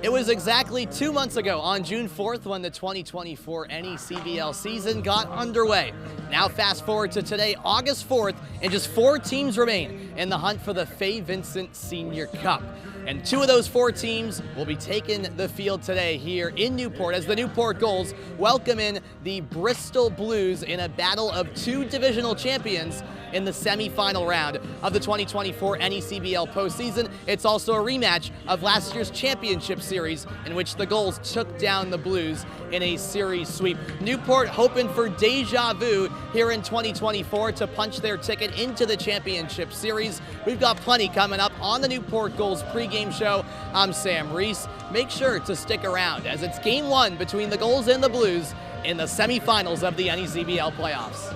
It was exactly 2 months ago on June 4th when the 2024 NECBL season got underway. Now fast forward to today, August 4th, and just 4 teams remain in the hunt for the Fay Vincent Senior Cup. And 2 of those 4 teams will be taking the field today here in Newport as the Newport Gulls welcome in the Bristol Blues in a battle of 2 divisional champions in the semifinal round of the 2024 NECBL postseason. It's also a rematch of last year's championship series in which the Gulls took down the Blues in a series sweep. Newport hoping for deja vu here in 2024 to punch their ticket into the championship series. We've got plenty coming up on the Newport Gulls pregame show. I'm Sam Reese. Make sure to stick around as it's game 1 between the Gulls and the Blues in the semifinals of the NECBL playoffs.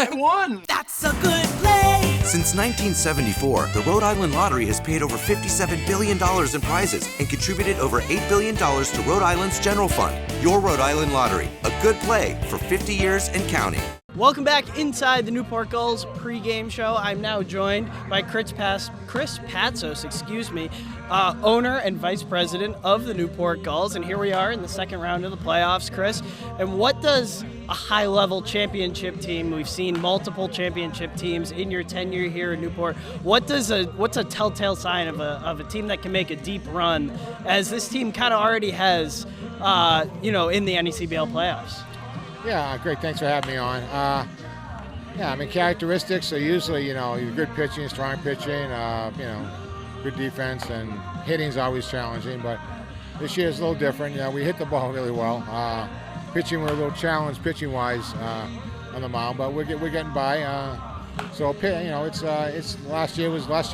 I won! That's a good play! Since 1974, the Rhode Island Lottery has paid over $57 billion in prizes and contributed over $8 billion to Rhode Island's general fund. Your Rhode Island Lottery, a good play for 50 years and counting. Welcome back inside the Newport Gulls pregame show. I'm now joined by Chris Patsos, owner and vice president of the Newport Gulls. And here we are in the second round of the playoffs, Chris. And what does a high-level championship team, we've seen multiple championship teams in your tenure here in Newport, what's a telltale sign of a team that can make a deep run, as this team kind of already has, in the NECBL playoffs? Yeah, great. Thanks for having me on. Characteristics are usually, good pitching, strong pitching, good defense, and hitting's always challenging. But this year is a little different. We hit the ball really well. Pitching, we're a little challenged pitching-wise on the mound, but we're getting by. It's last year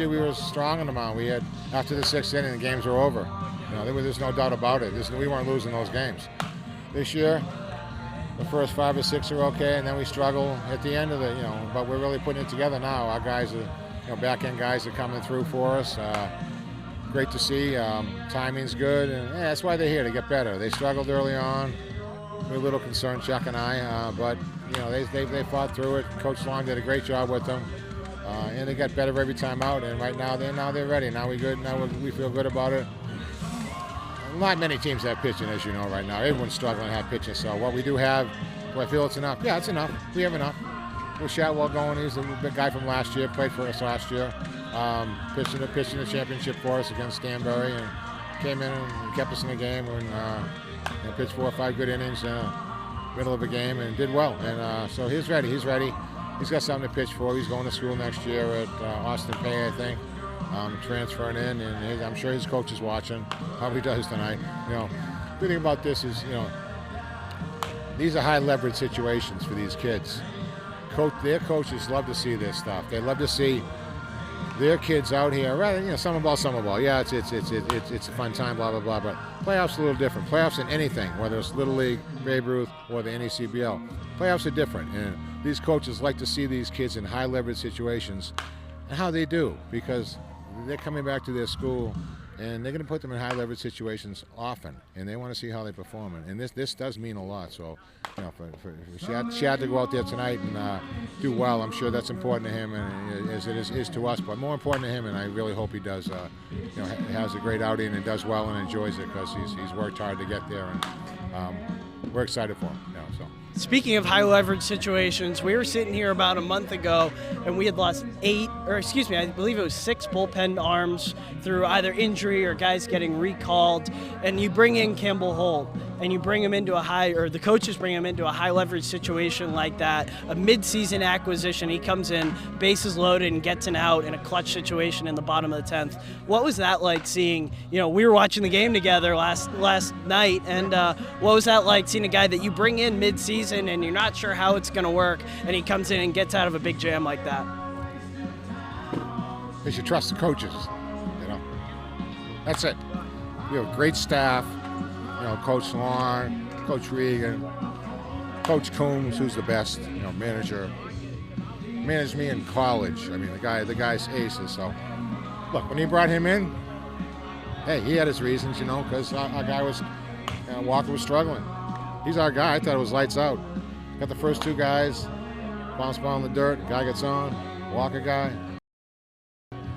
we were strong on the mound. We had after the 6th inning, the games were over. There's no doubt about it. We weren't losing those games. This year, the first 5 or 6 are okay, and then we struggle at the end of but we're really putting it together now. Our guys are, back-end guys are coming through for us. Great to see. Timing's good, and that's why they're here, to get better. They struggled early on. We're a little concerned, Chuck and I, but they fought through it. Coach Long did a great job with them, and they got better every time out. And right now they're ready. Now we're good. Now we feel good about it. Not many teams have pitching, as you know, right now. Everyone's struggling to have pitching. So what we do have, do I feel it's enough? Yeah, it's enough. We have enough. With Shotwell going, he's the guy from last year, played for us last year. Pitching the championship for us against Stanbury, and came in and kept us in the game and pitched 4 or 5 good innings middle of the game and did well. And so he's ready. He's got something to pitch for. He's going to school next year at Austin Pay, I think. Transferring in, and I'm sure his coach is watching how he does tonight. The thing about this is, these are high leverage situations for these kids. Their coaches love to see this stuff. They love to see their kids out here. Rather, summer ball. Yeah, it's a fun time, blah blah blah. But playoffs are a little different. Playoffs in anything, whether it's Little League, Babe Ruth, or the NECBL, playoffs are different. And these coaches like to see these kids in high leverage situations, and how they do, because they're coming back to their school, and they're going to put them in high-leverage situations often, and they want to see how they perform. And this does mean a lot. So, for Shad to go out there tonight and do well, I'm sure that's important to him, and as it is to us. But more important to him, and I really hope he does. Has a great outing and does well and enjoys it, because he's worked hard to get there, and we're excited for him. Speaking of high leverage situations, we were sitting here about a month ago and we had lost I believe it was 6 bullpen arms through either injury or guys getting recalled. And you bring in Campbell Holt and you bring him into the coaches bring him into a high leverage situation like that, a mid-season acquisition. He comes in, bases loaded, and gets an out in a clutch situation in the bottom of the 10th. What was that like seeing, we were watching the game together last night, and what was that like seeing a guy that you bring in mid-season and you're not sure how it's going to work, and he comes in and gets out of a big jam like that? They should trust the coaches, That's it. We have a great staff. Coach Long, Coach Regan, Coach Coombs, who's the best, manager. Managed me in college. The guy's aces. So, look, when he brought him in, hey, he had his reasons, because our guy was, Walker was struggling. He's our guy. I thought it was lights out. Got the first 2 guys, bounce ball in the dirt, guy gets on, Walker guy.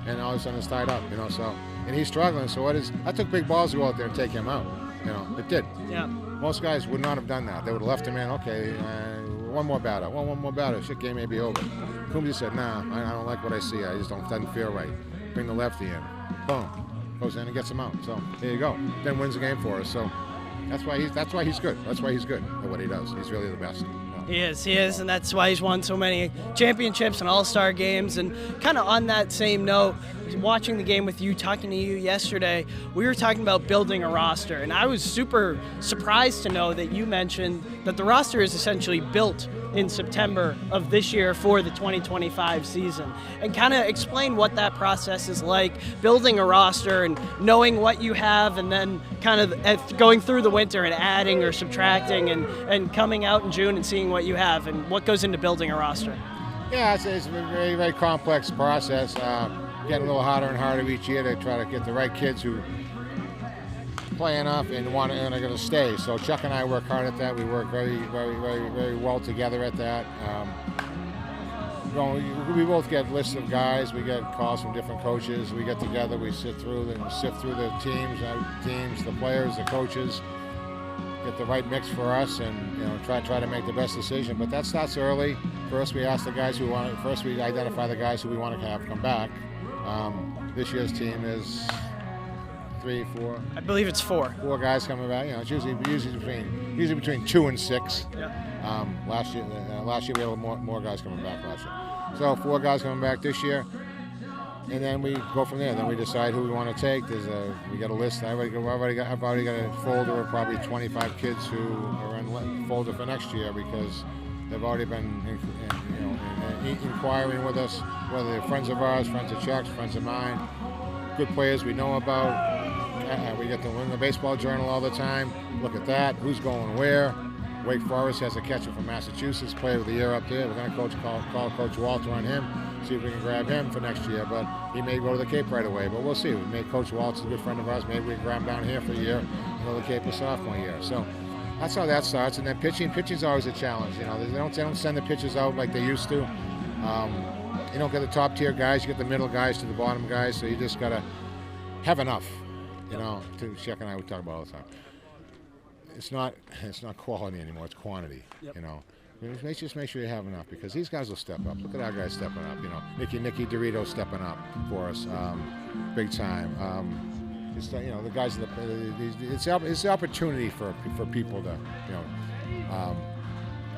and all of a sudden it's tied up. So and he's struggling. So I took big balls to go out there and take him out. It did. Yeah. Most guys would not have done that. They would have left him in. Okay, one more batter. One more batter. Shit, game may be over. Coombs said, "Nah, I don't like what I see. I just doesn't feel right. Bring the lefty in. Boom, goes in and gets him out. So there you go. Then wins the game for us. So that's why he's good. That's why he's good at what he does. He's really the best. He is, and that's why he's won so many championships and all-star games. And kind of on that same note, watching the game with you, talking to you yesterday, we were talking about building a roster, and I was super surprised to know that you mentioned that the roster is essentially built in September of this year for the 2025 season, and kind of explain what that process is like, building a roster and knowing what you have, and then kind of going through the winter and adding or subtracting and coming out in June and seeing what you have and what goes into building a roster. Yeah, it's a very, very complex process. Getting a little harder and harder each year to try to get the right kids who play enough and are going to stay. So Chuck and I work hard at that. We work very, very, very, very well together at that. We both get lists of guys. We get calls from different coaches. We get together. We sift through the teams, the players, the coaches. Get the right mix for us, and try to make the best decision. But that starts early. First, we ask the guys we identify the guys who we want to have come back. This year's team is 3, 4. I believe it's 4. 4 guys coming back. It's usually between 2 and 6. Yeah. Last year we had more guys coming back last year. So 4 guys coming back this year, and then we go from there. Then we decide who we want to take. We got a list. I've already got a folder of probably 25 kids who are in the folder for next year because they've already been inquiring with us, whether they're friends of ours, friends of Chuck's, friends of mine, good players we know about. We get them in the baseball journal all the time. Look at that. Who's going where? Wake Forest has a catcher from Massachusetts, player of the year up there. We're going to call Coach Walter on him, see if we can grab him for next year. But he may go to the Cape right away. But we'll see. We may Coach Walter's a good friend of ours. Maybe we can grab him down here for a year and go to the Cape for sophomore year. So that's how that starts. And then pitching's always a challenge. They don't send the pitchers out like they used to. You don't get the top tier guys. You get the middle guys to the bottom guys. So you just got to have enough. Chuck and I would talk about all the time. It's not quality anymore. It's quantity. Yep. Just make sure you have enough because these guys will step up. Look at our guys stepping up. Nicky Dorito stepping up for us, big time. The guys. It's the opportunity for people to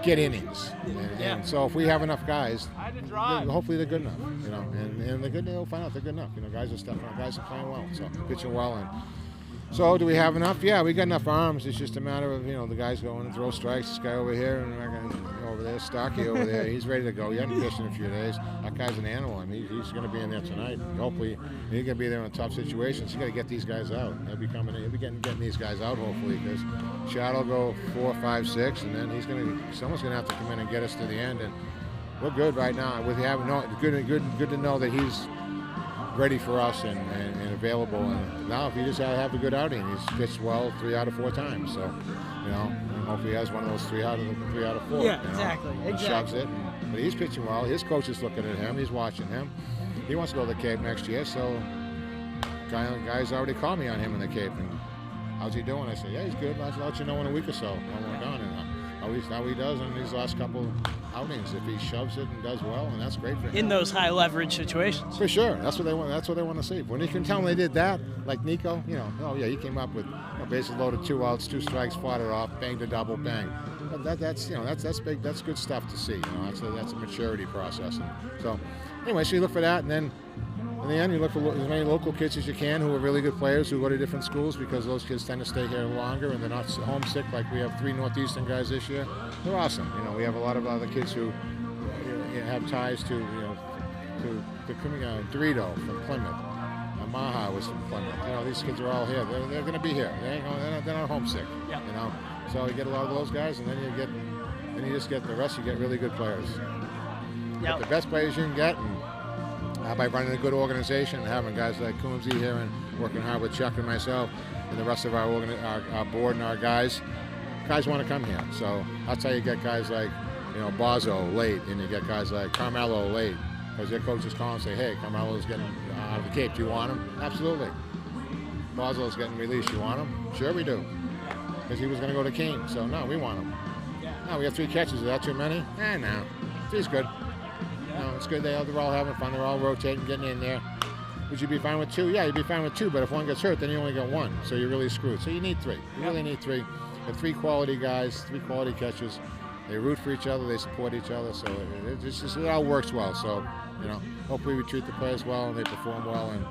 get innings. And so if we have enough guys, hopefully they're good enough. And they'll find out they're good enough. Guys are stepping up. Guys are playing well. So pitching well and. So do we have enough? Yeah, we got enough arms. It's just a matter of, the guys going and throw strikes. This guy over here and over there, Stocky over there. He's ready to go. He hasn't pitched in a few days. That guy's an animal. He's going to be in there tonight. Hopefully, he's going to be there in tough situations. You got to get these guys out. He'll be getting these guys out hopefully because Shad will go 4, 5, 6, and then someone's going to have to come in and get us to the end. And we're good right now. Good to know that he's ready for us and available. And now if he just have a good outing, he's pitched well 3 out of 4 times. So, and hopefully he has one of those 3 out of 4. Yeah, exactly. He shoves it. But he's pitching well. His coach is looking at him. He's watching him. He wants to go to the Cape next year. So, guys already called me on him in the Cape. And how's he doing? I said, yeah, he's good. I'll let you know in a week or so when we're done. And how he does in these last couple outings. If he shoves it and does well, and that's great for him. In those high leverage situations. For sure. That's what they want. That's what they want to see. When you can tell them they did that, like Nico, he came up with bases loaded, 2 outs, 2 strikes, fought it off, banged a double, bang. But that's big. That's good stuff to see. That's a maturity process. And so anyway, so you look for that, and then in the end, you look for as many local kids as you can who are really good players who go to different schools because those kids tend to stay here longer and they're not homesick like we have 3 Northeastern guys this year. They're awesome. We have a lot of other kids who have ties to Dorito from Plymouth. Maha was from Plymouth. These kids are all here. They're going to be here. They're not homesick. Yeah. So you get a lot of those guys, and then you just get the rest. You get really good players. Yep. Get the best players you can get, and by running a good organization and having guys like Coombsy here and working hard with Chuck and myself and the rest of our board and our guys want to come here. So that's how you get guys like Bozo late, and you get guys like Carmelo late, Because their coaches call and say, hey, Carmelo's getting out of the Cape. Do you want him? Absolutely. Boswell's getting released. You want him? Sure we do. Because he was going to go to Keene. So, no, we want him. No, we have 3 catches. Is that too many? No. 3's good. No, it's good. They're all having fun. They're all rotating, getting in there. Would you be fine with 2? Yeah, you'd be fine with 2. But if one gets hurt, then you only get 1. So you're really screwed. So you need 3. You really need 3. You have 3 quality guys, 3 quality catches. They root for each other. They support each other. So it all works well. So, hopefully we treat the players well and they perform well and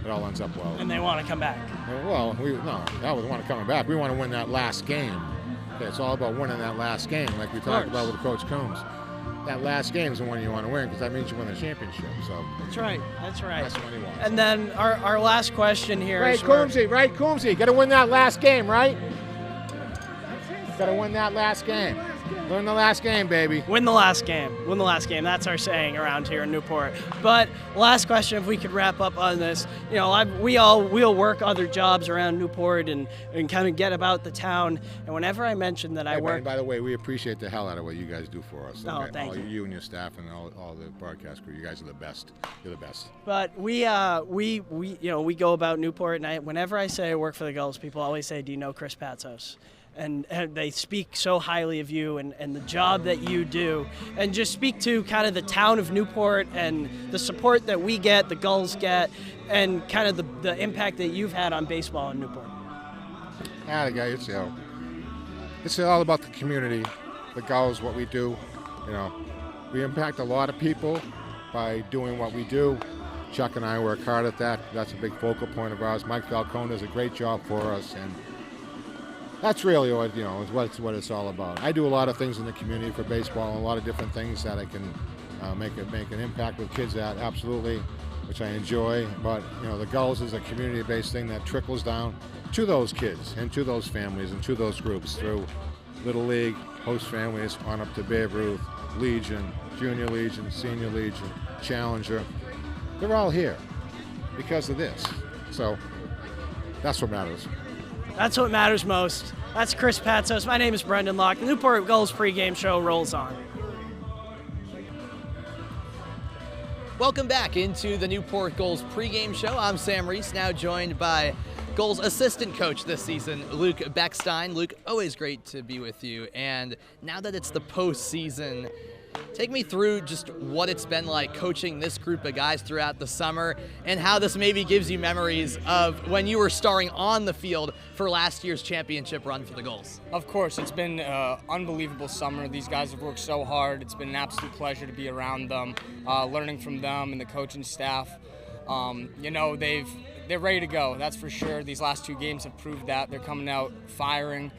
it all ends up well. And they want to come back. Well, that was want to come back. We want to win that last game. Okay, it's all about winning that last game, like we talked about with Coach Combs. That last game is the one you want to win because that means you win the championship. So that's right. That's the one you want. And then our last question here is Combsy, got to win that last game, right? Got to win that last game. Win the last game, baby. Win the last game. Win the last game. That's our saying around here in Newport. But last question, if we could wrap up on this. We'll work other jobs around Newport and kind of get about the town. And whenever I mention that I work. And by the way, we appreciate the hell out of what you guys do for us. Oh, thank you. You and your staff and all the broadcast crew. You guys are the best. You're the best. But we go about Newport, and whenever I say I work for the Gulls, people always say, "Do you know Chris Patsos?" And they speak so highly of you and the job that you do, and just speak to kind of the town of Newport and the support that we get, the Gulls get, and kind of the impact that you've had on baseball in Newport. It's all about the community, the Gulls, what we do. We impact a lot of people by doing what we do. Chuck and I work hard at that. That's a big focal point of ours. Mike Falcone does a great job for us, and that's really what it's all about. I do a lot of things in the community for baseball, and a lot of different things that I can make an impact with kids at, absolutely, which I enjoy. But the Gulls is a community-based thing that trickles down to those kids and to those families and to those groups through Little League, host families, on up to Babe Ruth, Legion, Junior Legion, Senior Legion, Challenger. They're all here because of this. So that's what matters. That's what matters most. That's Chris Patsos. My name is Brendan Locke. The Newport Gulls pregame show rolls on. Welcome back into the Newport Gulls pregame show. I'm Sam Reese, now joined by Gulls assistant coach this season, Luke Beckstein. Luke, always great to be with you. And now that it's the postseason, take me through just what it's been like coaching this group of guys throughout the summer and how this maybe gives you memories of when you were starring on the field for last year's championship run for the Gulls. Of course, it's been an unbelievable summer. These guys have worked so hard. It's been an absolute pleasure to be around them, learning from them and the coaching staff. They're ready to go, that's for sure. These last 2 games have proved that. They're coming out firing,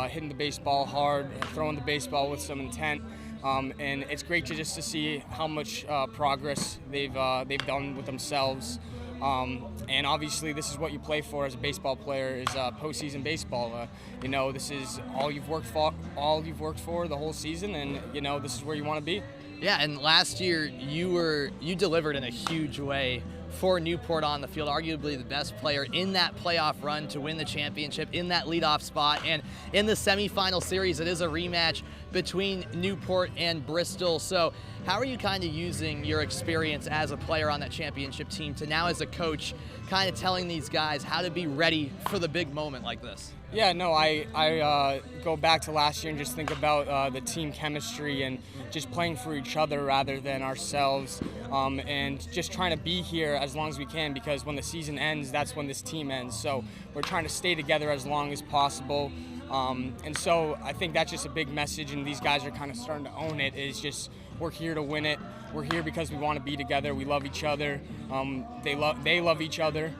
hitting the baseball hard, throwing the baseball with some intent. And it's great to see how much progress they've done with themselves. And obviously, this is what you play for as a baseball player: is postseason baseball. This is all you've worked for the whole season, and this is where you want to be. Yeah, and last year you delivered in a huge way for Newport on the field, arguably the best player in that playoff run to win the championship in that leadoff spot. And in the semifinal series, it is a rematch between Newport and Bristol. So how are you kind of using your experience as a player on that championship team to now as a coach kind of telling these guys how to be ready for the big moment like this? Yeah, no, I go back to last year and just think about the team chemistry and just playing for each other rather than ourselves, and just trying to be here as long as we can, because when the season ends, that's when this team ends. So we're trying to stay together as long as possible. And so I think that's just a big message, and these guys are kind of starting to own it, is just we're here to win it. We're here because we want to be together. We love each other. They love each other.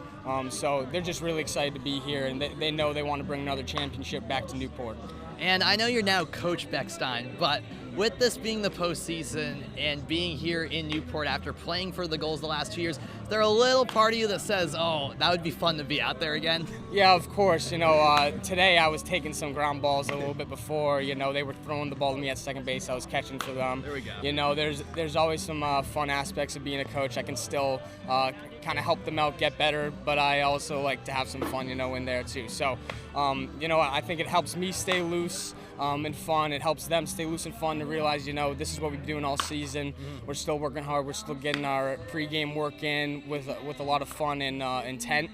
So they're just really excited to be here, and they know they want to bring another championship back to Newport. And I know you're now Coach Beckstein, but with this being the postseason and being here in Newport after playing for the Gulls the last 2 years, is there a little part of you that says, oh, that would be fun to be out there again? Yeah, of course. Today I was taking some ground balls a little bit before. They were throwing the ball to me at second base. I was catching for them. There we go. There's always some fun aspects of being a coach. I can still kind of help them out get better, but I also like to have some fun, in there too. So, I think it helps me stay loose. and fun. It helps them stay loose and fun to realize, this is what we've been doing all season. We're still working hard. We're still getting our pregame work in with a lot of fun and intent.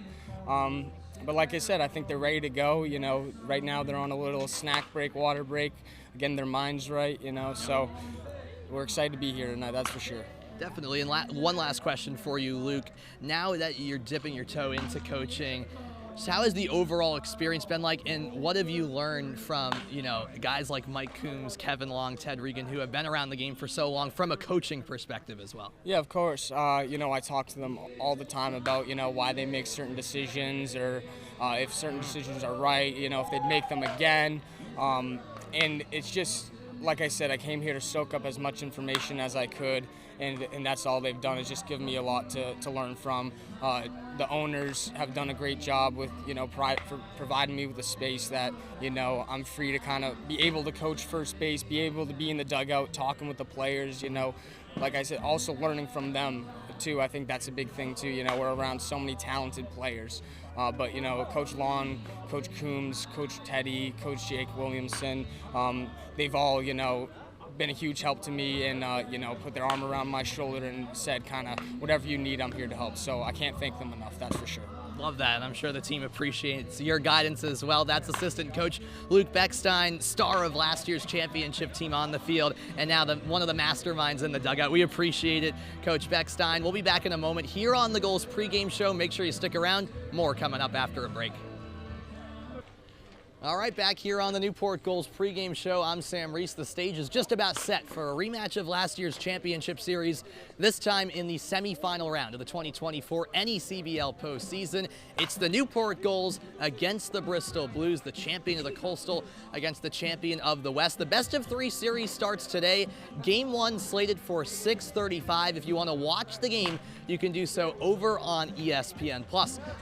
But like I said, I think they're ready to go. Right now they're on a little snack break, water break, getting their minds right. So we're excited to be here tonight. That's for sure. Definitely. And one last question for you, Luke. Now that you're dipping your toe into coaching, so how has the overall experience been like, and what have you learned from, guys like Mike Coombs, Kevin Long, Ted Regan, who have been around the game for so long from a coaching perspective as well? Yeah, of course. I talk to them all the time about, why they make certain decisions, or if certain decisions are right, if they'd make them again. And it's just, like I said, I came here to soak up as much information as I could, and that's all they've done is just give me a lot to learn from. The owners have done a great job with, for providing me with a space that, I'm free to kind of be able to coach first base, be able to be in the dugout, talking with the players, like I said, also learning from them too. I think that's a big thing too. We're around so many talented players. But, Coach Long, Coach Coombs, Coach Teddy, Coach Jake Williamson, they've all, been a huge help to me and, put their arm around my shoulder and said kind of, whatever you need, I'm here to help. So I can't thank them enough, that's for sure. Love that, and I'm sure the team appreciates your guidance as well. That's assistant coach Luke Beckstein, star of last year's championship team on the field, and now one of the masterminds in the dugout. We appreciate it, Coach Beckstein. We'll be back in a moment here on the Gulls pregame show. Make sure you stick around. More coming up after a break. All right, back here on the Newport Gulls pregame show. I'm Sam Reese. The stage is just about set for a rematch of last year's championship series, this time in the semifinal round of the 2024 NECBL postseason. It's the Newport Gulls against the Bristol Blues, the champion of the Coastal against the champion of the West. The best of three series starts today. Game one slated for 6:35. If you want to watch the game, you can do so over on ESPN+.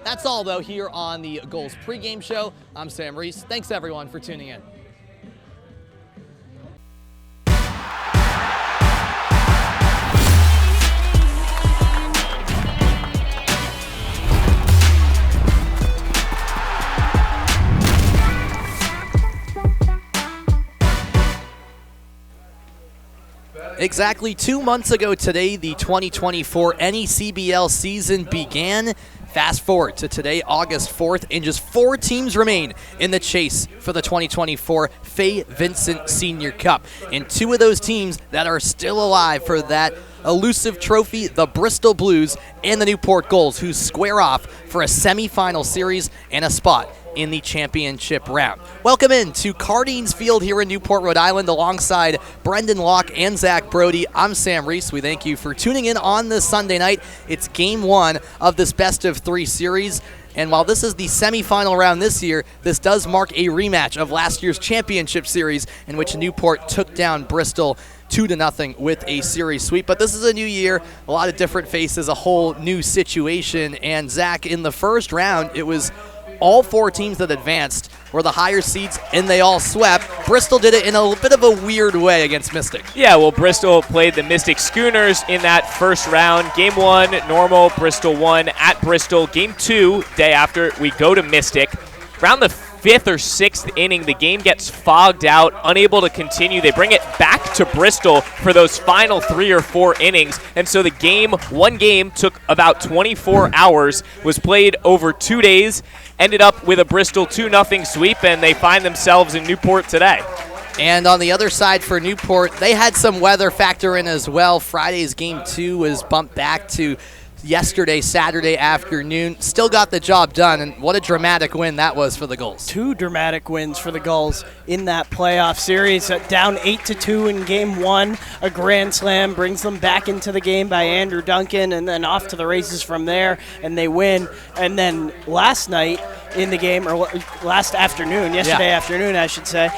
That's all, though, here on the Gulls pregame show. I'm Sam Reese. Thanks, everyone, for tuning in. Exactly 2 months ago today, the 2024 NECBL season began. Fast forward to today, August 4th, and just 4 teams remain in the chase for the 2024 Fay Vincent Senior Cup. And 2 of those teams that are still alive for that elusive trophy, the Bristol Blues and the Newport Gulls, who square off for a semifinal series and a spot in the championship round. Welcome in to Cardines Field here in Newport, Rhode Island, alongside Brendan Locke and Zach Brody. I'm Sam Reese. We thank you for tuning in on this Sunday night. It's game one of this best of 3 series. And while this is the semifinal round this year, this does mark a rematch of last year's championship series in which Newport took down Bristol 2-0 with a series sweep. But this is a new year, a lot of different faces, a whole new situation. And Zach, in the first round, it was all 4 teams that advanced were the higher seeds, and they all swept. Bristol did it in a bit of a weird way against Mystic. Yeah, well, Bristol played the Mystic Schooners in that first round. Game 1, normal, Bristol won at Bristol. Game 2, day after, we go to Mystic. Around the 5th or 6th inning, the game gets fogged out, unable to continue. They bring it back to Bristol for those final 3 or 4 innings. And so one game took about 24 hours, was played over 2 days, ended up with a Bristol 2-0 sweep, and they find themselves in Newport today. And on the other side for Newport, they had some weather factor in as well. Friday's game 2 was bumped back to yesterday, Saturday afternoon. Still got the job done, and what a dramatic win that was for the Gulls. 2 dramatic wins for the Gulls in that playoff series. Down 8-2 in game 1. A grand slam brings them back into the game by Andrew Duncan, and then off to the races from there, and they win. And then last night in the game, or yesterday afternoon, I should say,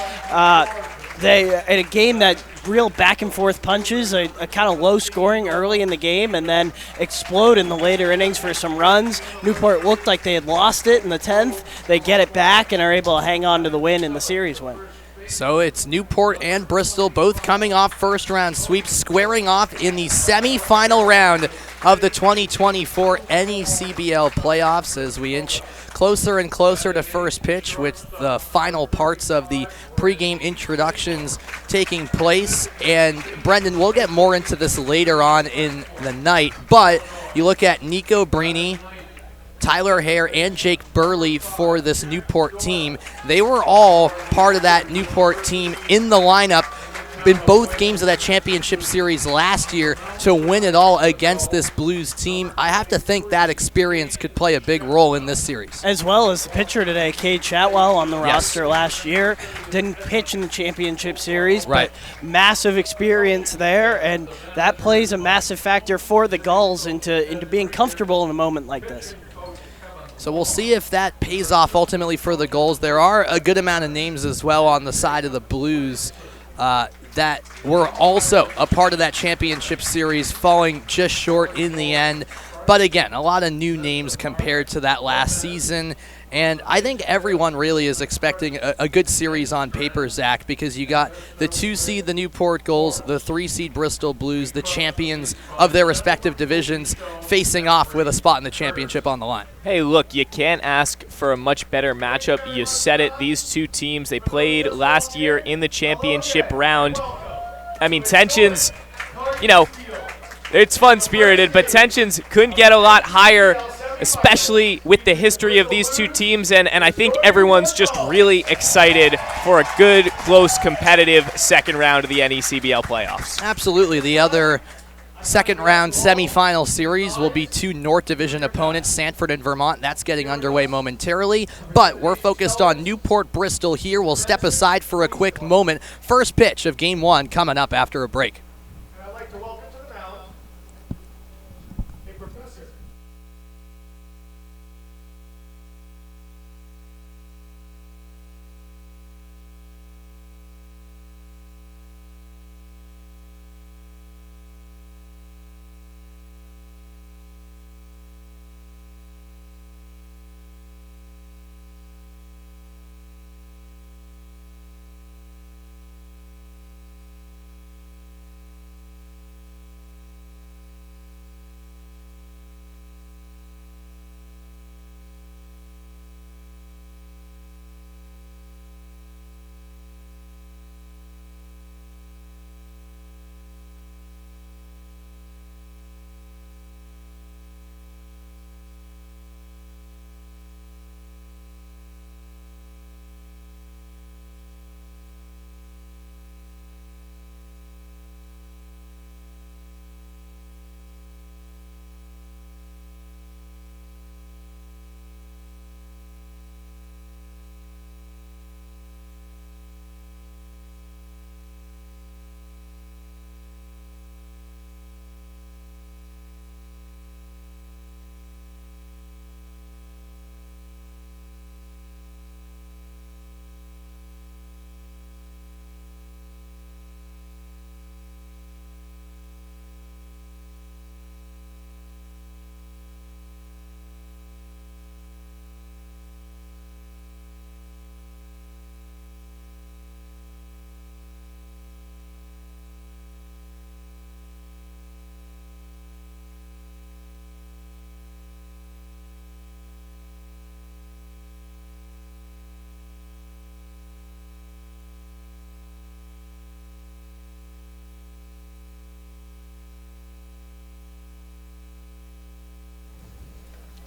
they in a game that real back and forth punches, a kind of low scoring early in the game, and then explode in the later innings for some runs. Newport looked like they had lost it in the 10th. They get it back and are able to hang on to the win in the series win. So it's Newport and Bristol both coming off first round sweeps, squaring off in the semifinal round of the 2024 NECBL playoffs as we inch closer and closer to first pitch with the final parts of the pregame introductions taking place. And Brendan, we'll get more into this later on in the night, but you look at Nico Brini, Tyler Hare, and Jake Burley for this Newport team. They were all part of that Newport team in the lineup in both games of that championship series last year to win it all against this Blues team. I have to think that experience could play a big role in this series. As well as the pitcher today, Cade Chatwell, on the roster last year. Didn't pitch in the championship series, but massive experience there, and that plays a massive factor for the Gulls into being comfortable in a moment like this. So we'll see if that pays off ultimately for the Gulls. There are a good amount of names as well on the side of the Blues that were also a part of that championship series, falling just short in the end. But again, a lot of new names compared to that last season. And I think everyone really is expecting a good series on paper, Zach, because you got the 2 seed, the Newport Gulls, the 3 seed Bristol Blues, the champions of their respective divisions, facing off with a spot in the championship on the line. Hey, look, you can't ask for a much better matchup. You said it. These two teams, they played last year in the championship round. I mean, tensions, it's fun-spirited, but tensions couldn't get a lot higher, especially with the history of these two teams, and I think everyone's just really excited for a good, close, competitive second round of the NECBL playoffs. Absolutely. The other second round semifinal series will be 2 North Division opponents, Sanford and Vermont. That's getting underway momentarily, but we're focused on Newport Bristol here. We'll step aside for a quick moment. First pitch of Game 1 coming up after a break. I'd like to welcome to the mound a professor.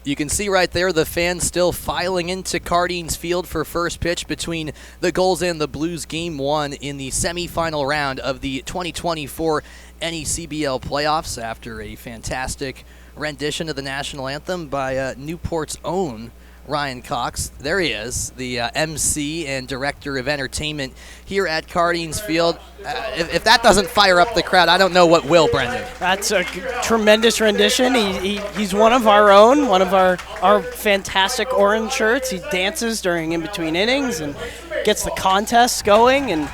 You can see right there the fans still filing into Cardines Field for first pitch between the Gulls and the Blues. Game 1 in the semifinal round of the 2024 NECBL playoffs after a fantastic rendition of the national anthem by Newport's own Ryan Cox. There he is, the MC and Director of Entertainment here at Cardines Field. If that doesn't fire up the crowd, I don't know what will, Brendan. That's a tremendous rendition. He's one of our own, one of our fantastic orange shirts. He dances during in-between innings and gets the contests going, and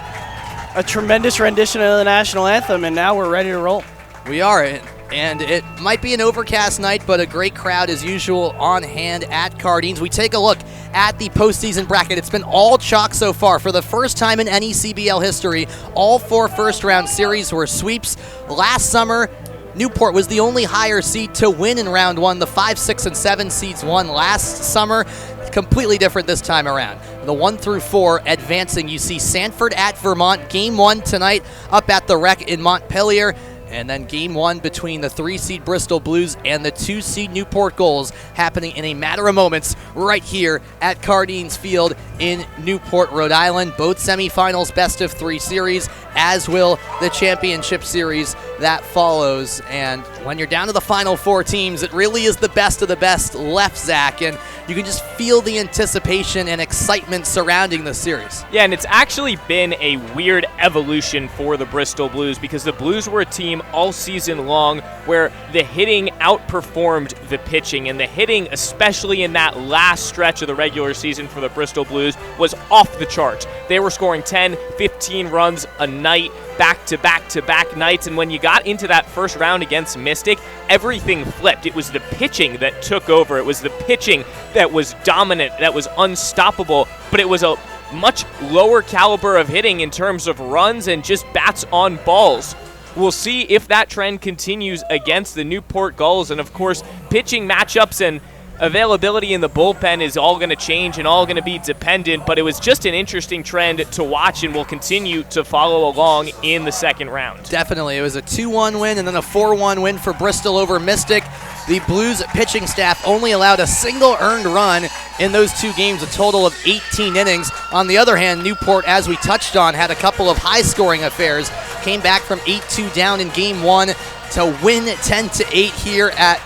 a tremendous rendition of the national anthem, and now we're ready to roll. We are. And it might be an overcast night, but a great crowd as usual on hand at Cardines. We take a look at the postseason bracket. It's been all chalk so far. For the first time in any CBL history, all 4 first-round series were sweeps. Last summer, Newport was the only higher seed to win in round 1. The 5, 6, and 7 seeds won last summer. Completely different this time around. The 1 through 4 advancing. You see Sanford at Vermont. Game 1 tonight up at the Rec in Montpelier. And then game 1 between the 3-seed Bristol Blues and the 2-seed Newport Gulls happening in a matter of moments right here at Cardines Field in Newport, Rhode Island. Both semifinals, best of 3 series, as will the championship series that follows. And when you're down to the final 4 teams, it really is the best of the best left, Zach. And you can just feel the anticipation and excitement surrounding the series. Yeah, and it's actually been a weird evolution for the Bristol Blues because the Blues were a team all season long where the hitting outperformed the pitching, and the hitting, especially in that last stretch of the regular season for the Bristol Blues, was off the charts. They were scoring 10, 15 runs a night, back-to-back-to-back nights, and when you got into that first round against Mystic, everything flipped. It was the pitching that took over. It was the pitching that was dominant, that was unstoppable, but it was a much lower caliber of hitting in terms of runs and just bats on balls. We'll see if that trend continues against the Newport Gulls, and of course, pitching matchups and availability in the bullpen is all going to change and all going to be dependent, but it was just an interesting trend to watch, and we'll continue to follow along in the second round. Definitely. It was a 2-1 win and then a 4-1 win for Bristol over Mystic. The Blues pitching staff only allowed a single earned run in those 2 games, a total of 18 innings. On the other hand, Newport, as we touched on, had a couple of high-scoring affairs, came back from 8-2 down in game 1 to win 10-8 here at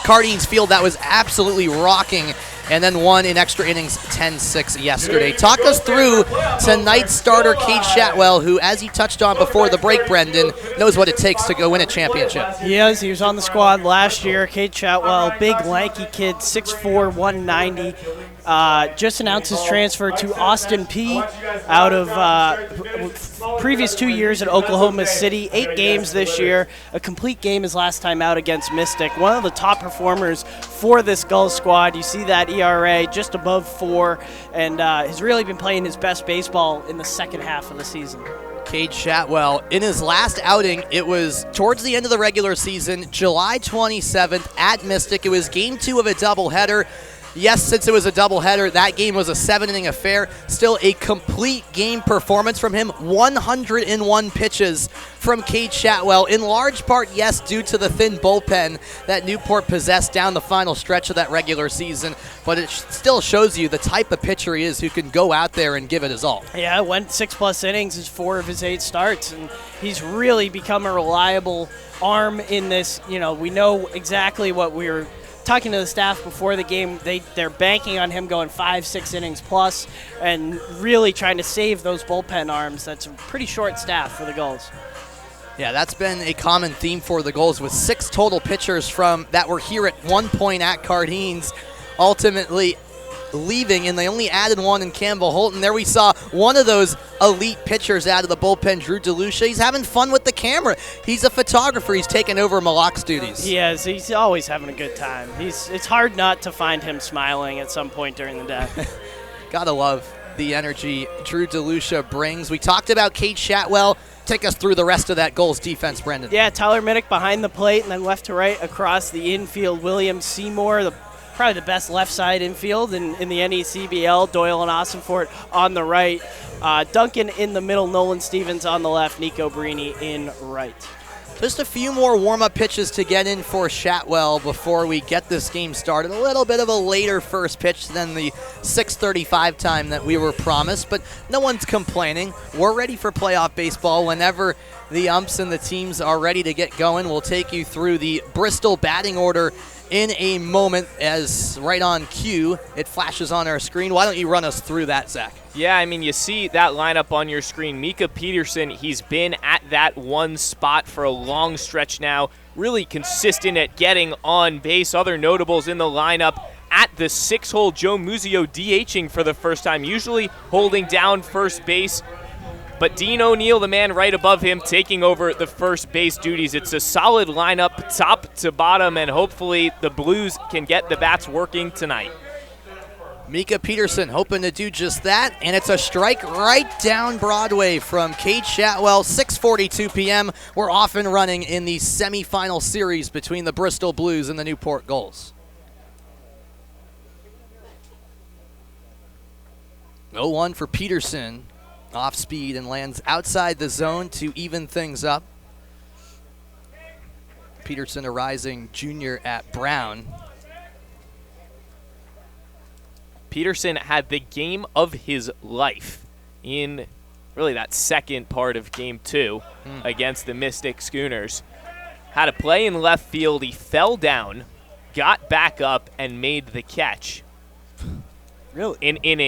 Cardines Field. That was absolutely rocking, and then won in extra innings 10-6 yesterday. Talk us through tonight's starter, Cade Shatwell, who, as you touched on before the break, Brendan, knows what it takes to go win a championship. He was on the squad last year. Cade Shatwell, big lanky kid, 6'4", 190. Just announced his transfer to Austin P out of previous 2 years at Oklahoma City. 8 games this year. A complete game his last time out against Mystic. One of the top performers for this Gulls squad. You see that ERA just above 4, and has really been playing his best baseball in the second half of the season. Cade Shatwell, in his last outing, it was towards the end of the regular season, July 27th at Mystic. It was game 2 of a doubleheader. Yes, since it was a doubleheader, that game was a 7-inning affair. Still a complete game performance from him. 101 pitches from Cade Shatwell, in large part, yes, due to the thin bullpen that Newport possessed down the final stretch of that regular season, but it still shows you the type of pitcher he is who can go out there and give it his all. Yeah, went 6+ innings in 4 of his 8 starts, and he's really become a reliable arm in this. You know, we know exactly what we were talking to the staff before the game. They're banking on him going 5-6 innings plus and really trying to save those bullpen arms. That's a pretty short staff for the Gulls. Yeah, that's been a common theme for the Gulls, with 6 total pitchers from that were here at one point at Cardines, ultimately leaving, and they only added 1 in Campbell Holton. There we saw one of those elite pitchers out of the bullpen, Drew DeLucia. He's having fun with the camera. He's a photographer. He's taken over Malak's duties. He is. He's always having a good time. It's hard not to find him smiling at some point during the day. Gotta love the energy Drew DeLucia brings. We talked about Cade Shatwell. Take us through the rest of that Gulls defense, Brendan. Yeah, Tyler Minnick behind the plate, and then left to right across the infield, William Seymour, probably the best left side infield in the NECBL. Doyle and Ossenfort on the right. Duncan in the middle, Nolan Stevens on the left, Nico Brini in right. Just a few more warm-up pitches to get in for Shatwell before we get this game started. A little bit of a later first pitch than the 6:35 time that we were promised, but no one's complaining. We're ready for playoff baseball. Whenever the umps and the teams are ready to get going, we'll take you through the Bristol batting order in a moment, as right on cue, it flashes on our screen. Why don't you run us through that, Zach? Yeah, I mean, you see that lineup on your screen. Mika Peterson, he's been at that one spot for a long stretch now, really consistent at getting on base. Other notables in the lineup: at the 6-hole, Joe Muzio DHing for the first time, usually holding down first base, But Dean O'Neill, the man right above him, taking over the first base duties. It's a solid lineup top to bottom, and hopefully the Blues can get the bats working tonight. Mika Peterson hoping to do just that, and it's a strike right down Broadway from Cade Shatwell, 6:42 p.m. We're off and running in the semifinal series between the Bristol Blues and the Newport Gulls. 0-1 for Peterson, off speed and lands outside the zone to even things up. Peterson, a rising junior at Brown. Peterson had the game of his life in really that second part of game 2 against the Mystic Schooners. Had a play in left field. He fell down, got back up, and made the catch. Really? In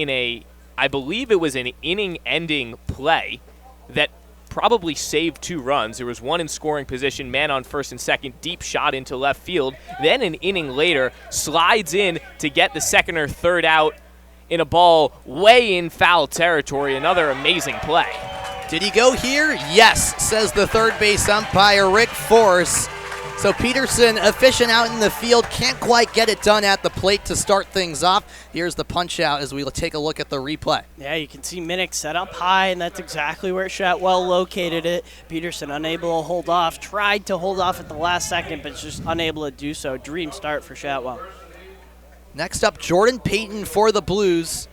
a I believe it was an inning-ending play that probably saved 2 runs. There was one in scoring position, man on first and second, deep shot into left field. Then an inning later, slides in to get the second or third out in a ball way in foul territory. Another amazing play. Did he go here? Yes, says the third base umpire, Rick Force. So Peterson, efficient out in the field, can't quite get it done at the plate to start things off. Here's the punch out as we take a look at the replay. Yeah, you can see Minnick set up high, and that's exactly where Shatwell located it. Peterson unable to hold off, tried to hold off at the last second, but just unable to do so. Dream start for Shatwell. Next up, Jordan Payton for the Blues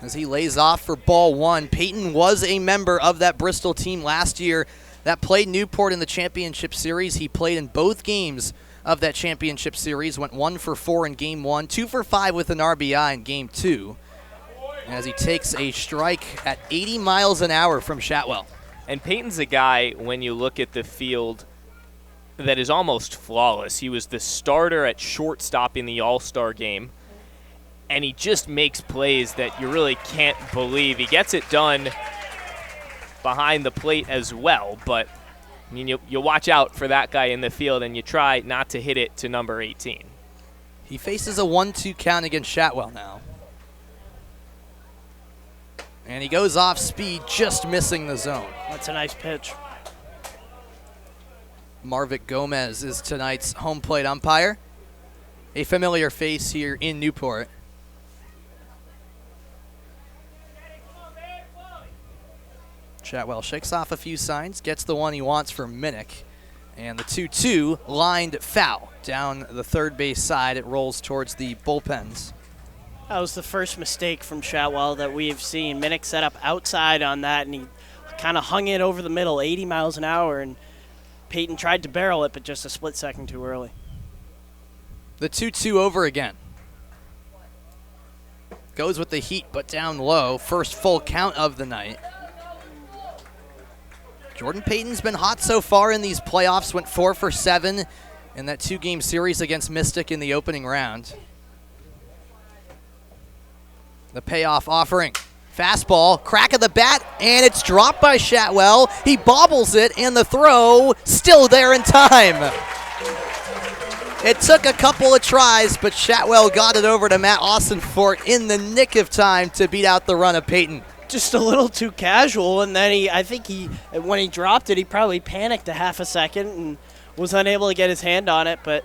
as he lays off for ball 1. Payton was a member of that Bristol team last year that played Newport in the championship series. He played in both games of that championship series, went 1 for 4 in game 1, 2 for 5 with an RBI in game 2, as he takes a strike at 80 miles an hour from Shatwell. And Payton's a guy, when you look at the field, that is almost flawless. He was the starter at shortstop in the All-Star game, and he just makes plays that you really can't believe. He gets it done behind the plate as well, but I mean, you watch out for that guy in the field, and you try not to hit it to number 18. He faces a 1-2 count against Shatwell now. And he goes off speed, just missing the zone. That's a nice pitch. Marvick Gomez is tonight's home plate umpire. A familiar face here in Newport. Shatwell shakes off a few signs, gets the one he wants for Minnick, and the 2-2 lined foul down the third base side. It rolls towards the bullpens. That was the first mistake from Shatwell that we've seen. Minnick set up outside on that, and he kind of hung it over the middle, 80 miles an hour, and Payton tried to barrel it, but just a split second too early. The 2-2 over again. Goes with the heat, but down low. First full count of the night. Jordan Payton's been hot so far in these playoffs, went 4 for 7 in that 2-game series against Mystic in the opening round. The payoff offering. Fastball, crack of the bat, and it's dropped by Shatwell. He bobbles it, and the throw still there in time. It took a couple of tries, but Shatwell got it over to Matt Austinfort in the nick of time to beat out the run of Payton. Just a little too casual, and then I think when he dropped it, he probably panicked a half a second and was unable to get his hand on it, but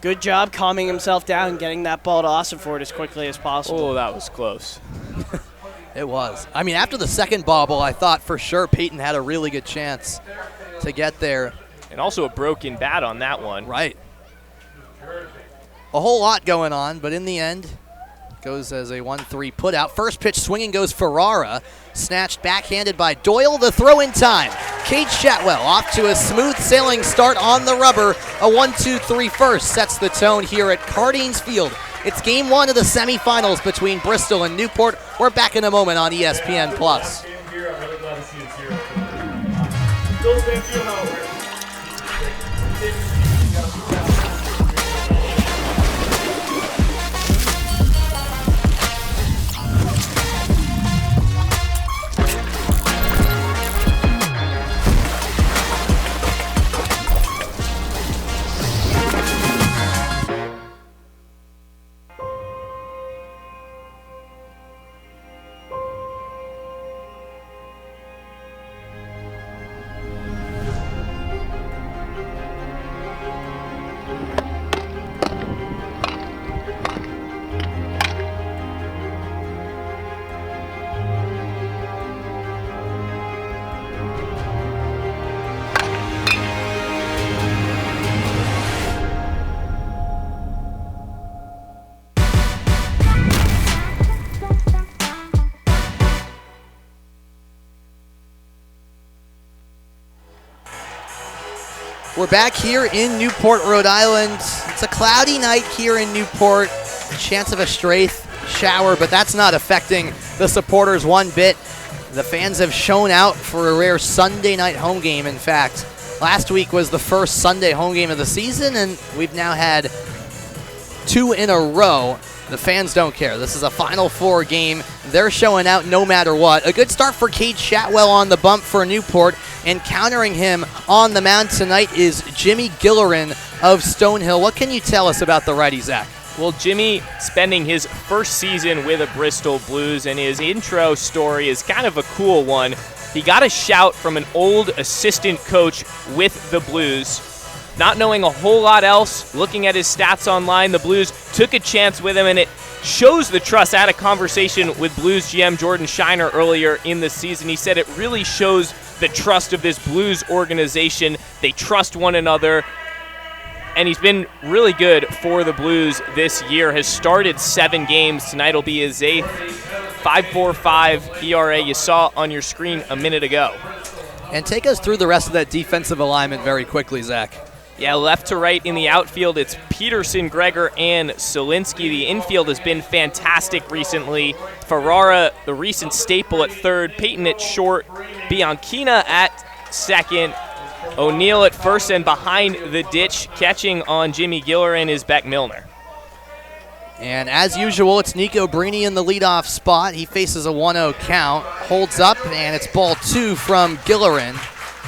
good job calming himself down and getting that ball to Austinfort as quickly as possible. Oh, that was close. It was. I mean, after the second bobble, I thought for sure Payton had a really good chance to get there. And also a broken bat on that one. Right. A whole lot going on, but in the end, goes as a 1-3 put out. First pitch swinging goes Ferrara. Snatched backhanded by Doyle. The throw in time. Cade Shatwell off to a smooth sailing start on the rubber. A 1-2-3 first sets the tone here at Cardines Field. It's game 1 of the semifinals between Bristol and Newport. We're back in a moment on ESPN+. I'm really glad to see us here. Bill, thank you. We're back here in Newport, Rhode Island. It's a cloudy night here in Newport. Chance of a stray shower, but that's not affecting the supporters one bit. The fans have shown out for a rare Sunday night home game. In fact, last week was the first Sunday home game of the season, and we've now had 2 in a row. The fans don't care. This is a Final Four game. They're showing out no matter what. A good start for Cade Chatwell on the bump for Newport, and countering him on the mound tonight is Jimmy Gillerin of Stonehill. What can you tell us about the righty, Zach? Well, Jimmy spending his first season with the Bristol Blues, and his intro story is kind of a cool one. He got a shout from an old assistant coach with the Blues. Not knowing a whole lot else, looking at his stats online, the Blues took a chance with him, and it shows the trust. I had a conversation with Blues GM Jordan Shiner earlier in the season. He said it really shows the trust of this Blues organization. They trust one another, and he's been really good for the Blues this year. Has started 7 games. Tonight will be his 8th. 5.45 ERA you saw on your screen a minute ago. And take us through the rest of that defensive alignment very quickly, Zach. Yeah, left to right in the outfield, it's Peterson, Gregor, and Solinsky. The infield has been fantastic recently. Ferrara, the recent staple at third, Peyton at short, Bianchina at second, O'Neill at first, and behind the ditch, catching on Jimmy Gillerin is Beck Milner. And as usual, it's Nico Brini in the leadoff spot. He faces a 1-0 count, holds up, and it's ball 2 from Gillerin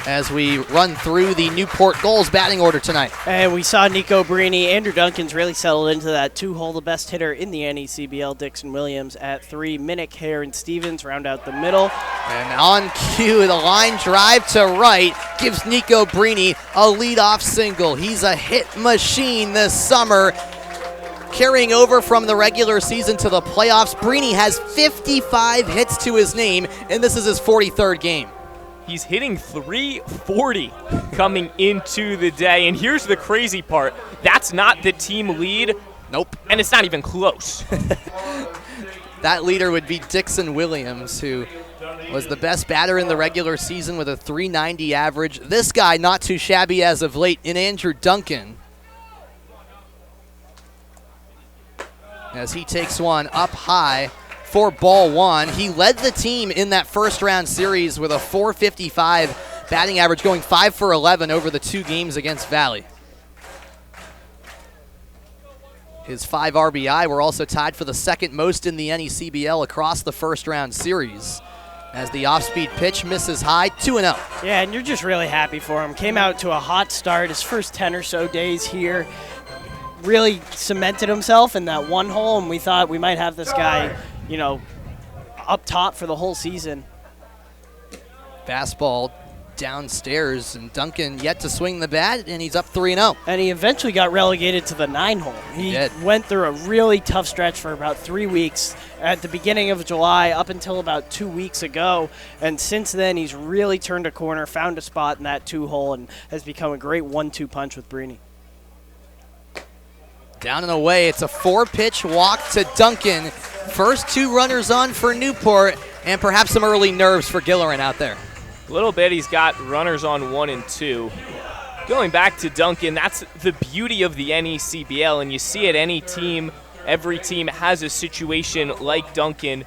as we run through the Newport Gulls batting order tonight. And we saw Nico Brini. Andrew Duncan's really settled into that 2-hole. The best hitter in the NECBL, Dixon Williams at 3. Minnick, Hare, and Stevens round out the middle. And on cue, the line drive to right gives Nico Brini a leadoff single. He's a hit machine this summer. Carrying over from the regular season to the playoffs, Brini has 55 hits to his name, and this is his 43rd game. He's hitting .340 coming into the day. And here's the crazy part. That's not the team lead. Nope. And it's not even close. That leader would be Dixon Williams, who was the best batter in the regular season with a .390 average. This guy, not too shabby as of late, in Andrew Duncan, as he takes one up high for ball 1. He led the team in that first round series with a .455 batting average, going 5 for 11 over the 2 games against Valley. His 5 RBI were also tied for the second most in the NECBL across the first round series, as the off-speed pitch misses high, 2-0. Yeah, and you're just really happy for him. Came out to a hot start his first 10 or so days here. Really cemented himself in that 1 hole, and we thought we might have this guy, you know, up top for the whole season. Fastball downstairs, and Duncan yet to swing the bat, and he's up 3-0. And he eventually got relegated to the 9 hole. He went through a really tough stretch for about 3 weeks at the beginning of July up until about 2 weeks ago. And since then, he's really turned a corner, found a spot in that 2 hole, and has become a great 1-2 punch with Brini. Down and away, it's a 4-pitch walk to Duncan. First 2 runners on for Newport, and perhaps some early nerves for Gillerin out there. A little bit. He's got runners on 1 and 2. Going back to Duncan, that's the beauty of the NECBL, and you see it any team, every team has a situation like Duncan,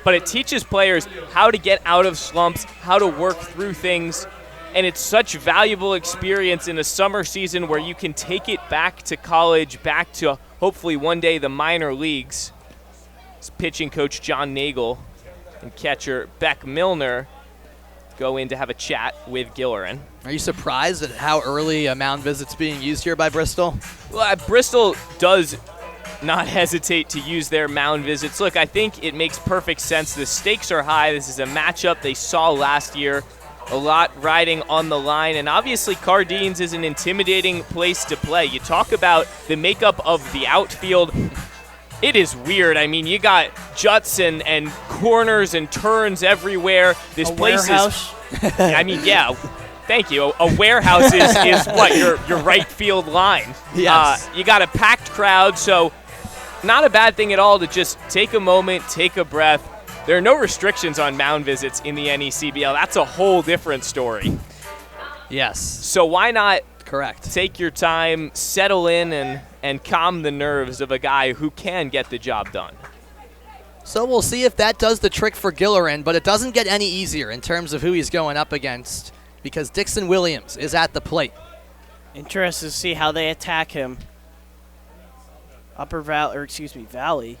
but it teaches players how to get out of slumps, how to work through things, and it's such valuable experience in a summer season where you can take it back to college, back to hopefully one day the minor leagues. It's pitching coach John Nagel and catcher Beck Milner go in to have a chat with Gillerin. Are you surprised at how early a mound visit's being used here by Bristol? Well, Bristol does not hesitate to use their mound visits. Look, I think it makes perfect sense. The stakes are high. This is a matchup they saw last year. A lot riding on the line, and obviously Cardines is an intimidating place to play. You talk about the makeup of the outfield. It is weird. I mean, you got juts and corners and turns everywhere. This place warehouse. Is, I mean, yeah, thank you. A warehouse is what, your right field line. Yes. You got a packed crowd, so not a bad thing at all to just take a moment, take a breath. There are no restrictions on mound visits in the NECBL. That's a whole different story. Yes. So why not Correct. Take your time, settle in, and calm the nerves of a guy who can get the job done. So we'll see if that does the trick for Gillerin, but it doesn't get any easier in terms of who he's going up against because Dixon Williams is at the plate. Interested to see how they attack him. Valley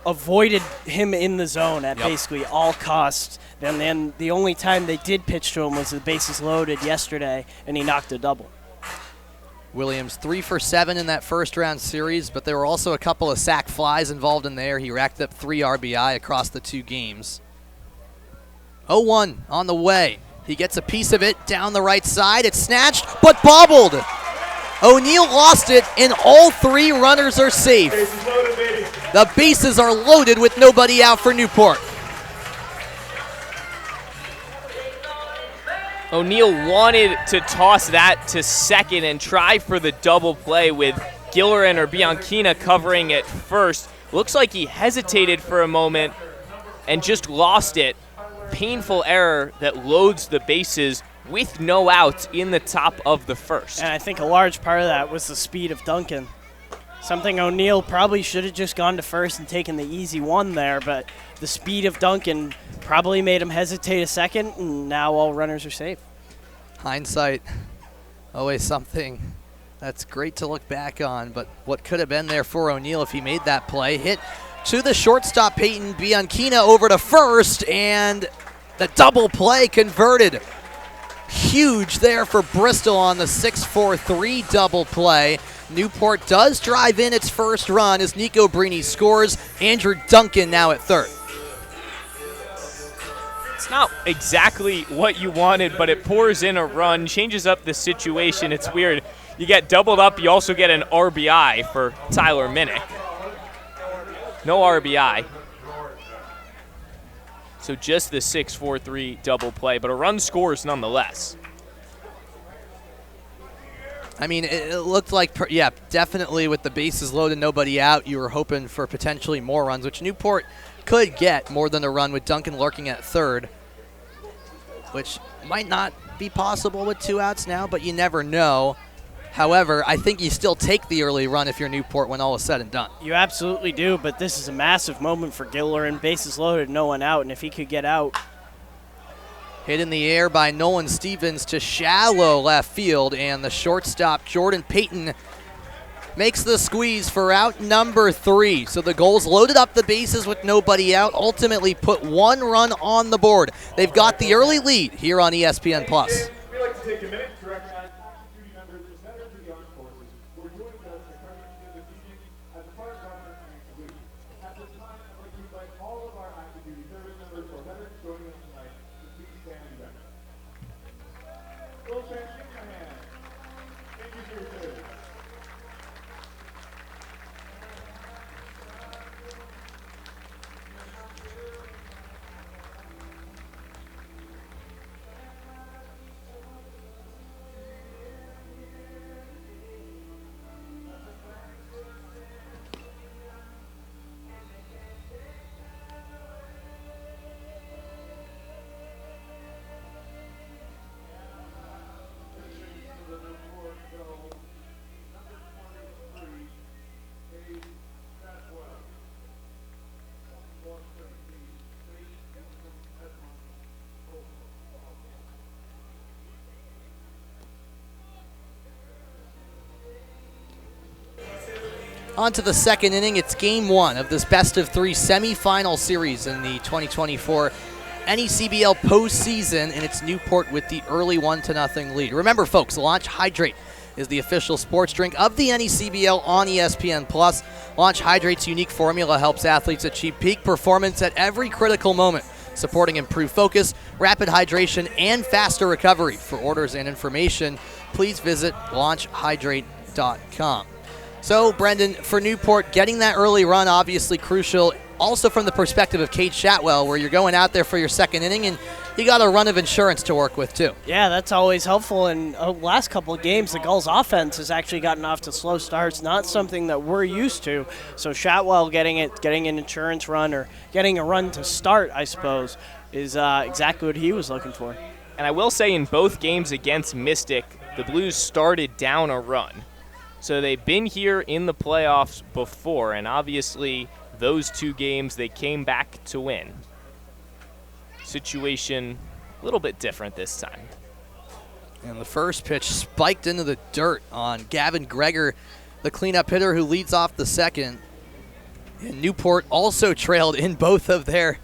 avoided him in the zone at basically all costs. And then the only time they did pitch to him was the bases loaded yesterday, and he knocked a double. Williams 3 for 7 in that first round series, but there were also a couple of sac flies involved in there. He racked up 3 RBI across the 2 games. 0-1 on the way. He gets a piece of it down the right side. It's snatched, but bobbled. O'Neill lost it, and all 3 runners are safe. Bases loaded, baby. The bases are loaded with nobody out for Newport. O'Neill wanted to toss that to second and try for the double play with Gillerin or Bianchina covering at first. Looks like he hesitated for a moment and just lost it. Painful error that loads the bases with no outs in the top of the first. And I think a large part of that was the speed of Duncan. Something O'Neill probably should have just gone to first and taken the easy one there, but the speed of Duncan probably made him hesitate a second, and now all runners are safe. Hindsight, always something that's great to look back on, but what could have been there for O'Neill if he made that play. Hit to the shortstop, Peyton Bianchina over to first, and the double play converted. Huge there for Bristol on the 6-4-3 double play. Newport does drive in its first run as Nico Brini scores. Andrew Duncan now at third. It's not exactly what you wanted, but it pours in a run, changes up the situation. It's weird. You get doubled up, you also get an RBI for Tyler Minnick. No RBI. So just the 6-4-3 double play, but a run scores nonetheless. I mean, it looked like, definitely with the bases loaded, nobody out, you were hoping for potentially more runs, which Newport could get more than a run with Duncan lurking at third, which might not be possible with 2 outs now, but you never know. However, I think you still take the early run if you're Newport when all is said and done. You absolutely do, but this is a massive moment for Gillerin. Bases loaded, no one out, and if he could get out. Hit in the air by Nolan Stevens to shallow left field, and the shortstop, Jordan Payton, makes the squeeze for out number 3. So the Gulls loaded up the bases with nobody out, ultimately put 1 run on the board. They've got the early lead here on ESPN+. We like to take a minute to recognize duty members who surrendered to the armed forces who are doing us in the evening as a part of our country's salute. At this time, I'd like to invite all of our active duty service members or veterans joining us tonight to please stand and rest. Full fans, give me a hand. Thank you for your service. On to the second inning. It's game 1 of this best-of-3 semifinal series in the 2024 NECBL postseason, and it's Newport with the early 1-0 lead. Remember, folks, Launch Hydrate is the official sports drink of the NECBL on ESPN+. Launch Hydrate's unique formula helps athletes achieve peak performance at every critical moment, supporting improved focus, rapid hydration, and faster recovery. For orders and information, please visit launchhydrate.com. So, Brendan, for Newport, getting that early run, obviously crucial. Also from the perspective of Cade Shatwell, where you're going out there for your second inning, and you got a run of insurance to work with, too. Yeah, that's always helpful. And last couple of games, the Gulls' offense has actually gotten off to slow starts, not something that we're used to. So Shatwell getting an insurance run or getting a run to start, I suppose, is exactly what he was looking for. And I will say in both games against Mystic, the Blues started down a run. So they've been here in the playoffs before, and obviously those 2 games they came back to win. Situation a little bit different this time. And the first pitch spiked into the dirt on Gavin Greger, the cleanup hitter who leads off the second. And Newport also trailed in both of their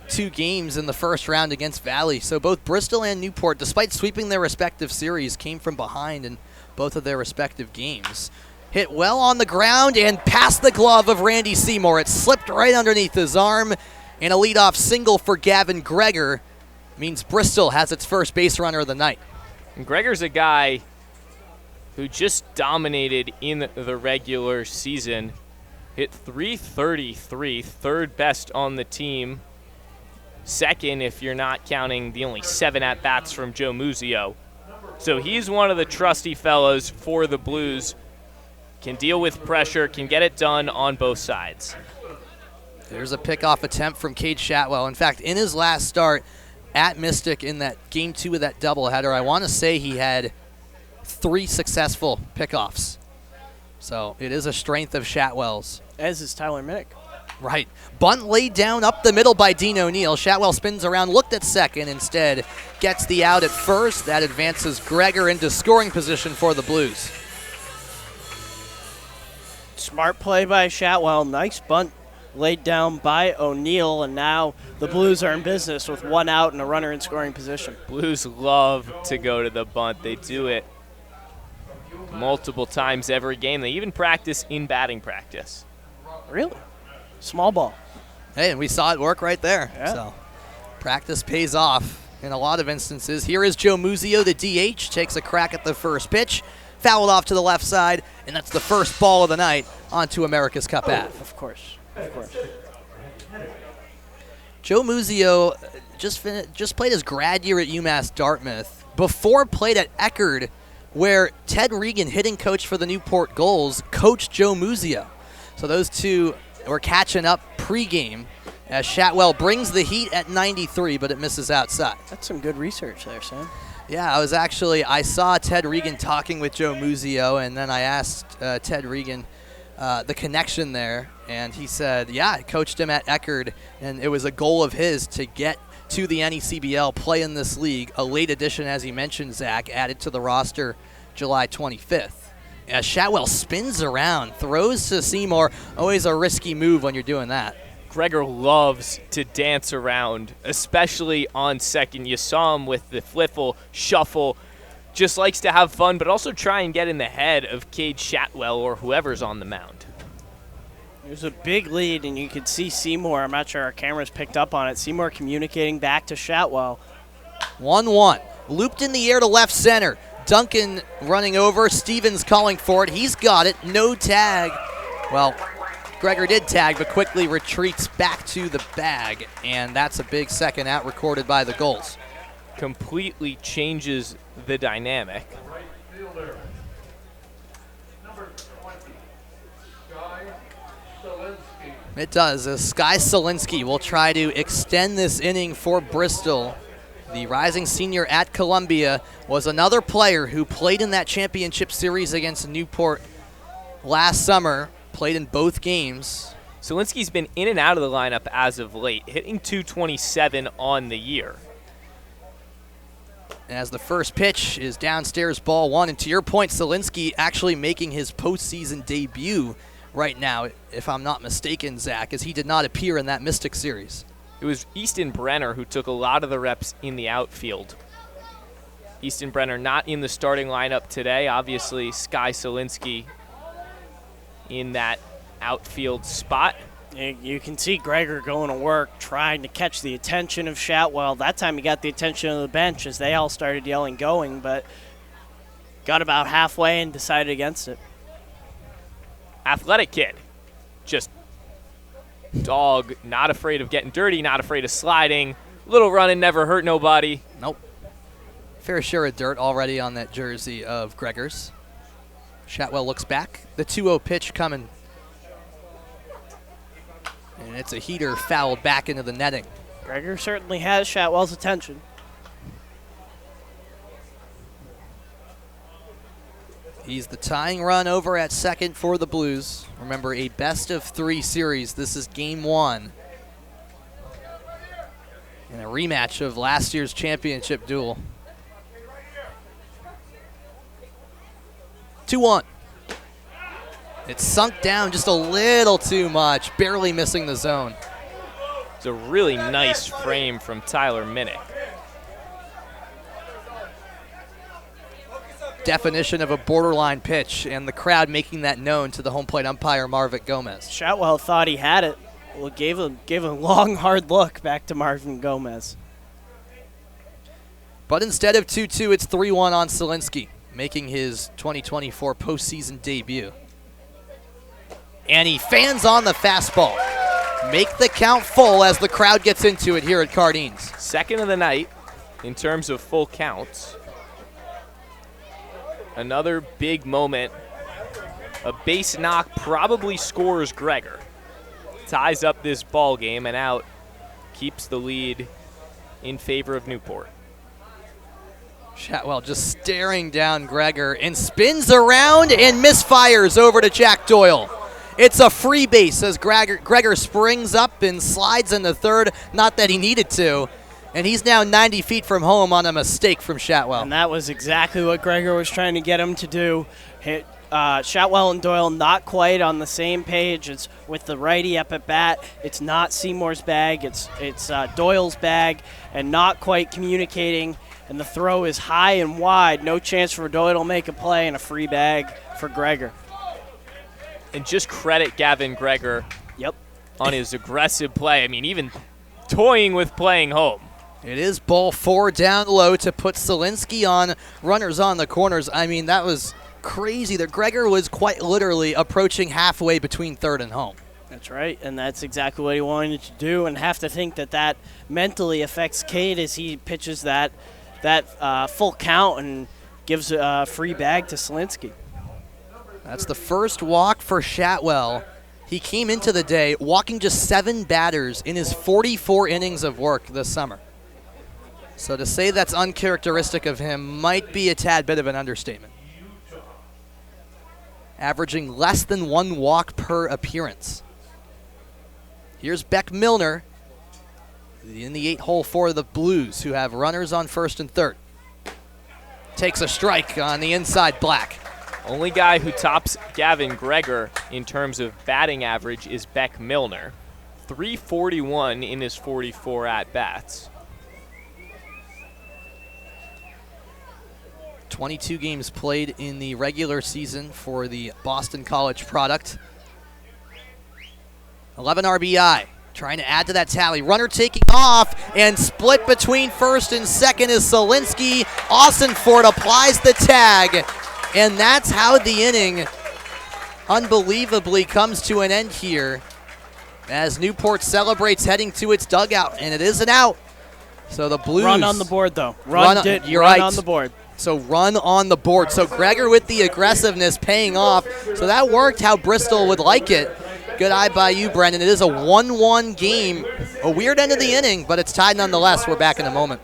2 games in the first round against Valley. So both Bristol and Newport, despite sweeping their respective series, came from behind in both of their respective games. Hit well on the ground and past the glove of Randy Seymour. It slipped right underneath his arm, and a leadoff single for Gavin Greger means Bristol has its first base runner of the night. And Greger's a guy who just dominated in the regular season. Hit .333, third best on the team. Second, if you're not counting the only 7 at-bats from Joe Muzio. So he's one of the trusty fellows for the Blues. Can deal with pressure, can get it done on both sides. There's a pickoff attempt from Cade Shatwell. In fact, in his last start at Mystic in that Game 2 of that doubleheader, I want to say he had 3 successful pickoffs. So it is a strength of Shatwell's. As is Tyler Minnick. Right. Bunt laid down up the middle by Dean O'Neill. Shatwell spins around, looked at second, instead gets the out at first. That advances Greger into scoring position for the Blues. Smart play by Shatwell. Nice bunt laid down by O'Neill, and now the Blues are in business with 1 out and a runner in scoring position. Blues love to go to the bunt. They do it multiple times every game. They even practice in batting practice. Really? Small ball. Hey, and we saw it work right there. Yeah. So practice pays off in a lot of instances. Here is Joe Muzio, the DH, takes a crack at the first pitch, fouled off to the left side, and that's the first ball of the night onto America's Cup Ave. Of course. Of course. Joe Muzio just played his grad year at UMass Dartmouth. Before played at Eckerd, where Ted Regan, hitting coach for the Newport Gulls, coached Joe Muzio. So those two were catching up pregame as Shatwell brings the heat at 93, but it misses outside. That's some good research there, Sam. Yeah, I saw Ted Regan talking with Joe Muzio, and then I asked Ted Regan the connection there, and he said, yeah, I coached him at Eckerd, and it was a goal of his to get to the NECBL, play in this league. A late addition, as he mentioned, Zach, added to the roster July 25th. As Shatwell spins around, throws to Seymour. Always a risky move when you're doing that. Greger loves to dance around, especially on second. You saw him with the fliffle, shuffle. Just likes to have fun, but also try and get in the head of Cade Shatwell or whoever's on the mound. There's a big lead, and you could see Seymour. I'm not sure our cameras picked up on it. Seymour communicating back to Shatwell. 1-1. Looped in the air to left center. Duncan running over. Stevens calling for it. He's got it. No tag. Well, Greger did tag, but quickly retreats back to the bag, and that's a big second out recorded by the Gulls. Completely changes the dynamic. Right fielder, number 20, Guy Solinsky. It does, as Sky Solinsky will try to extend this inning for Bristol. The rising senior at Columbia was another player who played in that championship series against Newport last summer, played in both games. Solinsky's been in and out of the lineup as of late, hitting .227 on the year. As the first pitch is downstairs, ball 1. And to your point, Solinsky actually making his postseason debut right now, if I'm not mistaken, Zach, as he did not appear in that Mystic series. It was Easton Brenner who took a lot of the reps in the outfield. Easton Brenner not in the starting lineup today. Obviously, Sky Solinsky in that outfield spot. You can see Greger going to work, trying to catch the attention of Shatwell. That time he got the attention of the bench as they all started yelling going, but got about halfway and decided against it. Athletic kid. Just dog, not afraid of getting dirty, not afraid of sliding. Little running, never hurt nobody. Nope. Fair share of dirt already on that jersey of Greger's. Shatwell looks back. The 2-0 pitch coming. And it's a heater fouled back into the netting. Greger certainly has Shatwell's attention. He's the tying run over at second for the Blues. Remember, a best-of-3 series. This is game 1. And a rematch of last year's championship duel. 2-1. It sunk down just a little too much, barely missing the zone. It's a really nice frame from Tyler Minnick. Definition of a borderline pitch, and the crowd making that known to the home plate umpire, Marvin Gomez. Shotwell thought he had it. Well, gave a long, hard look back to Marvin Gomez. But instead of 2-2, it's 3-1 on Selinsky, making his 2024 postseason debut. And he fans on the fastball. Make the count full as the crowd gets into it here at Cardines. Second of the night in terms of full counts. Another big moment. A base knock probably scores Gregor. Ties up this ball game and out. Keeps the lead in favor of Newport. Shotwell just staring down Gregor and spins around and misfires over to Jack Doyle. It's a free base as Gregor springs up and slides into third. Not that he needed to. And he's now 90 feet from home on a mistake from Shotwell. And that was exactly what Gregor was trying to get him to do. Shotwell and Doyle not quite on the same page. It's with the righty up at bat. It's not Seymour's bag. It's Doyle's bag, and not quite communicating. And the throw is high and wide. No chance for Doyle to make a play, and a free bag for Gregor. And just credit Gavin Gregor on his aggressive play. I mean, even toying with playing home. It is ball 4 down low to put Selinsky on runners on the corners. I mean, that was crazy. That Gregor was quite literally approaching halfway between third and home. That's right, and that's exactly what he wanted to do, and have to think that mentally affects Cade as he pitches that full count and gives a free bag to Selinsky. That's the first walk for Shotwell. He came into the day walking just 7 batters in his 44 innings of work this summer. So to say that's uncharacteristic of him might be a tad bit of an understatement. Averaging less than 1 walk per appearance. Here's Beck Milner in the 8-hole for the Blues, who have runners on first and third. Takes a strike on the inside black. Only guy who tops Gavin Gregor in terms of batting average is Beck Milner. 341 in his 44 at-bats. 22 games played in the regular season for the Boston College product. 11 RBI. Trying to add to that tally. Runner taking off, and split between first and second is Selinsky. Austinford applies the tag, and that's how the inning unbelievably comes to an end here as Newport celebrates heading to its dugout, and it is an out. So the Blues... Run on the board, though. You're right. On the board. So run on the board. So Gregor with the aggressiveness paying off. So that worked how Bristol would like it. Good eye by you, Brendan. It is a 1-1 game. A weird end of the inning, but it's tied nonetheless. We're back in a moment.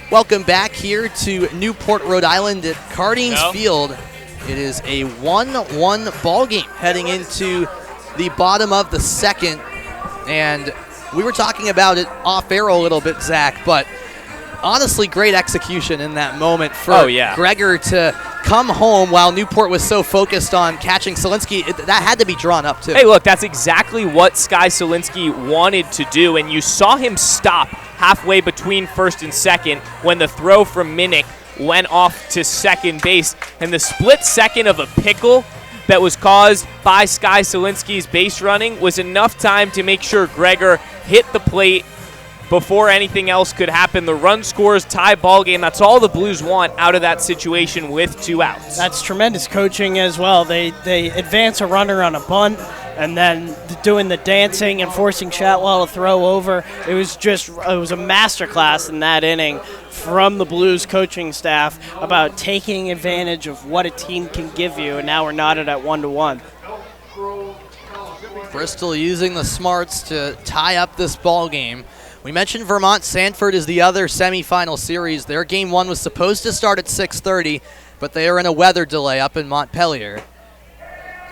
Welcome back here to Newport, Rhode Island at Cardines Field. It is a 1-1 ball game heading into the bottom of the second. And we were talking about it off air a little bit, Zach, but honestly, great execution in that moment for Gregor to come home while Newport was so focused on catching Solinsky. That had to be drawn up, too. Hey, look, that's exactly what Sky Solinsky wanted to do, and you saw him stop halfway between first and second when the throw from Minnick went off to second base, and the split second of a pickle that was caused by Sky Solinsky's base running was enough time to make sure Gregor hit the plate before anything else could happen. The run scores, tie ball game. That's all the Blues want out of that situation with 2 outs. That's tremendous coaching as well. They advance a runner on a bunt, and then doing the dancing and forcing Chatwell to throw over. It was a masterclass in that inning from the Blues coaching staff about taking advantage of what a team can give you, and now we're knotted at 1-1. Bristol using the smarts to tie up this ball game. We mentioned Vermont-Sanford is the other semifinal series. Their game 1 was supposed to start at 6:30, but they are in a weather delay up in Montpelier.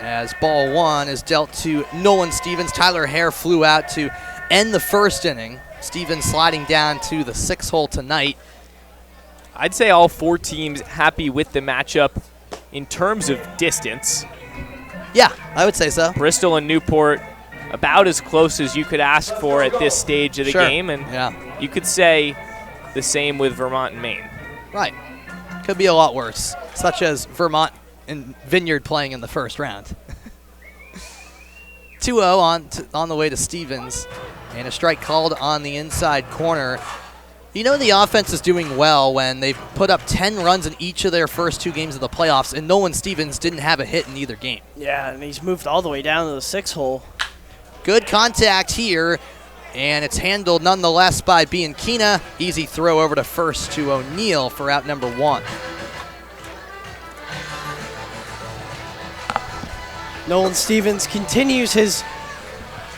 As ball 1 is dealt to Nolan Stevens. Tyler Hare flew out to end the first inning. Stevens sliding down to the 6th hole tonight. I'd say all 4 teams happy with the matchup in terms of distance. Yeah, I would say so. Bristol and Newport about as close as you could ask for at this stage of the game, and you could say the same with Vermont and Maine. Right. Could be a lot worse, such as Vermont and Vineyard playing in the first round. 2-0 on the way to Stevens, and a strike called on the inside corner. You know the offense is doing well when they've put up 10 runs in each of their first 2 games of the playoffs, and Nolan Stevens didn't have a hit in either game. Yeah, and he's moved all the way down to the 6th hole. Good contact here, and it's handled nonetheless by Bianchina. Easy throw over to first to O'Neill for out number 1. Nolan Stevens continues his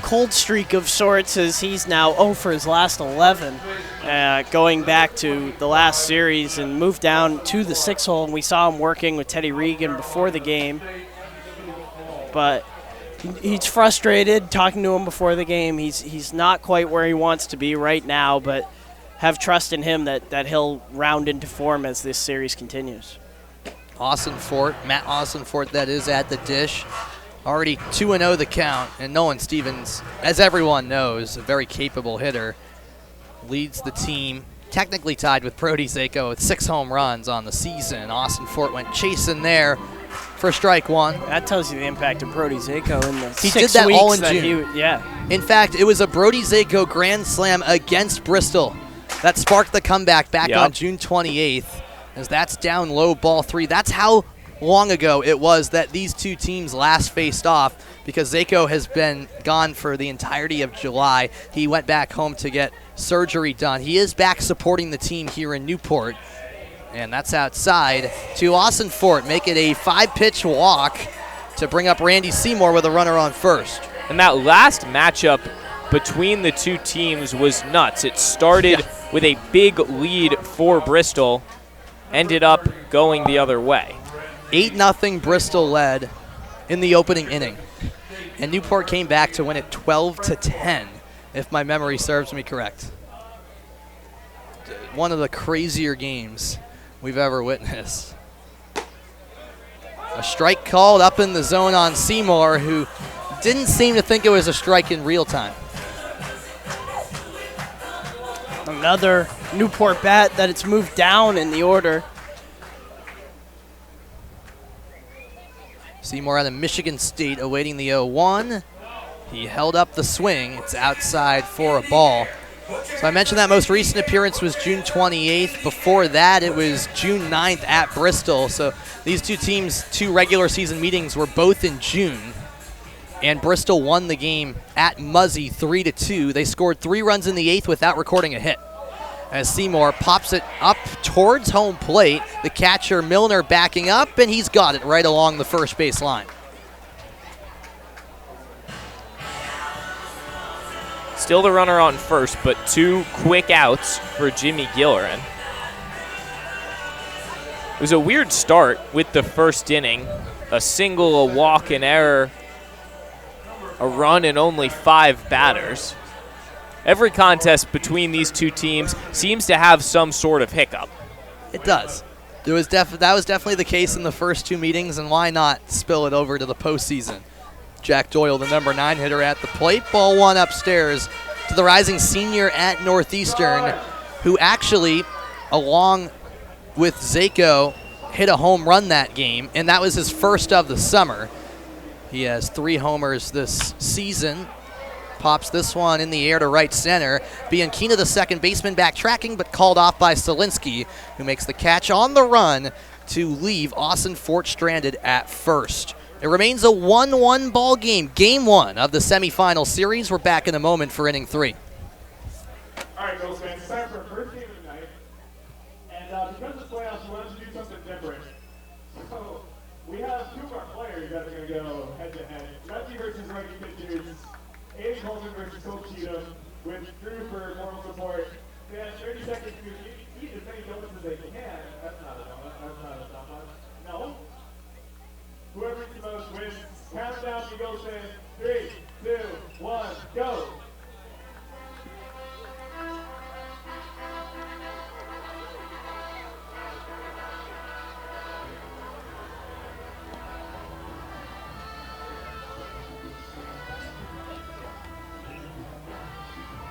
cold streak of sorts as he's now 0 for his last 11, going back to the last series, and moved down to the 6th hole, and we saw him working with Teddy Regan before the game. But he's frustrated, talking to him before the game. He's not quite where he wants to be right now, but have trust in him that he'll round into form as this series continues. Matt Austinfort, that is, at the dish. Already 2-0 the count, and Nolan Stevens, as everyone knows, a very capable hitter, leads the team, technically tied with Brody Zako with 6 home runs on the season. Austinfort went chasing there for strike 1. That tells you the impact of Brody Zako in the he 6 did that weeks all in that June. In fact, it was a Brody Zako grand slam against Bristol that sparked the comeback back on June 28th, as that's down low, ball 3. That's how long ago it was that these 2 teams last faced off, because Zako has been gone for the entirety of July. He went back home to get surgery done. He is back supporting the team here in Newport, and that's outside to Austinfort. Make it a 5-pitch walk to bring up Randy Seymour with a runner on first. And that last matchup between the 2 teams was nuts. It started with a big lead for Bristol, ended up going the other way. 8-0 Bristol led in the opening inning, and Newport came back to win it 12-10, if my memory serves me correct. One of the crazier games we've ever witnessed. A strike called up in the zone on Seymour, who didn't seem to think it was a strike in real time. Another Newport bat that it's moved down in the order. Seymour out of Michigan State awaiting the 0-1. He held up the swing. It's outside for a ball. So I mentioned that most recent appearance was June 28th. Before that, it was June 9th at Bristol. So these 2 teams' 2 regular season meetings were both in June. And Bristol won the game at Muzzy 3-2. They scored 3 runs in the 8th without recording a hit, as Seymour pops it up towards home plate. The catcher, Milner, backing up, and he's got it right along the first base line. Still the runner on first, but 2 quick outs for Jimmy Gillerin. It was a weird start with the first inning. A single, a walk, an error a run and only 5 batters. Every contest between these two teams seems to have some sort of hiccup. It does. That was definitely the case in the first 2 meetings, and why not spill it over to the postseason? Jack Doyle, the number 9 hitter at the plate. Ball 1 upstairs to the rising senior at Northeastern, who actually, along with Zako, hit a home run that game, and that was his first of the summer. He has 3 homers this season. Pops this one in the air to right center. Bianchina, the second baseman, backtracking, but called off by Solinsky, who makes the catch on the run to leave Austin Fort stranded at first. It remains a 1-1 ball game, game 1 of the semifinal series. We're back in a moment for inning 3. All right, Gulls fans, it's time for our first game of the night. And because it's playoffs, we wanted to do something different. So we have 2 of our players that are going to go head-to-head. Lefty versus righty pitchers. Aiden Coleman versus Coach Cheatham, with Drew for moral support. They have 30 seconds to eat as many donuts as they can. That's not a donut. That's not a donut. No. Whoever eats the most wins. Count down to Gulls fans. 3, 2, 1, go.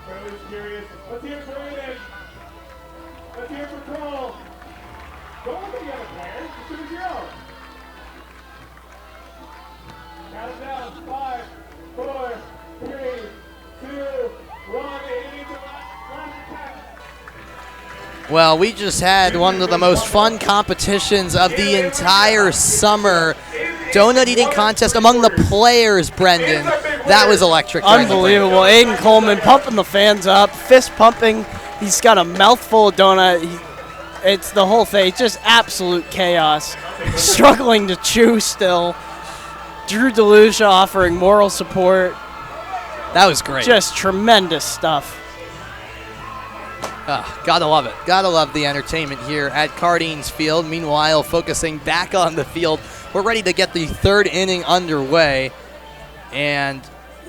Everybody's curious. Let's hear it for Aiden. Let's hear it for Cole. Don't look at the other players. Just do your own. Count it down. 5, 4, 3, 2, 1. Aiden to last attack. Well, we just had one of the most fun competitions of the entire summer. Donut eating contest among the players, Brendan. That was electric. Unbelievable. Aiden Coleman pumping the fans up, fist pumping. He's got a mouthful of donut. It's the whole thing. It's just absolute chaos. Struggling to chew still. Drew DeLucia offering moral support. That was great. Just tremendous stuff. Gotta love it. Gotta love the entertainment here at Cardines Field. Meanwhile, focusing back on the field, we're ready to get the 3rd inning underway. And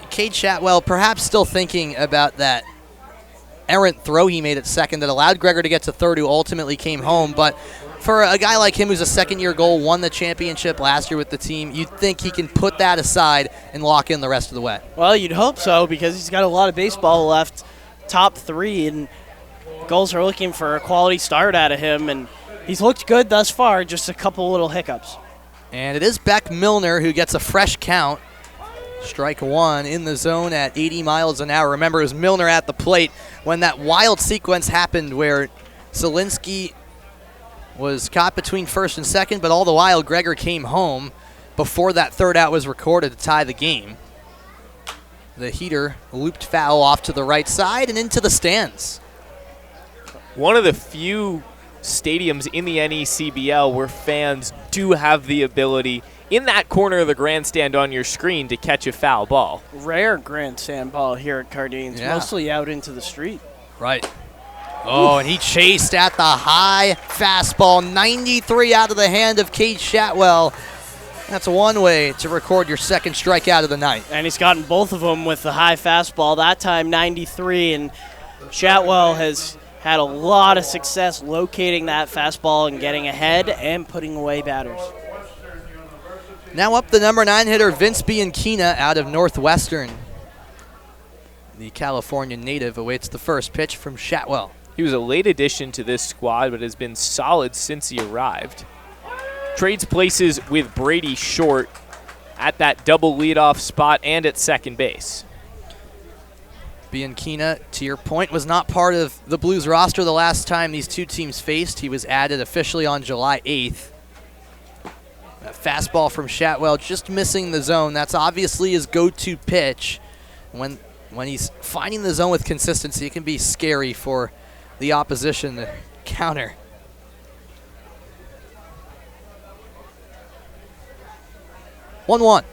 Cade Chatwell perhaps still thinking about that errant throw he made at second that allowed Gregor to get to third, who ultimately came home. But for a guy like him who's a second-year goal, won the championship last year with the team, you'd think he can put that aside and lock in the rest of the way. Well, you'd hope so, because he's got a lot of baseball left, top 3, and Gulls are looking for a quality start out of him, and he's looked good thus far, just a couple little hiccups. And it is Beck Milner who gets a fresh count. Strike 1 in the zone at 80 miles an hour. Remember, it was Milner at the plate when that wild sequence happened where Solinsky was caught between first and second, but all the while Gregor came home before that 3rd out was recorded to tie the game. The heater looped foul off to the right side and into the stands. One of the few stadiums in the NECBL where fans do have the ability in that corner of the grandstand on your screen to catch a foul ball. Rare grandstand ball here at Cardines, mostly out into the street. Right. Oh, and he chased at the high fastball, 93 out of the hand of Cade Chatwell. That's one way to record your 2nd strikeout of the night. And he's gotten both of them with the high fastball, that time 93, and Chatwell has had a lot of success locating that fastball and getting ahead and putting away batters. Now up the number 9 hitter, Vince Bianchina out of Northwestern. The California native awaits the first pitch from Chatwell. He was a late addition to this squad, but has been solid since he arrived. Trades places with Brady Short at that double leadoff spot and at second base. Bianchina, to your point, was not part of the Blues roster the last time these two teams faced. He was added officially on July 8th. A fastball from Chatwell, just missing the zone. That's obviously his go-to pitch. When he's finding the zone with consistency, it can be scary for the opposition to counter. One one.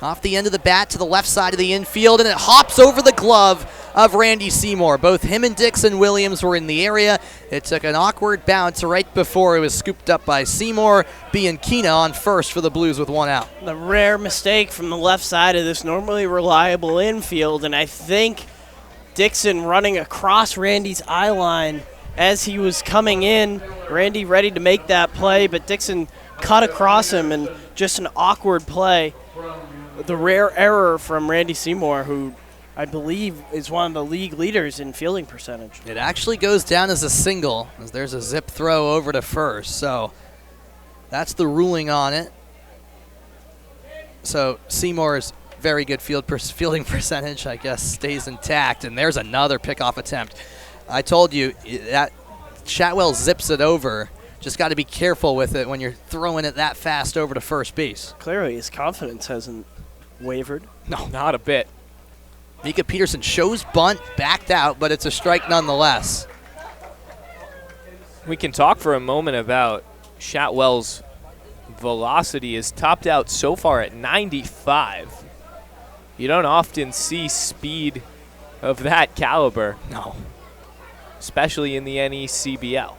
Off the end of the bat to the left side of the infield, and it hops over the glove of Randy Seymour. Both him and Dixon Williams were in the area. It took an awkward bounce right before it was scooped up by Seymour. Bianchina on first for the Blues with one out. The rare mistake from the left side of this normally reliable infield, and I think Dixon running across Randy's eye line as he was coming in. Randy ready to make that play, but Dixon cut across him, and just an awkward play. The rare error from Randy Seymour, who I believe is one of the league leaders in fielding percentage. It actually goes down as a single, as there's a zip throw over to first. So that's the ruling on it. So Seymour's very good fielding percentage, I guess, stays intact. And there's another pickoff attempt. I told you that Chatwell zips it over. Just got to be careful with it when you're throwing it that fast over to first base. Clearly his confidence hasn't wavered. No, not a bit. Mika Peterson shows bunt, backed out, but it's a strike nonetheless. We can talk for a moment about Chatwell's velocity. Is topped out so far at 95. You don't often see speed of that caliber. No. Especially in the NECBL.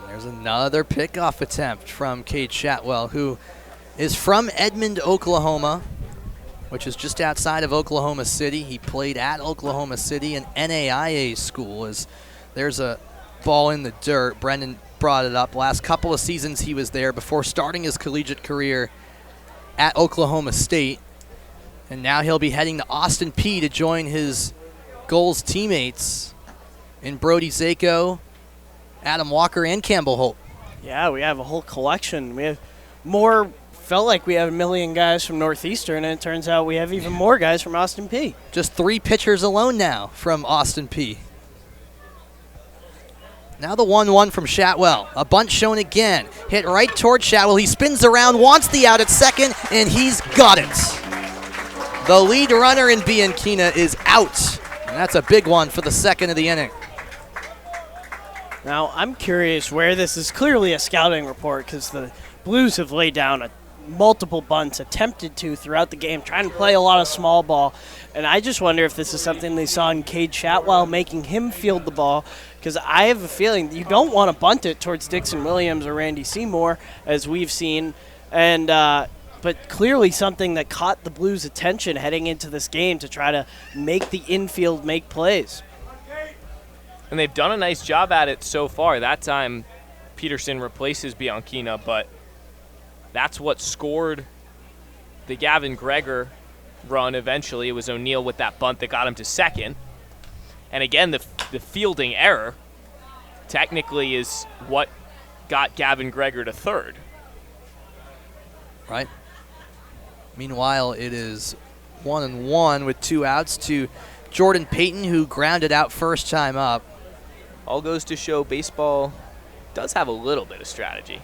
There's another pickoff attempt from Cade Chatwell, who is from Edmond, Oklahoma, which is just outside of Oklahoma City. He played at Oklahoma City, an NAIA school. There's a ball in the dirt. Brendan brought it up. Last couple of seasons he was there before starting his collegiate career at Oklahoma State. And now he'll be heading to Austin Peay to join his Gulls teammates in Brody Zako, Adam Walker, and Campbell Holt. Yeah, we have a whole collection. We have more. Felt like we had a million guys from Northeastern, and it turns out we have even more guys from Austin Peay. Just 3 pitchers alone now from Austin Peay. Now the 1-1 from Chatwell. A bunt shown again. Hit right toward Chatwell. He spins around, wants the out at second, and he's got it. The lead runner in Bianchina is out. And that's a big one for the second of the inning. Now, I'm curious where this is clearly a scouting report, because the Blues have laid down multiple bunts, attempted to throughout the game, trying to play a lot of small ball. And I just wonder if this is something they saw in Cade Chatwell, making him field the ball, because I have a feeling you don't want to bunt it towards Dixon Williams or Randy Seymour, as we've seen. And but clearly something that caught the Blues' attention heading into this game to try to make the infield make plays. And they've done a nice job at it so far. That time Peterson replaces Bianchina, but that's what scored the Gavin Gregor run eventually. It was O'Neill with that bunt that got him to second. And again, the fielding error technically is what got Gavin Gregor to third. Right. Meanwhile, it is 1-1 with 2 outs to Jordan Payton, who grounded out first time up. All goes to show baseball does have a little bit of strategy.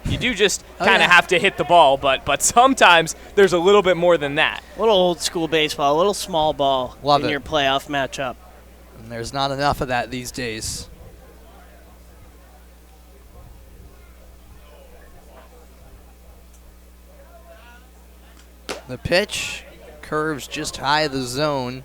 You do just kind of have to hit the ball, but sometimes there's a little bit more than that. A little old school baseball, a little small ball Love in it. your playoff matchup. And there's not enough of that these days. The pitch curves just high of the zone.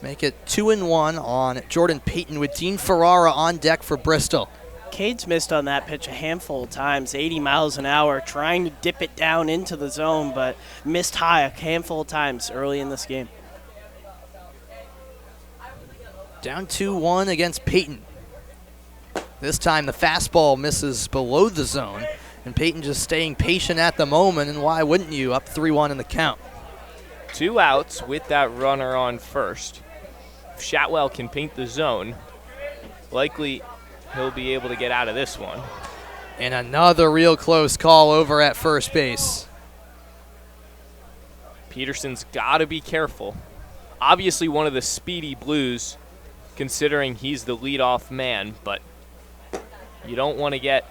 Make it 2-1 on Jordan Payton with Dean Ferrara on deck for Bristol. Cade's missed on that pitch a handful of times, 80 miles an hour, trying to dip it down into the zone, but missed high a handful of times early in this game. Down 2-1 against Payton. This time the fastball misses below the zone, and Payton just staying patient at the moment, and why wouldn't you? Up 3-1 in the count. 2 outs with that runner on first. If Chatwell can paint the zone, likely he'll be able to get out of this one. And another real close call over at first base. Peterson's got to be careful. Obviously one of the speedy Blues, considering he's the leadoff man, but you don't want to get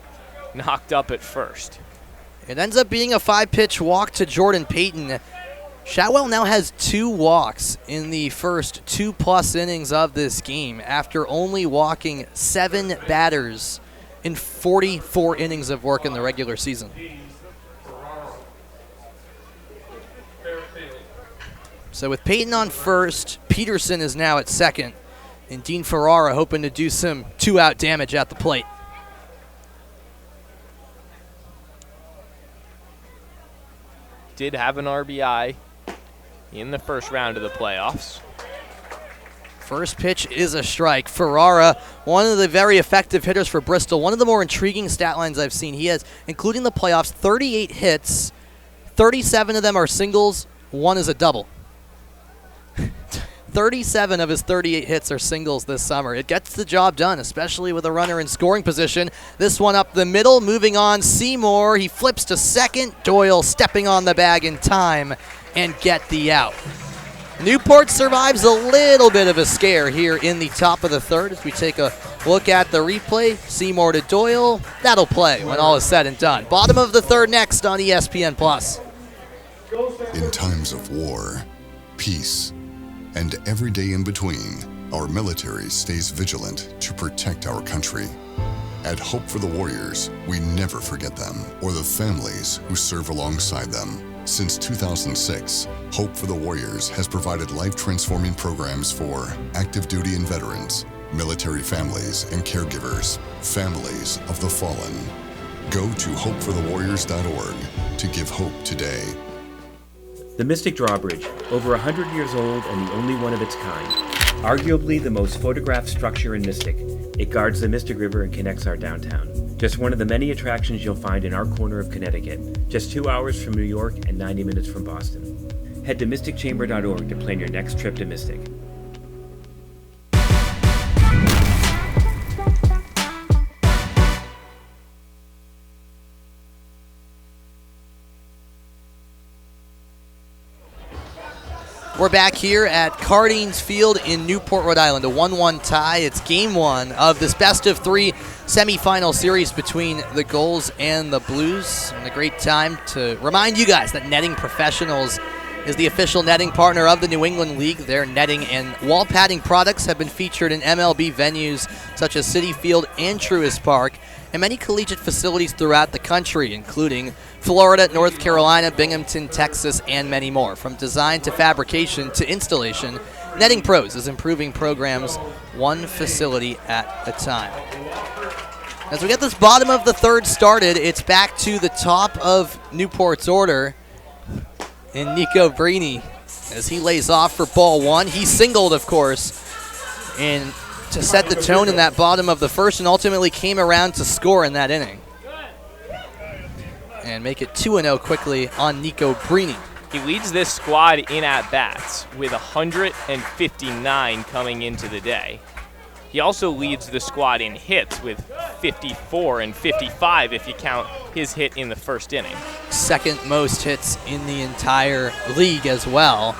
knocked up at first. It ends up being a 5-pitch walk to Jordan Payton. Chatwell now has 2 walks in the first 2+ innings of this game after only walking 7 batters in 44 innings of work in the regular season. So with Payton on first, Peterson is now at second. And Dean Ferrara hoping to do some 2-out damage at the plate. Did have an RBI in the first round of the playoffs. First pitch is a strike. Ferrara, one of the very effective hitters for Bristol. One of the more intriguing stat lines I've seen. He has, including the playoffs, 38 hits. 37 of them are singles. One is a double. 37 of his 38 hits are singles this summer. It gets the job done, especially with a runner in scoring position. This one up the middle, moving on. Seymour, he flips to second. Doyle stepping on the bag in time and get the out. Newport survives a little bit of a scare here in the top of the third as we take a look at the replay. Seymour to Doyle. That'll play when all is said and done. Bottom of the third next on ESPN+. In times of war, peace, and every day in between, our military stays vigilant to protect our country. At Hope for the Warriors, we never forget them or the families who serve alongside them. Since 2006, Hope for the Warriors has provided life-transforming programs for active duty and veterans, military families and caregivers, families of the fallen. Go to hopeforthewarriors.org to give hope today. The Mystic Drawbridge, over 100 years old and the only one of its kind. Arguably the most photographed structure in Mystic. It guards the Mystic River and connects our downtown. Just one of the many attractions you'll find in our corner of Connecticut. Just 2 hours from New York and 90 minutes from Boston. Head to mysticchamber.org to plan your next trip to Mystic. We're back here at Cardines Field in Newport, Rhode Island. A 1-1 tie. It's game one of this best-of-3 semifinal series between the Gulls and the Blues. And a great time to remind you guys that Netting Professionals is the official netting partner of the New England League. Their netting and wall padding products have been featured in MLB venues such as Citi Field and Truist Park, and many collegiate facilities throughout the country, including Florida, North Carolina, Binghamton, Texas, and many more. From design to fabrication to installation, Netting Pros is improving programs one facility at a time. As we get this bottom of the third started, it's back to the top of Newport's order in Nico Brini as he lays off for ball one. He singled, of course, and to set the tone in that bottom of the first, and ultimately came around to score in that inning. And make it 2-0 quickly on Nico Brini. He leads this squad in at-bats with 159 coming into the day. He also leads the squad in hits with 54 and 55 if you count his hit in the first inning. Second most hits in the entire league as well,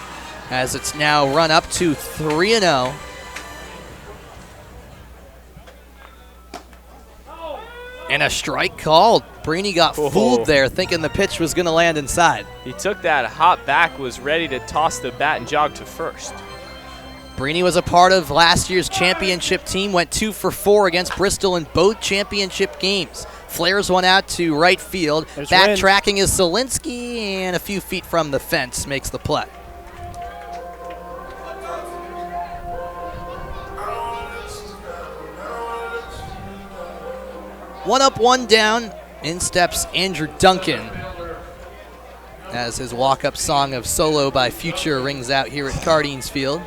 as it's now run up to 3-0. And a strike called. Brini got fooled there, thinking the pitch was going to land inside. He took that hop back, was ready to toss the bat and jog to first. Brini was a part of last year's championship team, went 2 for 4 against Bristol in both championship games. Flares one out to right field. Backtracking is Zielinski, and a few feet from the fence makes the play. One up, one down. In steps Andrew Duncan as his walk-up song of Solo by Future rings out here at Cardines Field.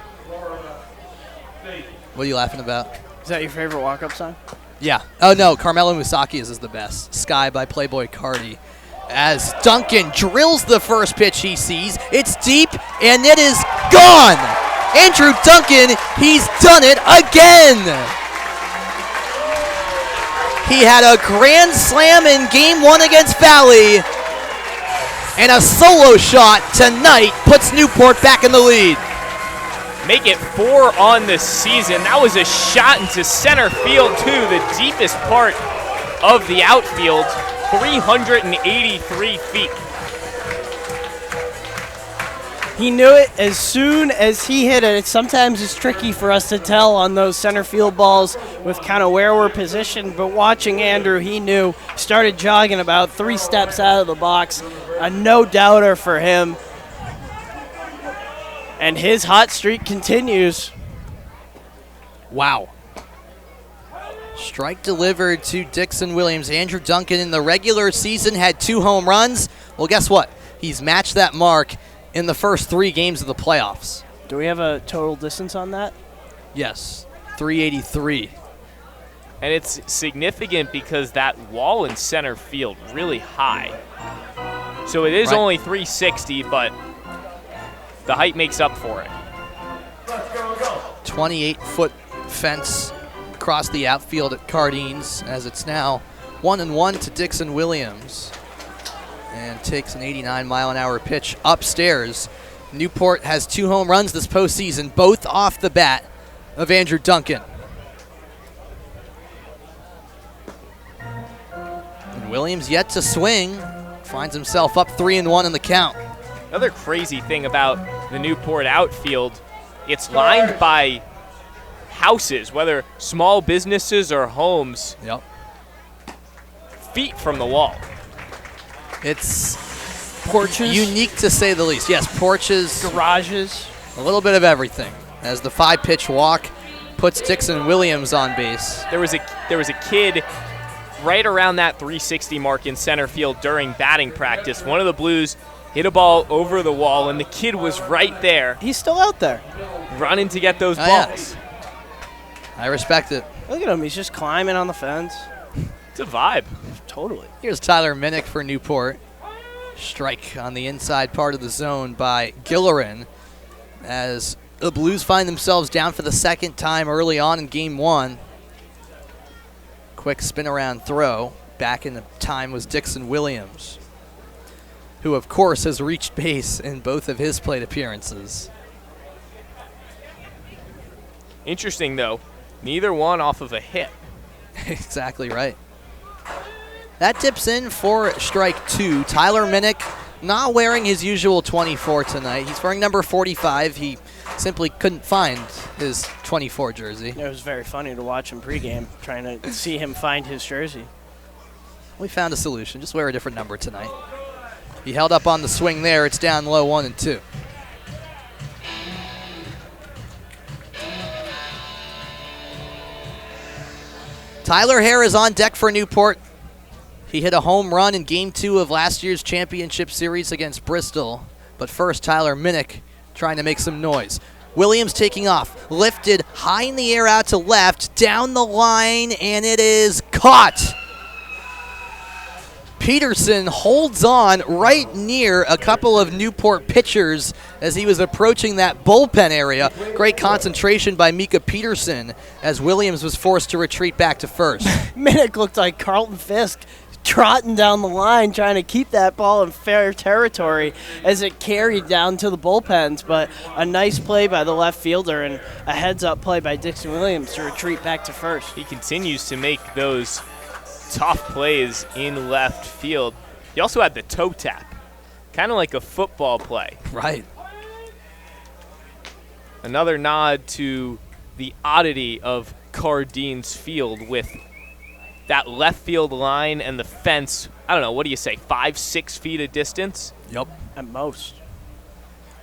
What are you laughing about? Is that your favorite walk-up song? Yeah. Oh, no, Carmelo Musaki's is the best. Sky by Playboy Cardi. As Duncan drills the first pitch he sees. It's deep, and it is gone! Andrew Duncan, he's done it again! He had a grand slam in game one against Valley, and a solo shot tonight puts Newport back in the lead. Make it 4 on the season. That was a shot into center field, too, the deepest part of the outfield, 383 feet. He knew it as soon as he hit it. Sometimes it's tricky for us to tell on those center field balls with kind of where we're positioned, but watching Andrew, he knew. Started jogging about 3 steps out of the box. A no-doubter for him. And his hot streak continues. Wow. Strike delivered to Dixon Williams. Andrew Duncan in the regular season had 2 home runs. Well, guess what? He's matched that mark in the first 3 games of the playoffs. Do we have a total distance on that? Yes, 383. And it's significant because that wall in center field really high. So it is Right. only 360, but the height makes up for it. 28-foot fence across the outfield at Cardines, as it's now 1-1 to Dixon Williams. And takes an 89-mile-an-hour pitch upstairs. Newport has 2 home runs this postseason, both off the bat of Andrew Duncan. And Williams yet to swing, finds himself up 3-1 in the count. Another crazy thing about the Newport outfield, it's lined by houses, whether small businesses or homes, Yep. feet from the wall. It's Porches, unique to say the least. Yes, porches, garages. a little bit of everything. As the 5-pitch walk puts Dixon Williams on base. There was a kid right around that 360 mark in center field during batting practice. One of the Blues hit a ball over the wall, and the kid was right there He's still out there. running to get those Oh, yeah. balls. I respect it. Look at him. He's just climbing on the fence. It's a vibe. Totally. Here's Tyler Minnick for Newport. Strike on the inside part of the zone by Gillerin as the Blues find themselves down for the second time early on in game 1. Quick spin around throw. Back in the time was Dixon Williams, who of course has reached base in both of his plate appearances. Interesting, though. Neither one off of a hit. Exactly right. That dips in for strike 2. Tyler Minnick not wearing his usual 24 tonight. He's wearing number 45. He simply couldn't find his 24 jersey. It was very funny to watch him pregame, trying to see him find his jersey. We found a solution. Just wear a different number tonight. He held up on the swing there. It's down low 1-2. Tyler Hare is on deck for Newport. He hit a home run in Game 2 of last year's championship series against Bristol. But first, Tyler Minnick trying to make some noise. Williams taking off, lifted high in the air out to left, down the line, and it is caught. Peterson holds on right near a couple of Newport pitchers as he was approaching that bullpen area. Great concentration by Mika Peterson as Williams was forced to retreat back to first. Minnick looked like Carlton Fisk trotting down the line trying to keep that ball in fair territory as it carried down to the bullpens, but a nice play by the left fielder and a heads-up play by Dixon Williams to retreat back to first. He continues to make those tough plays in left field. He also had the toe tap, kind of like a football play. Right. Another nod to the oddity of Cardines Field with that left field line and the fence. I don't know, what do you say, 5-6 feet of distance? Yep. At most.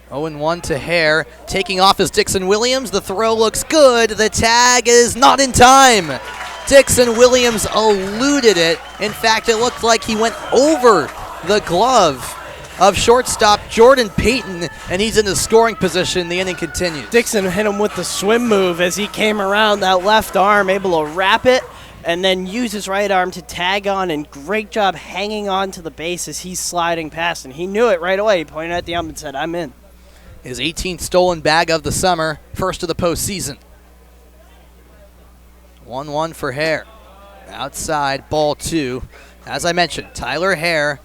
0-1 to Hare. Taking off is Dixon Williams. The throw looks good. The tag is not in time. Dixon Williams eluded it. In fact, it looked like he went over the glove of shortstop Jordan Payton, and he's in the scoring position. The inning continues. Dixon hit him with the swim move as he came around that left arm, able to wrap it and then use his right arm to tag on, and great job hanging on to the base as he's sliding past, and he knew it right away. He pointed at the ump and said, "I'm in." His 18th stolen bag of the summer, first of the postseason. 1-1 for Hare. Outside, ball 2. As I mentioned, Tyler Hare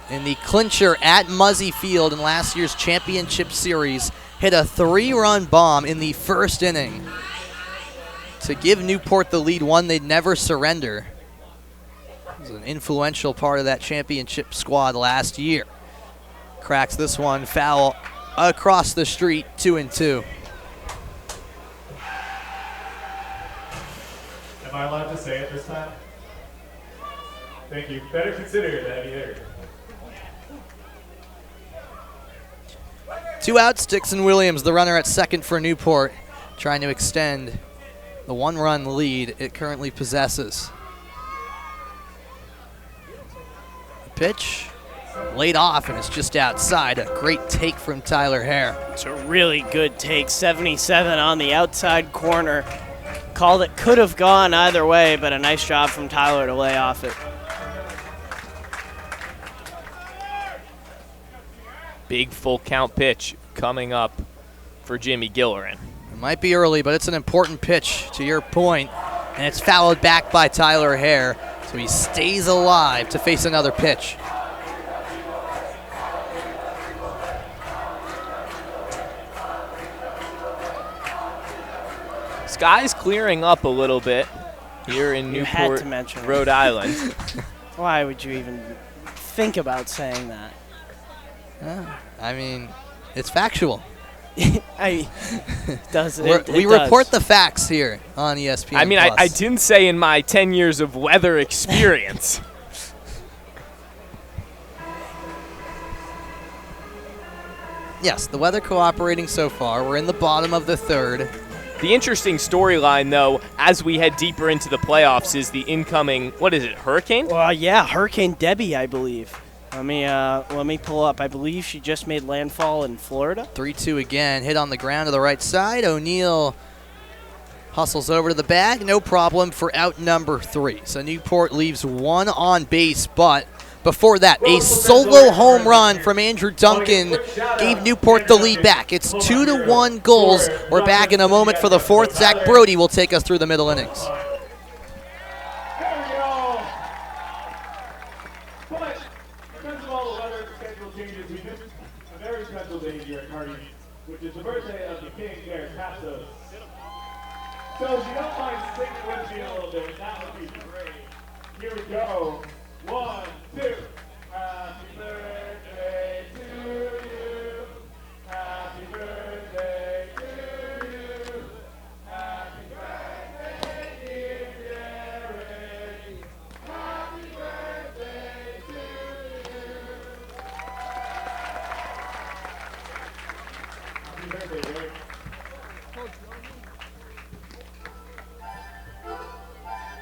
in the clincher at Muzzy Field in last year's championship series hit a 3-run bomb in the first inning to give Newport the lead, one they'd never surrender. He was an influential part of that championship squad last year. Cracks this one foul across the street, 2-2. Am I allowed to say it this time? Thank you. Better consider it a heavy hitter. 2 outs, Dixon Williams, the runner at second for Newport, trying to extend the 1-run lead it currently possesses. The pitch laid off, and it's just outside. A great take from Tyler Hare. It's a really good take. 77 on the outside corner. Call that could have gone either way, but a nice job from Tyler to lay off it. Big full count pitch coming up for Jimmy Gillerin. It might be early, but it's an important pitch to your point, and it's fouled back by Tyler Hare, so he stays alive to face another pitch. Sky's clearing up a little bit here in You had Newport, to mention it. Rhode Island. Why would you even think about saying that? I mean, it's factual. We report the facts here on ESPN. I mean, I didn't say in my 10 years of weather experience. Yes, the weather cooperating so far. We're in the bottom of the third. The interesting storyline, though, as we head deeper into the playoffs, is the incoming, what is it, hurricane? Well, yeah, Hurricane Debbie, I believe. Let me pull up. I believe she just made landfall in Florida. 3-2 again. Hit on the ground to the right side. O'Neill hustles over to the bag. No problem for out number 3. So Newport leaves one on base, but before that, a solo home run from Andrew Duncan gave Newport the lead back. It's 2-1 Gulls. We're back in a moment for the fourth. Zach Brody will take us through the middle innings. Which is the birthday of the King, Garrett Passos. So if you don't mind singing with me a little bit, that would be great. Here we go. 1, 2. Happy birthday to you. Happy birthday to you. Happy birthday, dear Garrett. Happy birthday to you. Happy birthday, Garrett.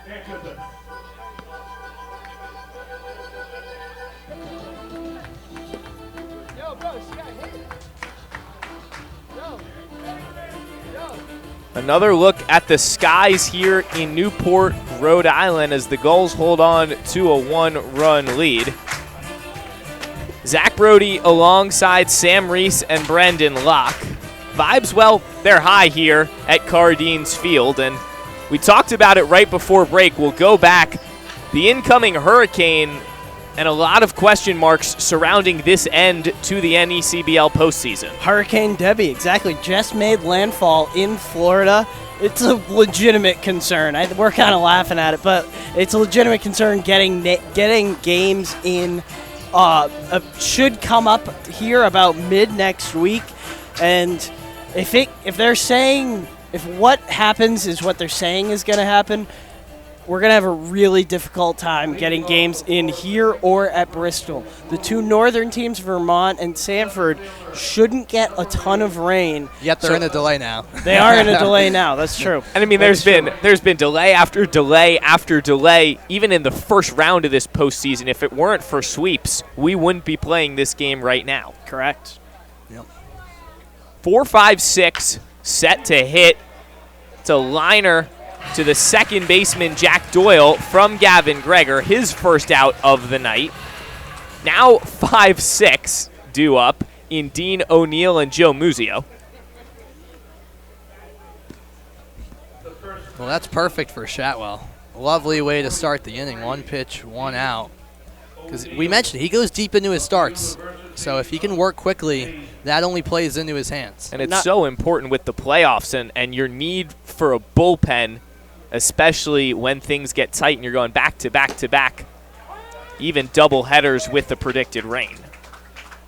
Thanks, Joseph. Another look at the skies here in Newport, Rhode Island, as the Gulls hold on to a 1-run lead. Zach Brody alongside Sam Reese and Brendan Locke. Vibes, well, they're high here at Cardines Field, and we talked about it right before break. We'll go back. The incoming hurricane and a lot of question marks surrounding this end to the NECBL postseason. Hurricane Debbie, exactly, just made landfall in Florida. It's a legitimate concern. We're kind of laughing at it, but it's a legitimate concern getting games in. Should come up here about mid next week, and if they're saying if what happens is what they're saying is going to happen, we're going to have a really difficult time getting games in here or at Bristol. The two northern teams, Vermont and Sanford, shouldn't get a ton of rain. Yet they're in a delay now. They are in a delay now. That's true. And I mean, there's been delay after delay after delay. Even in the first round of this postseason, if it weren't for sweeps, we wouldn't be playing this game right now. Correct. Yep. 4-5-6 set to hit. It's a liner to the second baseman, Jack Doyle, from Gavin Greger, his first out of the night. Now 5-6 due up in Dean O'Neill and Joe Muzio. Well, that's perfect for Shatwell. Lovely way to start the inning. 1 pitch, 1 out. Because we mentioned he goes deep into his starts. So if he can work quickly, that only plays into his hands. And it's so important with the playoffs and your need for a bullpen, especially when things get tight and you're going back to back to back, even double headers with the predicted rain.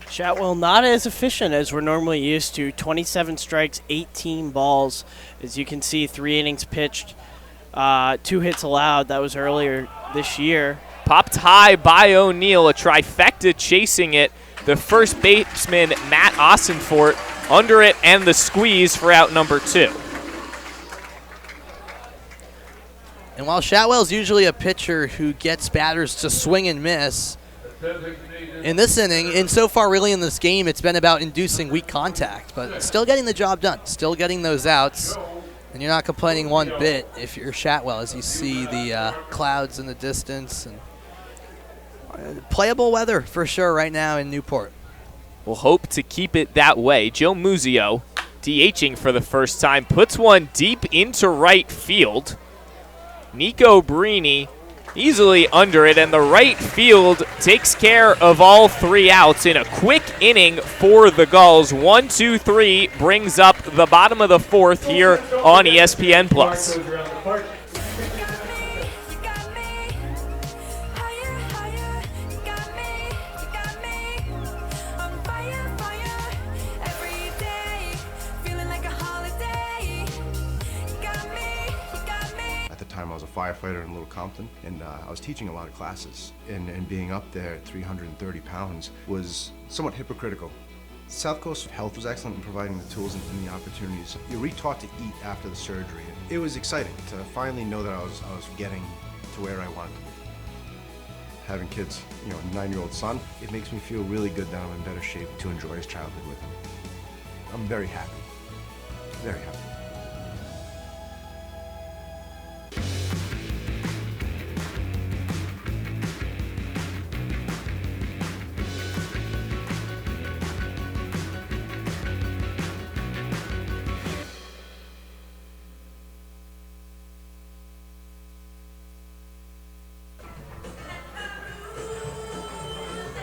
Shatwell not as efficient as we're normally used to. 27 strikes, 18 balls. As you can see, 3 innings pitched, 2 hits allowed. That was earlier this year. Popped high by O'Neill, a trifecta chasing it. The first baseman, Matt Ossenfort, under it and the squeeze for out number 2. And while Shotwell's usually a pitcher who gets batters to swing and miss, in this inning, and so far really in this game, it's been about inducing weak contact, but still getting the job done, still getting those outs, and you're not complaining one bit if you're Shotwell as you see the clouds in the distance. And playable weather for sure right now in Newport. We'll hope to keep it that way. Joe Muzio, DHing for the first time, puts one deep into right field. Nico Brini easily under it, and the right field takes care of all 3 outs in a quick inning for the Gulls. 1-2-3 brings up the bottom of the 4th here on ESPN+. I was a firefighter in Little Compton, and I was teaching a lot of classes, and being up there at 330 pounds was somewhat hypocritical. South Coast Health was excellent in providing the tools and the opportunities. You're re-taught to eat after the surgery. It was exciting to finally know that I was getting to where I wanted to be. Having kids, a 9-year-old son, it makes me feel really good that I'm in better shape to enjoy his childhood with him. I'm very happy, very happy.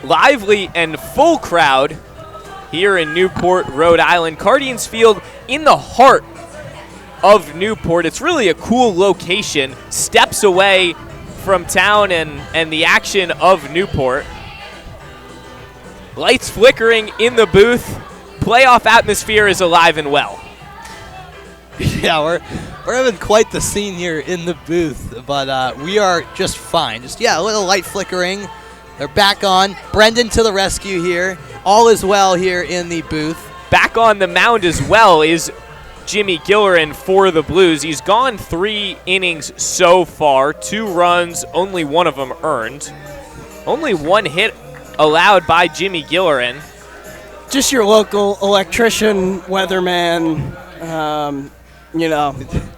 Lively and full crowd here in Newport, Rhode Island. Cardians Field in the heart of Newport. It's really a cool location, steps away from town and the action of Newport. Lights flickering in the booth. Playoff atmosphere is alive and well. Yeah, we're having quite the scene here in the booth, but we are just fine. Just, a little light flickering. They're back on. Brendan to the rescue here. All is well here in the booth. Back on the mound as well is Jimmy Gillerin for the Blues. He's gone 3 innings so far, 2 runs, only 1 of them earned. Only 1 hit allowed by Jimmy Gillerin. Just your local electrician, weatherman,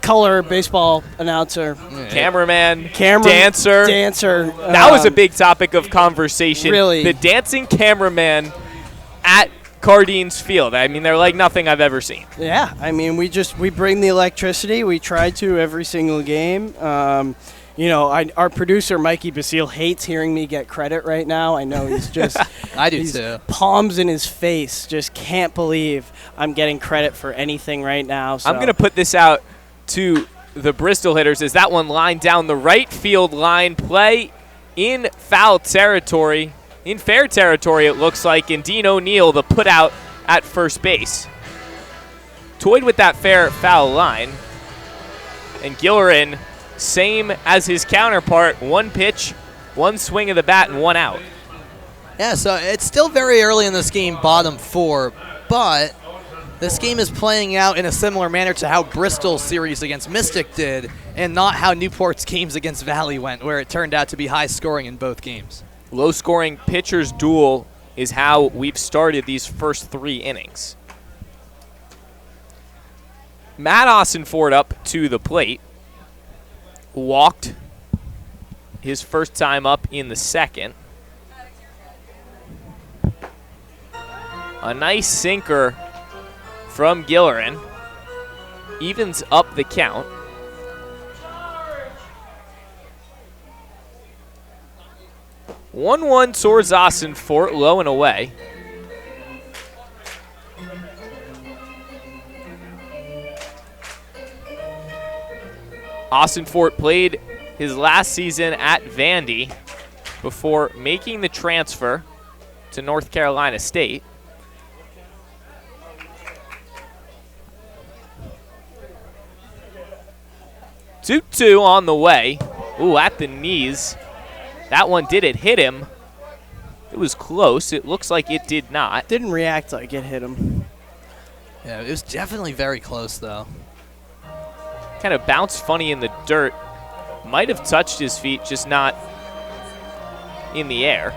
color baseball announcer, cameraman, dancer. That was a big topic of conversation. Really, the dancing cameraman at Cardines Field. I mean, they're like nothing I've ever seen. Yeah, I mean, we bring the electricity. We try to every single game. Our producer Mikey Basile hates hearing me get credit right now. I know he's just I do too. Palms in his face. Just can't believe I'm getting credit for anything right now. So. I'm going to put this out to the Bristol hitters as that one lined down the right field line. Play in foul territory, in fair territory it looks like, and Dean O'Neill the put out at first base. Toyed with that fair foul line, and Gillerin, same as his counterpart, 1 pitch, 1 swing of the bat, and 1 out. Yeah, so it's still very early in this game, bottom 4, but this game is playing out in a similar manner to how Bristol's series against Mystic did, and not how Newport's games against Valley went, where it turned out to be high scoring in both games. Low-scoring pitcher's duel is how we've started these first 3 innings. Matt Ossenford up to the plate. Walked his first time up in the second. A nice sinker from Gillerin. Evens up the count. One towards Ossenfort, low and away. Ossenfort played his last season at Vandy before making the transfer to North Carolina State. Two on the way. Ooh, at the knees. That one didn't hit him. It was close. It looks like it did not. Didn't react like it hit him. Yeah, it was definitely very close, though. Kind of bounced funny in the dirt. Might have touched his feet, just not in the air.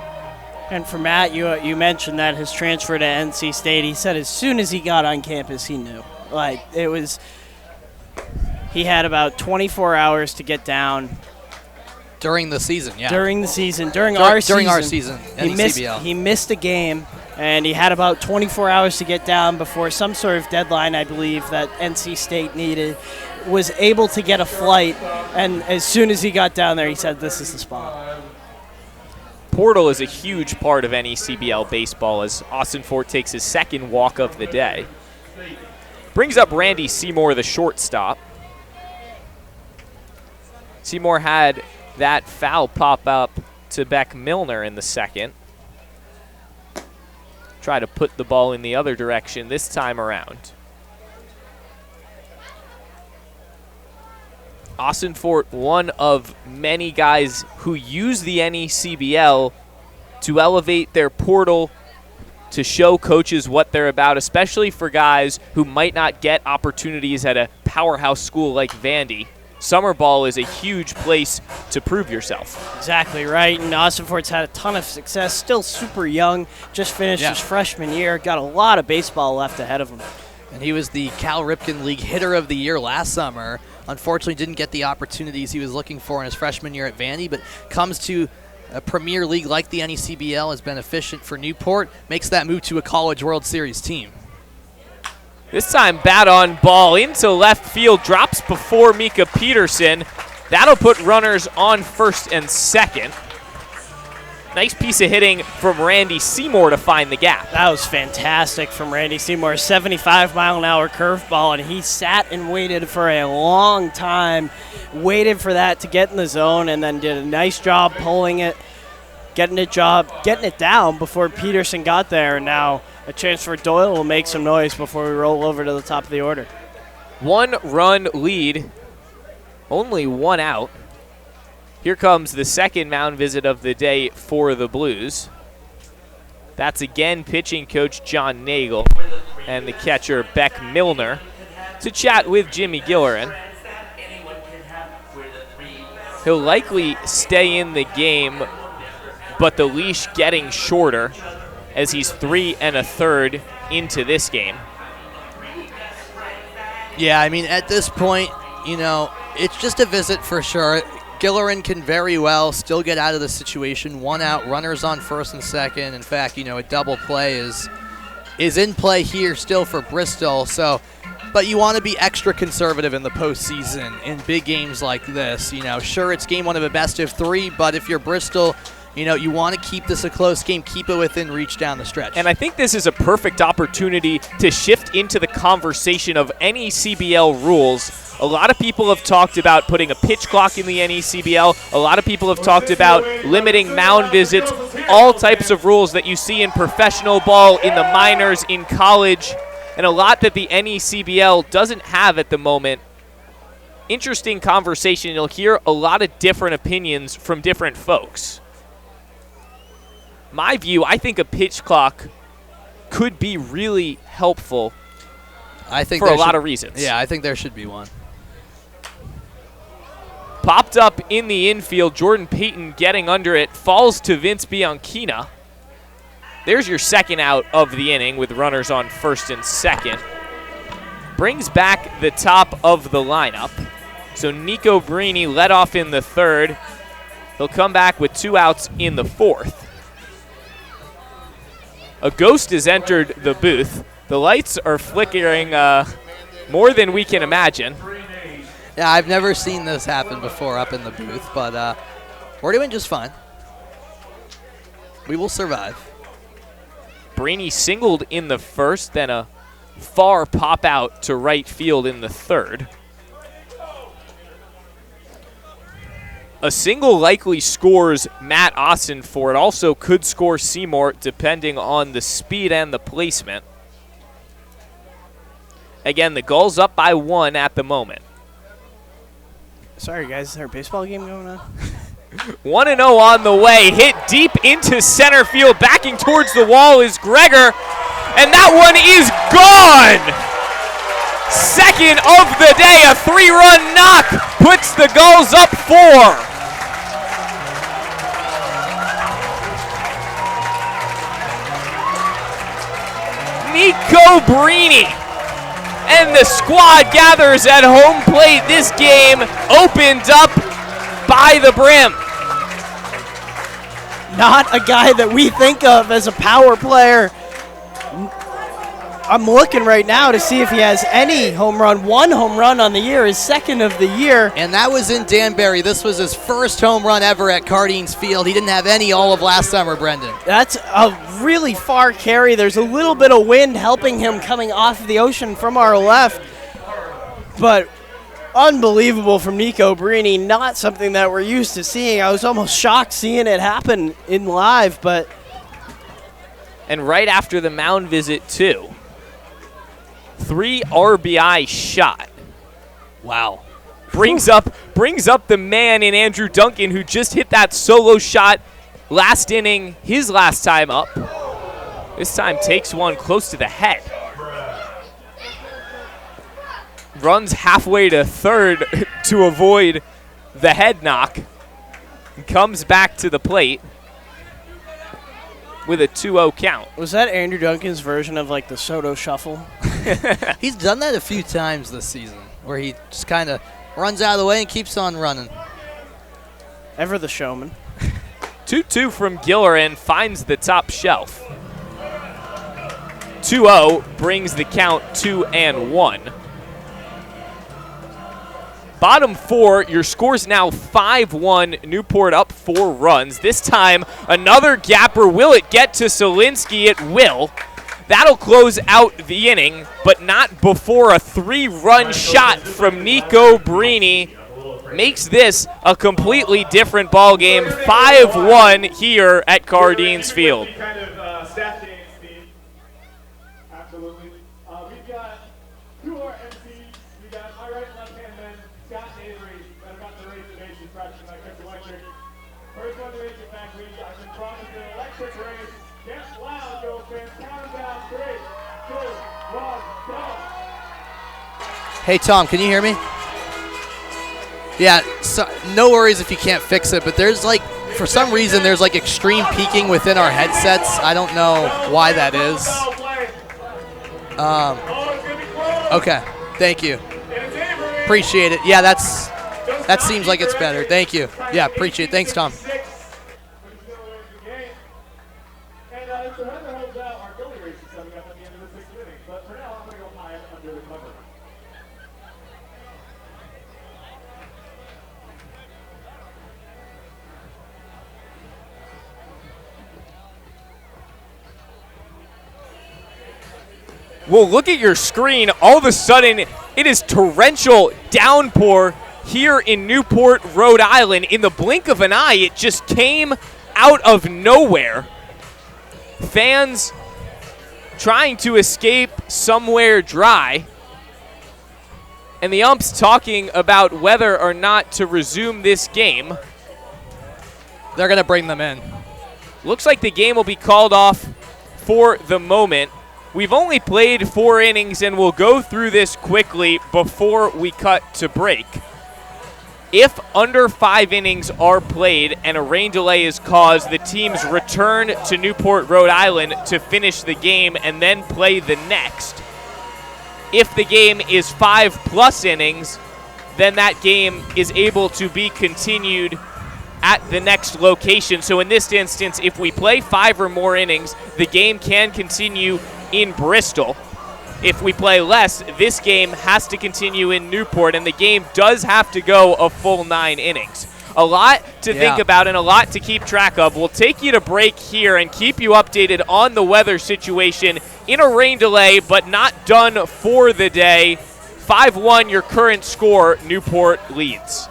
And for Matt, you mentioned that his transfer to NC State, he said as soon as he got on campus, he knew. Like, he had about 24 hours to get down. During the season, yeah. During the season, during our season, he missed a game, and he had about 24 hours to get down before some sort of deadline, I believe, that NC State needed. Was able to get a flight, and as soon as he got down there, he said, "This is the spot." Portal is a huge part of any CBL baseball as Austin Fort takes his second walk of the day. Brings up Randy Seymour, the shortstop. Seymour had that foul pop up to Beck Milner in the second. Try to put the ball in the other direction this time around. Austin Fort, one of many guys who use the NECBL to elevate their portal, to show coaches what they're about, especially for guys who might not get opportunities at a powerhouse school like Vandy. Summer ball is a huge place to prove yourself. Exactly right, and Austin Fort's had a ton of success, still super young, just finished his freshman year, got a lot of baseball left ahead of him. And he was the Cal Ripken League Hitter of the Year last summer. Unfortunately, didn't get the opportunities he was looking for in his freshman year at Vandy, but comes to a Premier League like the NECBL, is beneficent for Newport, makes that move to a College World Series team. This time, bat on ball into left field, drops before Mika Peterson. That'll put runners on first and second. Nice piece of hitting from Randy Seymour to find the gap. That was fantastic from Randy Seymour. 75-mile-an-hour curveball, and he sat and waited for a long time, waited for that to get in the zone, and then did a nice job pulling it, getting it down before Peterson got there, and now a chance for Doyle will make some noise before we roll over to the top of the order. 1-run lead, only one out. Here comes the second mound visit of the day for the Blues. That's again pitching coach John Nagel and the catcher Beck Milner to chat with Jimmy Gillerin. He'll likely stay in the game, but the leash getting shorter as he's 3 1/3 into this game. Yeah, I mean, at this point, it's just a visit for sure. Gillerin can very well still get out of the situation. 1 out, runners on first and second. In fact, a double play is in play here still for Bristol. But you want to be extra conservative in the postseason in big games like this. Sure, it's game 1 of a best of 3, but if you're Bristol, you want to keep this a close game, keep it within reach down the stretch. And I think this is a perfect opportunity to shift into the conversation of NECBL rules. A lot of people have talked about putting a pitch clock in the NECBL. A lot of people have talked about limiting mound visits, all types of rules that you see in professional ball, in the minors, in college, and a lot that the NECBL doesn't have at the moment. Interesting conversation. You'll hear a lot of different opinions from different folks. My view, I think a pitch clock could be really helpful for a lot of reasons. Yeah, I think there should be one. Popped up in the infield, Jordan Payton getting under it, falls to Vince Bianchina. There's your second out of the inning with runners on first and second. Brings back the top of the lineup. So Nico Brini led off in the third. He'll come back with 2 outs in the fourth. A ghost has entered the booth. The lights are flickering more than we can imagine. Yeah, I've never seen this happen before up in the booth, but we're doing just fine. We will survive. Brini singled in the first, then a far pop out to right field in the third. A single likely scores Matt Austin Fort. Also could score Seymour depending on the speed and the placement. Again, the Gulls up by 1 at the moment. Sorry, guys. Is there a baseball game going on? 1-0 on the way. Hit deep into center field. Backing towards the wall is Gregor. And that one is gone! Second of the day, a 3-run knock puts the Gulls up 4. Nico Brini and the squad gathers at home plate. This game opened up by the brim. Not a guy that we think of as a power player. I'm looking right now to see if he has any home run. 1 home run on the year, his second of the year. And that was in Danbury. This was his first home run ever at Cardines Field. He didn't have any all of last summer, Brendan. That's a really far carry. There's a little bit of wind helping him coming off of the ocean from our left. But unbelievable from Nico Brini. Not something that we're used to seeing. I was almost shocked seeing it happen in live, but. And right after the mound visit, too. 3 RBI shot. Wow. Brings up the man in Andrew Duncan, who just hit that solo shot last inning, his last time up. This time takes one close to the head. Runs halfway to third to avoid the head knock. Comes back to the plate with a 2-0 count. Was that Andrew Duncan's version of like the Soto shuffle? He's done that a few times this season, where he just kind of runs out of the way and keeps on running. Ever the showman. 2-2 from Gillerin, finds the top shelf. 2-0 brings the count 2-1. Bottom 4, your score's now 5-1. Newport up 4 runs. This time, another gapper. Will it get to Solinsky? It will. That'll close out the inning, but not before a 3-run shot from Nico Brini makes this a completely different ball game. 5-1 here at Cardines Field. Kind of staff game, Steve. Absolutely. We've got 2 more MCs. We got my right and left-hand men, Scott and Avery, that are about to raise the bases, practicing like Coach Electric. First one to raise it back, we I've been promised an electric raise. Get loud, Gulls fans. Count them down. 3, 2, 1, go. Hey, Tom, can you hear me? Yeah, so, no worries if you can't fix it, but there's like, for some reason, there's like extreme peaking within our headsets. I don't know why that is. Okay, thank you. Appreciate it. Yeah, that seems like it's better. Thank you. Yeah, appreciate it. Thanks, Tom. And if the weather holds out, our goalie race is coming up at the end of the 6th inning. But for now, I'm going to go hide under the cover. Well, look at your screen. All of a sudden, it is torrential downpour here in Newport, Rhode Island. In the blink of an eye, it just came out of nowhere. Fans trying to escape somewhere dry. And the umps talking about whether or not to resume this game. They're going to bring them in. Looks like the game will be called off for the moment. We've only played 4 innings, and we'll go through this quickly before we cut to break. If under 5 innings are played and a rain delay is caused, the teams return to Newport, Rhode Island to finish the game and then play the next. If the game is 5+ innings, then that game is able to be continued at the next location. So in this instance, if we play 5 or more innings, the game can continue in Bristol. If we play less, this game has to continue in Newport, and the game does have to go a full 9 innings. A lot to think about and a lot to keep track of. We'll take you to break here and keep you updated on the weather situation in a rain delay, but not done for the day. 5-1 your current score. Newport leads.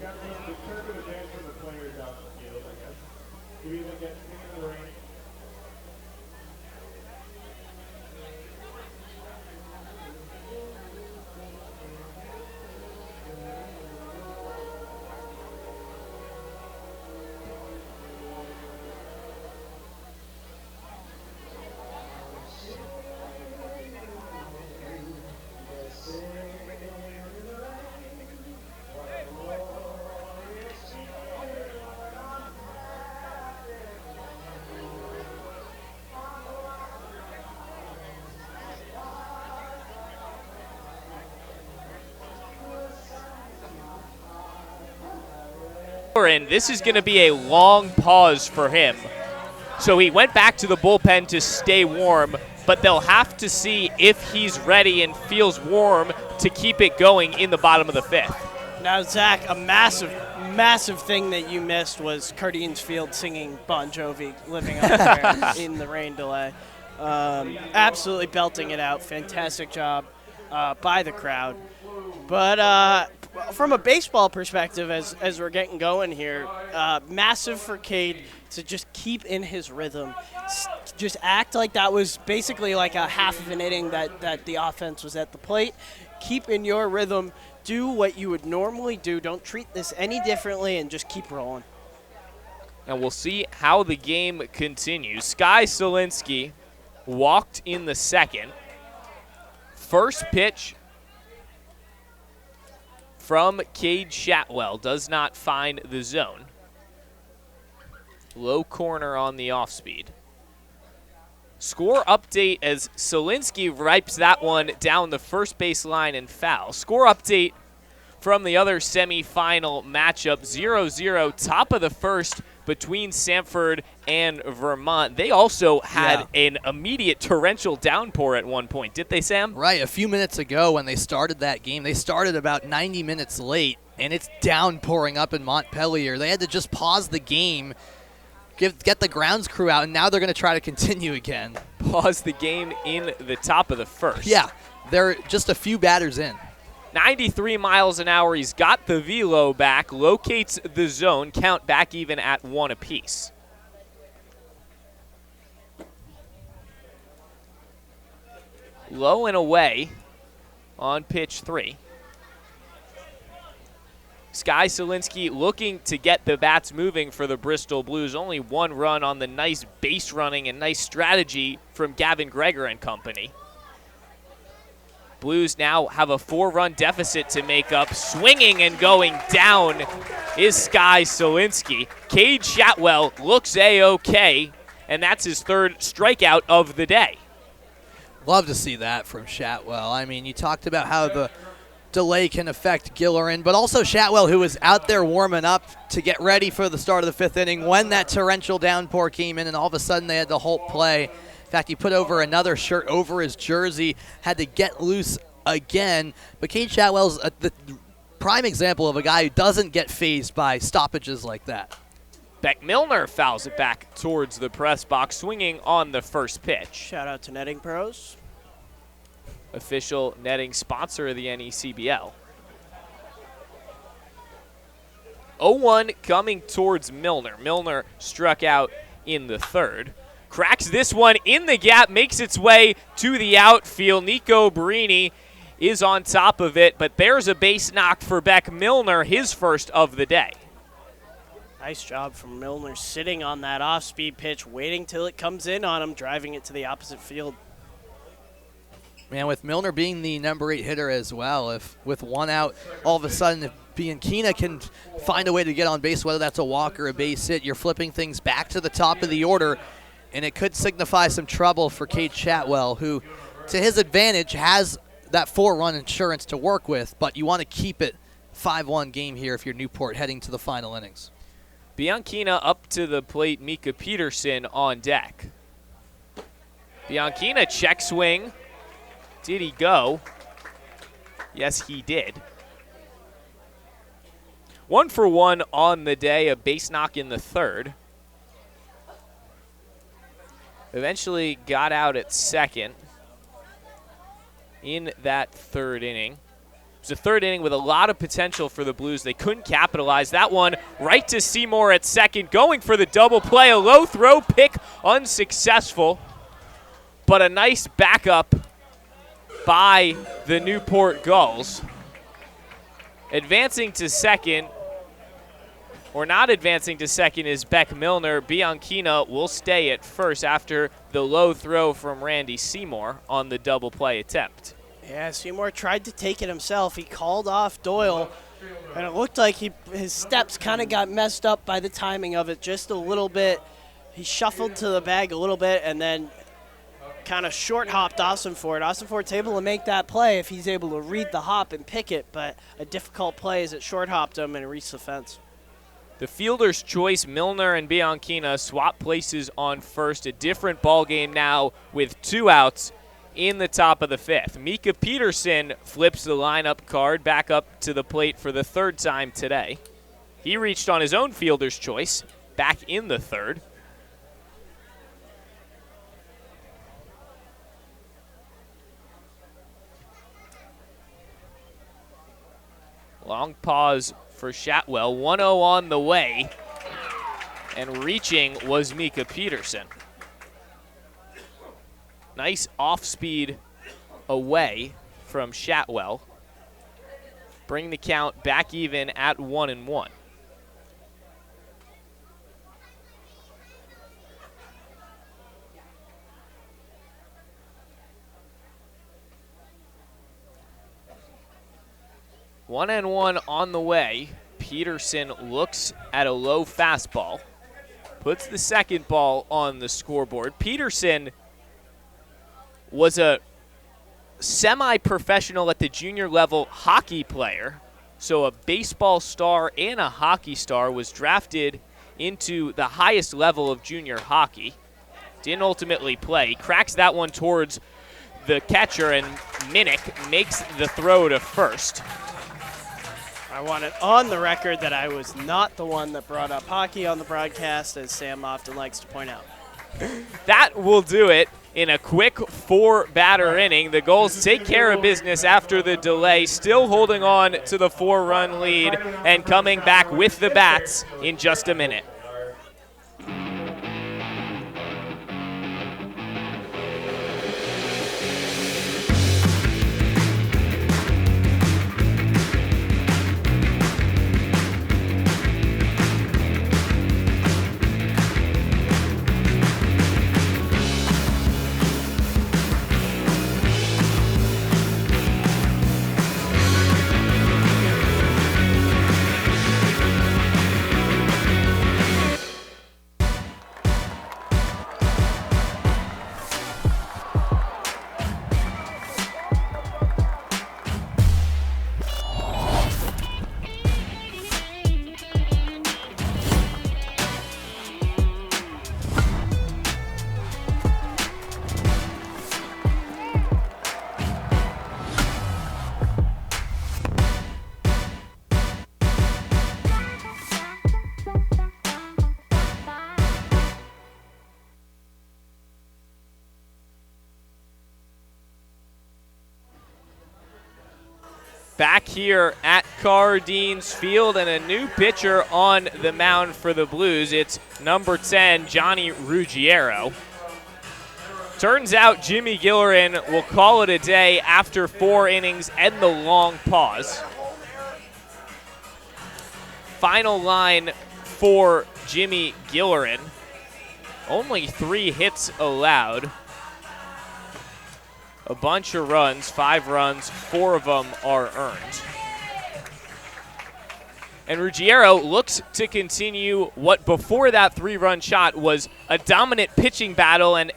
have to disturb it a bit from the players out in the field, I guess. You either get singing in the rain. And this is going to be a long pause for him. So he went back to the bullpen to stay warm, but they'll have to see if he's ready and feels warm to keep it going in the bottom of the fifth. Now, Zach, a massive thing that you missed was Cardin's Field singing Bon Jovi, living up there in the rain delay. Absolutely belting it out. Fantastic job by the crowd. But from a baseball perspective, as we're getting going here, massive for Cade to just keep in his rhythm. Just act like that was basically like a half of an inning that the offense was at the plate. Keep in your rhythm. Do what you would normally do. Don't treat this any differently and just keep rolling. And we'll see how the game continues. Sky Solinsky walked in the second. First pitch from Cade Shatwell does not find the zone. Low corner on the off speed. Score update as Solinsky ripes that one down the first base line and foul. Score update from the other semifinal matchup, 0-0, top of the first between Sanford and Vermont. They also had an immediate torrential downpour at one point, did they, Sam? Right, a few minutes ago when they started that game, they started about 90 minutes late, and it's downpouring up in Montpelier. They had to just pause the game, get the grounds crew out, and now they're going to try to continue again. Pause the game in the top of the first. Yeah, they're just a few batters in. 93 miles an hour. He's got the velo back, locates the zone, count back even at one apiece. Low and away on pitch 3. Sky Solinsky looking to get the bats moving for the Bristol Blues. Only one run on the nice base running and nice strategy from Gavin Greger and company. Blues now have a 4-run deficit to make up. Swinging and going down is Sky Solinsky. Cade Shatwell looks A-OK, and that's his third strikeout of the day. Love to see that from Shatwell. I mean, you talked about how the delay can affect Gillerin, but also Shatwell, who was out there warming up to get ready for the start of the fifth inning when that torrential downpour came in, and all of a sudden they had to halt play. In fact, he put over another shirt over his jersey, had to get loose again. But Cade Shatwell's the prime example of a guy who doesn't get fazed by stoppages like that. Beck Milner fouls it back towards the press box, swinging on the first pitch. Shout out to Netting Pros. Official netting sponsor of the NECBL. 0-1 coming towards Milner. Milner struck out in the third. Cracks this one in the gap, makes its way to the outfield. Nico Barini is on top of it, but there's a base knock for Beck Milner, his first of the day. Nice job from Milner sitting on that off-speed pitch, waiting till it comes in on him, driving it to the opposite field. Man, with Milner being the number 8 hitter as well, if with one out, all of a sudden, if Bianchina can find a way to get on base, whether that's a walk or a base hit, you're flipping things back to the top of the order, and it could signify some trouble for Cade Shatwell, who, to his advantage, has that 4-run insurance to work with, but you want to keep it 5-1 game here if you're Newport heading to the final innings. Bianchina up to the plate, Mika Peterson on deck. Bianchina check swing. Did he go? Yes, he did. 1 for 1 on the day, a base knock in the third. Eventually got out at second in that third inning. It's a third inning with a lot of potential for the Blues. They couldn't capitalize. That one right to Seymour at second, going for the double play. A low throw pick, unsuccessful. But a nice backup by the Newport Gulls. Advancing to second, or not advancing to second, is Beck Milner. Bianchina will stay at first after the low throw from Randy Seymour on the double play attempt. Yeah, Seymour tried to take it himself. He called off Doyle, and it looked like his steps kind of got messed up by the timing of it just a little bit. He shuffled to the bag a little bit and then kind of short-hopped Ossenford. Ossenford's able to make that play if he's able to read the hop and pick it, but a difficult play as it short-hopped him and reached the fence. The fielder's choice, Milner and Bianchina, swap places on first. A different ball game now with 2 outs in the top of the 5th. Mika Peterson flips the lineup card back up to the plate for the 3rd time today. He reached on his own fielder's choice back in the 3rd. Long pause for Shatwell. 1-0 on the way. And reaching was Mika Peterson. Nice off-speed away from Shatwell. Bring the count back even at 1-1. One and one on the way. Peterson looks at a low fastball. Puts the second ball on the scoreboard. Peterson was a semi-professional at the junior level hockey player. So a baseball star and a hockey star, was drafted into the highest level of junior hockey. Didn't ultimately play. Cracks that one towards the catcher, and Minnick makes the throw to first. I want it on the record that I was not the one that brought up hockey on the broadcast, as Sam often likes to point out. That will do it in a quick 4-batter inning. The Gulls take care of business after the delay, still holding on to the 4-run lead and coming back with the bats in just a minute. Back here at Cardines Field, and a new pitcher on the mound for the Blues. It's number 10, Johnny Ruggiero. Turns out Jimmy Gillerin will call it a day after 4 innings and the long pause. Final line for Jimmy Gillerin. Only 3 hits allowed. A bunch of runs, 5 runs, 4 of them are earned. And Ruggiero looks to continue what before that 3-run shot was a dominant pitching battle and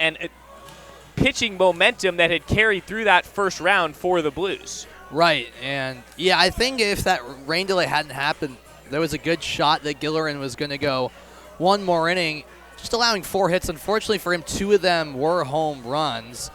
pitching momentum that had carried through that first round for the Blues. Right, and yeah, I think if that rain delay hadn't happened, there was a good shot that Gillerin was going to go one more inning, just allowing 4 hits. Unfortunately for him, 2 of them were home runs,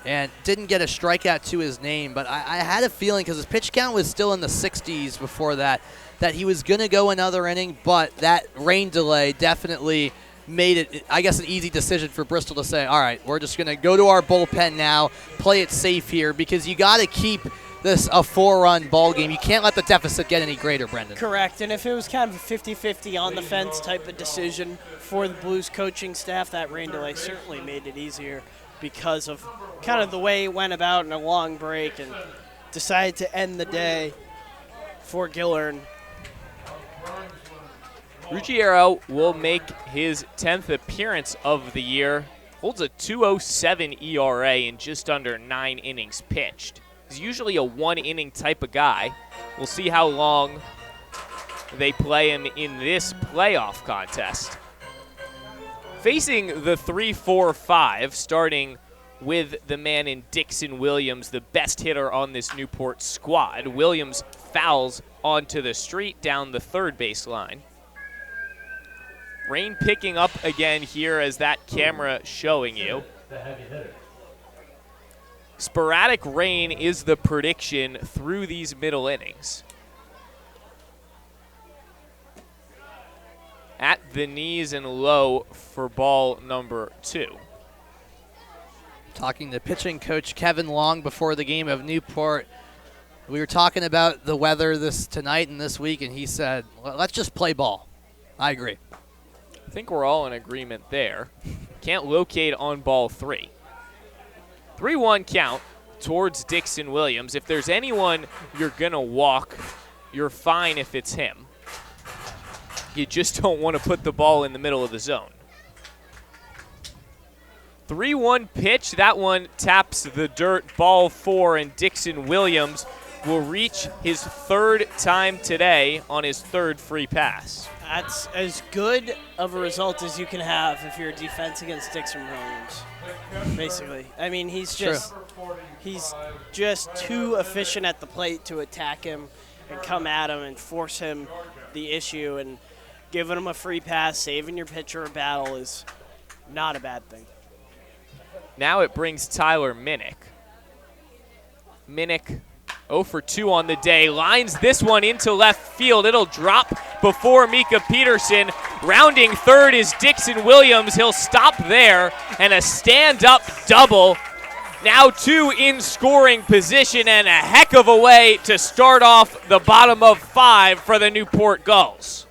and didn't get a strikeout to his name. But I had a feeling, because his pitch count was still in the 60s before that he was going to go another inning. But that rain delay definitely made it, I guess, an easy decision for Bristol to say, all right, we're just going to go to our bullpen now, play it safe here, because you got to keep this a 4-run ball game. You can't let the deficit get any greater, Brendan. Correct, and if it was kind of a 50-50 on the fence type of decision for the Blues coaching staff, that rain delay certainly made it easier because of kind of the way it went about in a long break and decided to end the day for Gillern. Ruggiero will make his 10th appearance of the year. Holds a 2.07 ERA in just under 9 innings pitched. He's usually a 1-inning type of guy. We'll see how long they play him in this playoff contest. Facing the 3-4-5, starting with the man in Dixon Williams, the best hitter on this Newport squad. Williams fouls onto the street down the third base line. Rain picking up again here as that camera showing you. Sporadic rain is the prediction through these middle innings. At the knees and low for ball number 2. Talking to pitching coach Kevin Long before the game of Newport. We were talking about the weather tonight and this week, and he said, let's just play ball. I agree. I think we're all in agreement there. Can't locate on ball 3. 3-1 count towards Dixon Williams. If there's anyone you're going to walk, you're fine if it's him. You just don't want to put the ball in the middle of the zone. 3-1 pitch. That one taps the dirt. Ball 4, and Dixon Williams will reach his 3rd time today on his 3rd free pass. That's as good of a result as you can have if you're a defense against Dixon Williams, basically. I mean, he's just too efficient at the plate to attack him and come at him and force him the issue, and giving him a free pass, saving your pitcher a battle is not a bad thing. Now it brings Tyler Minnick. Minnick 0 for 2 on the day. Lines this one into left field. It'll drop before Mika Peterson. Rounding third is Dixon Williams. He'll stop there, and a stand-up double. Now 2 in scoring position, and a heck of a way to start off the bottom of 5 for the Newport Gulls.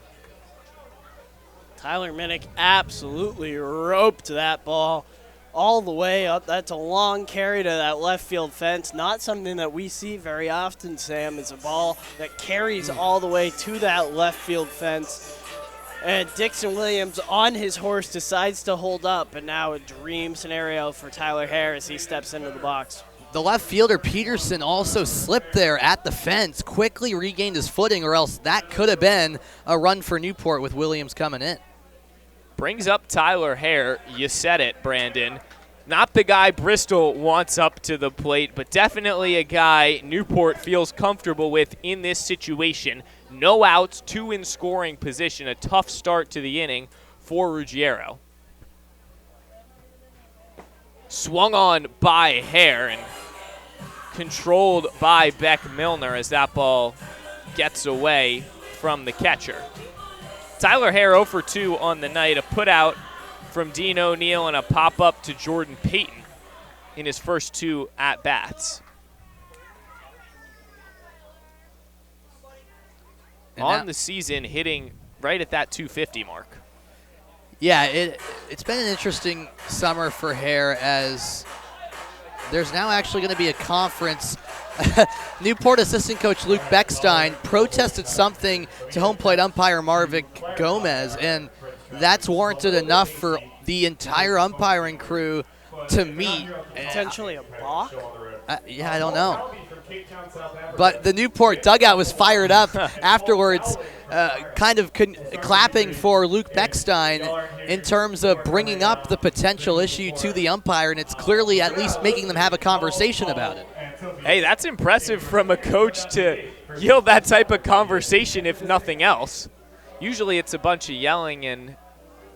Tyler Minnick absolutely roped that ball all the way up. That's a long carry to that left field fence. Not something that we see very often, Sam, is a ball that carries all the way to that left field fence. And Dixon Williams on his horse decides to hold up, and now a dream scenario for Tyler Hare as he steps into the box. The left fielder, Peterson, also slipped there at the fence, quickly regained his footing, or else that could have been a run for Newport with Williams coming in. Brings up Tyler Hare. You said it, Brandon. Not the guy Bristol wants up to the plate, but definitely a guy Newport feels comfortable with in this situation. No outs, 2 in scoring position. A tough start to the inning for Ruggiero. Swung on by Hare and controlled by Beck Milner as that ball gets away from the catcher. Tyler Hare 0 for 2 on the night. A putout from Dean O'Neill and a pop-up to Jordan Payton in his first 2 at-bats. On the season, hitting right at that 250 mark. Yeah, it's been an interesting summer for Hare, as there's now actually going to be a conference. Newport assistant coach Luke Beckstein protested something to home plate umpire Marvick Gomez, and that's warranted enough for the entire umpiring crew to meet. Potentially a balk? Yeah, I don't know. But the Newport dugout was fired up afterwards, kind of clapping for Luke Beckstein in terms of bringing up the potential issue to the umpire, and it's clearly at least making them have a conversation about it. Hey, that's impressive from a coach to yield that type of conversation, if nothing else. Usually it's a bunch of yelling and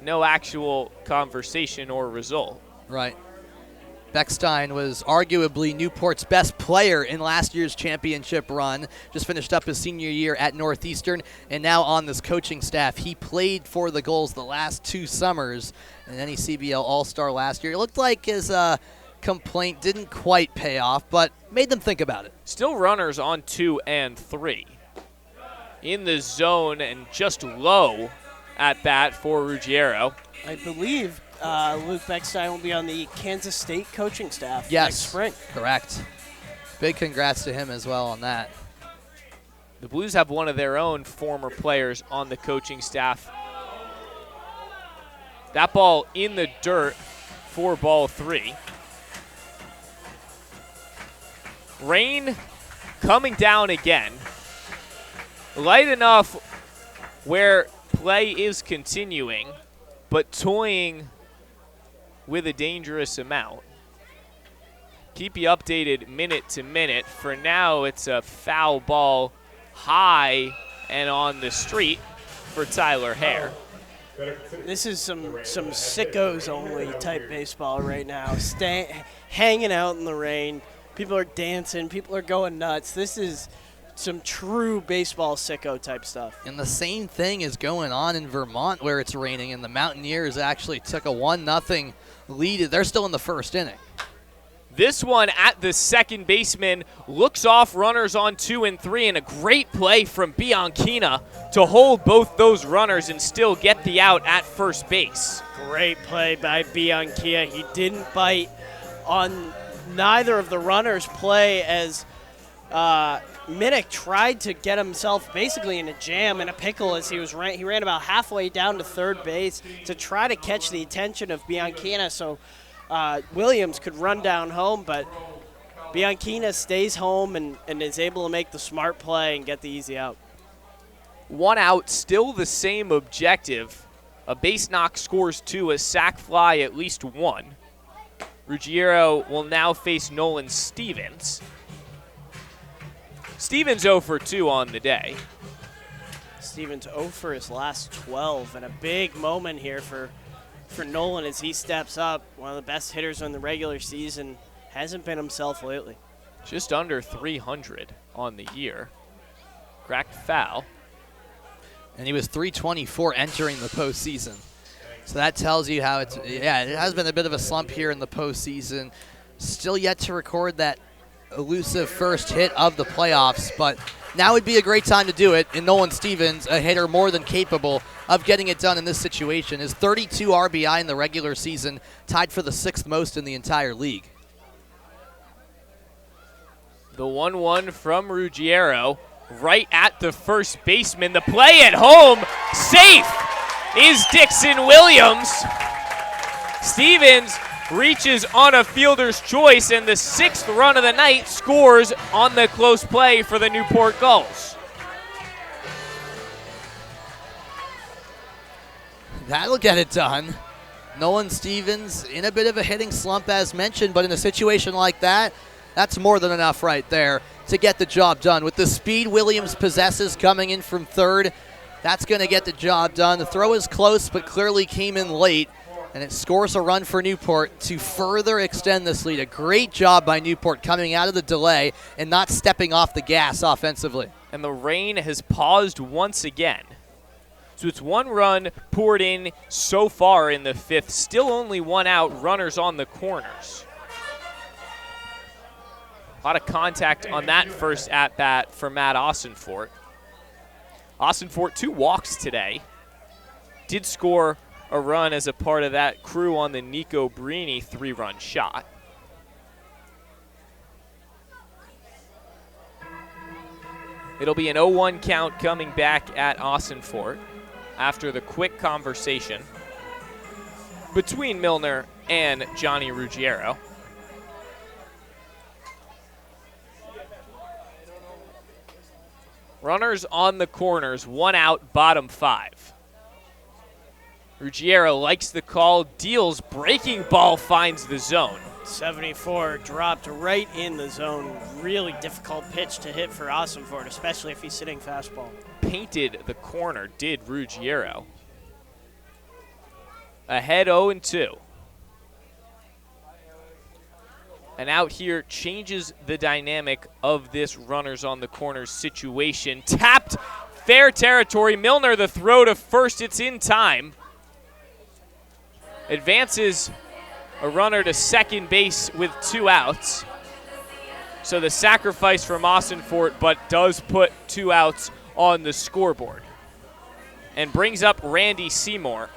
no actual conversation or result. Right. Beckstein was arguably Newport's best player in last year's championship run. Just finished up his senior year at Northeastern, and now on this coaching staff. He played for the Gulls the last 2 summers, and then he CBL All-Star last year. It looked like his complaint didn't quite pay off, but made them think about it. Still runners on 2 and 3. In the zone and just low at bat for Ruggiero. I believe Luke Beckstein will be on the Kansas State coaching staff Yes, next spring. correct. Big congrats to him as well on that. The Blues have one of their own former players on the coaching staff. That ball in the dirt for ball 3. Rain coming down again. Light enough where play is continuing, but toying with a dangerous amount. Keep you updated minute to minute. For now, it's a foul ball high and on the street for Tyler Hare. This is some sickos only type baseball right now. Hanging out in the rain. People are dancing. People are going nuts. This is some true baseball sicko type stuff. And the same thing is going on in Vermont where it's raining, and the Mountaineers actually took a 1-0 lead. They're still in the first inning. This one at the second baseman looks off runners on 2 and 3, and a great play from Bianchina to hold both those runners and still get the out at first base. Great play by Bianchina. He didn't bite on neither of the runners' play as Minnick tried to get himself basically in a jam, in a pickle, as he ran about halfway down to third base to try to catch the attention of Bianchina so Williams could run down home, but Bianchina stays home and is able to make the smart play and get the easy out. 1 out, still the same objective. A base knock scores 2, a sac fly at least 1. Ruggiero will now face Nolan Stevens. Stevens 0 for 2 on the day. Stevens 0 for his last 12, and a big moment here for Nolan as he steps up. One of the best hitters in the regular season. Hasn't been himself lately. Just under 300 on the year. Cracked foul. And he was 324 entering the postseason. So that tells you how it has been a bit of a slump here in the postseason. Still yet to record that elusive first hit of the playoffs, but now would be a great time to do it. And Nolan Stevens, a hitter more than capable of getting it done in this situation, is 32 RBI in the regular season, tied for the 6th most in the entire league. The 1-1 from Ruggiero, right at the first baseman. The play at home, safe is Dixon Williams. Stevens reaches on a fielder's choice, and the 6th run of the night scores on the close play for the Newport Gulls. That'll get it done. Nolan Stevens in a bit of a hitting slump as mentioned, but in a situation like that, that's more than enough right there to get the job done. With the speed Williams possesses coming in from third, that's going to get the job done. The throw is close, but clearly came in late, and it scores a run for Newport to further extend this lead. A great job by Newport coming out of the delay and not stepping off the gas offensively. And the rain has paused once again. So it's 1 run poured in so far in the 5th. Still only 1 out, runners on the corners. A lot of contact on that first at-bat for Matt Ossenfort. Ossenfort 2 walks today. Did score a run as a part of that crew on the Nico Brini 3-run shot. It'll be an 0-1 count coming back at Ossenfort after the quick conversation between Milner and Johnny Ruggiero. Runners on the corners, 1 out, bottom 5. Ruggiero likes the call, deals, breaking ball finds the zone. 74 dropped right in the zone. Really difficult pitch to hit for Ossenfort, especially if he's sitting fastball. Painted the corner, did Ruggiero. Ahead 0-2. And out here changes the dynamic of this runners on the corners situation. Tapped, fair territory. Milner the throw to first, it's in time. Advances a runner to second base with 2 outs. So the sacrifice from Austin Fort, but does put 2 outs on the scoreboard. And brings up Randy Seymour.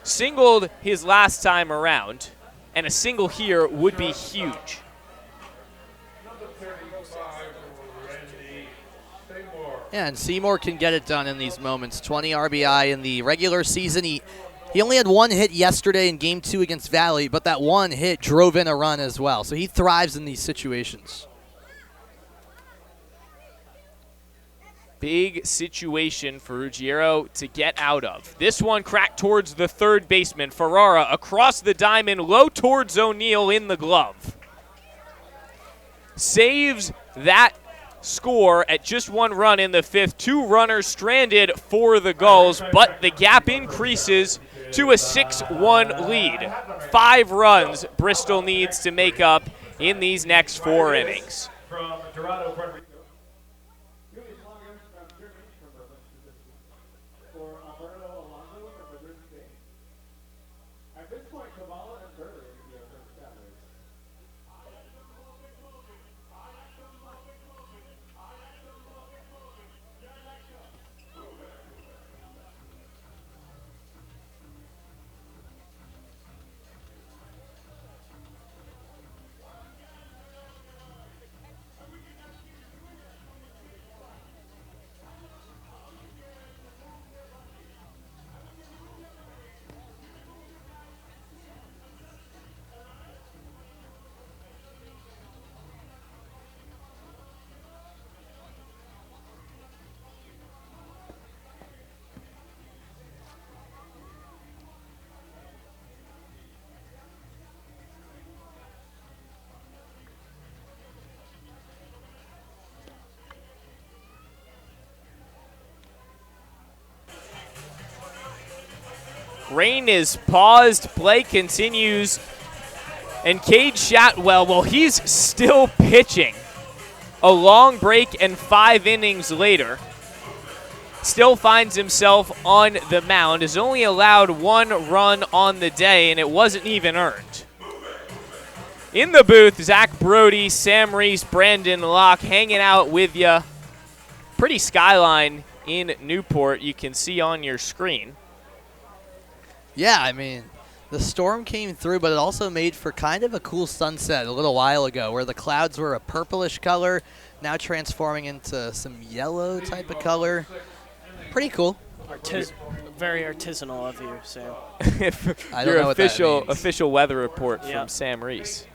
Singled his last time around, and a single here would be huge. Yeah, and Seymour can get it done in these moments. 20 RBI in the regular season. He only had 1 hit yesterday in Game 2 against Valley, but that 1 hit drove in a run as well. So he thrives in these situations. Big situation for Ruggiero to get out of. This one cracked towards the third baseman. Ferrara across the diamond, low towards O'Neill in the glove. Saves that score at just 1 run in the 5th. 2 runners stranded for the Gulls, but the gap increases to a 6-1 lead. 5 runs Bristol needs to make up in these next 4 innings. From Dorado, Puerto Rico. Julius Longers from Germany, from Berlin. For Alberto Alonso from Madrid, Spain. At this point, Kabbalah and Burley will be our first batters. Rain is paused, play continues, and Cade Shatwell, well, he's still pitching. A long break and 5 innings later, still finds himself on the mound, has only allowed 1 run on the day, and it wasn't even earned. In the booth, Zach Brody, Sam Reese, Brandon Locke hanging out with you. Pretty skyline in Newport you can see on your screen. Yeah, I mean, the storm came through, but it also made for kind of a cool sunset a little while ago where the clouds were a purplish color, now transforming into some yellow type of color. Pretty cool. Very artisanal of you, Sam. I don't know what that means. Official weather report from Sam Reese.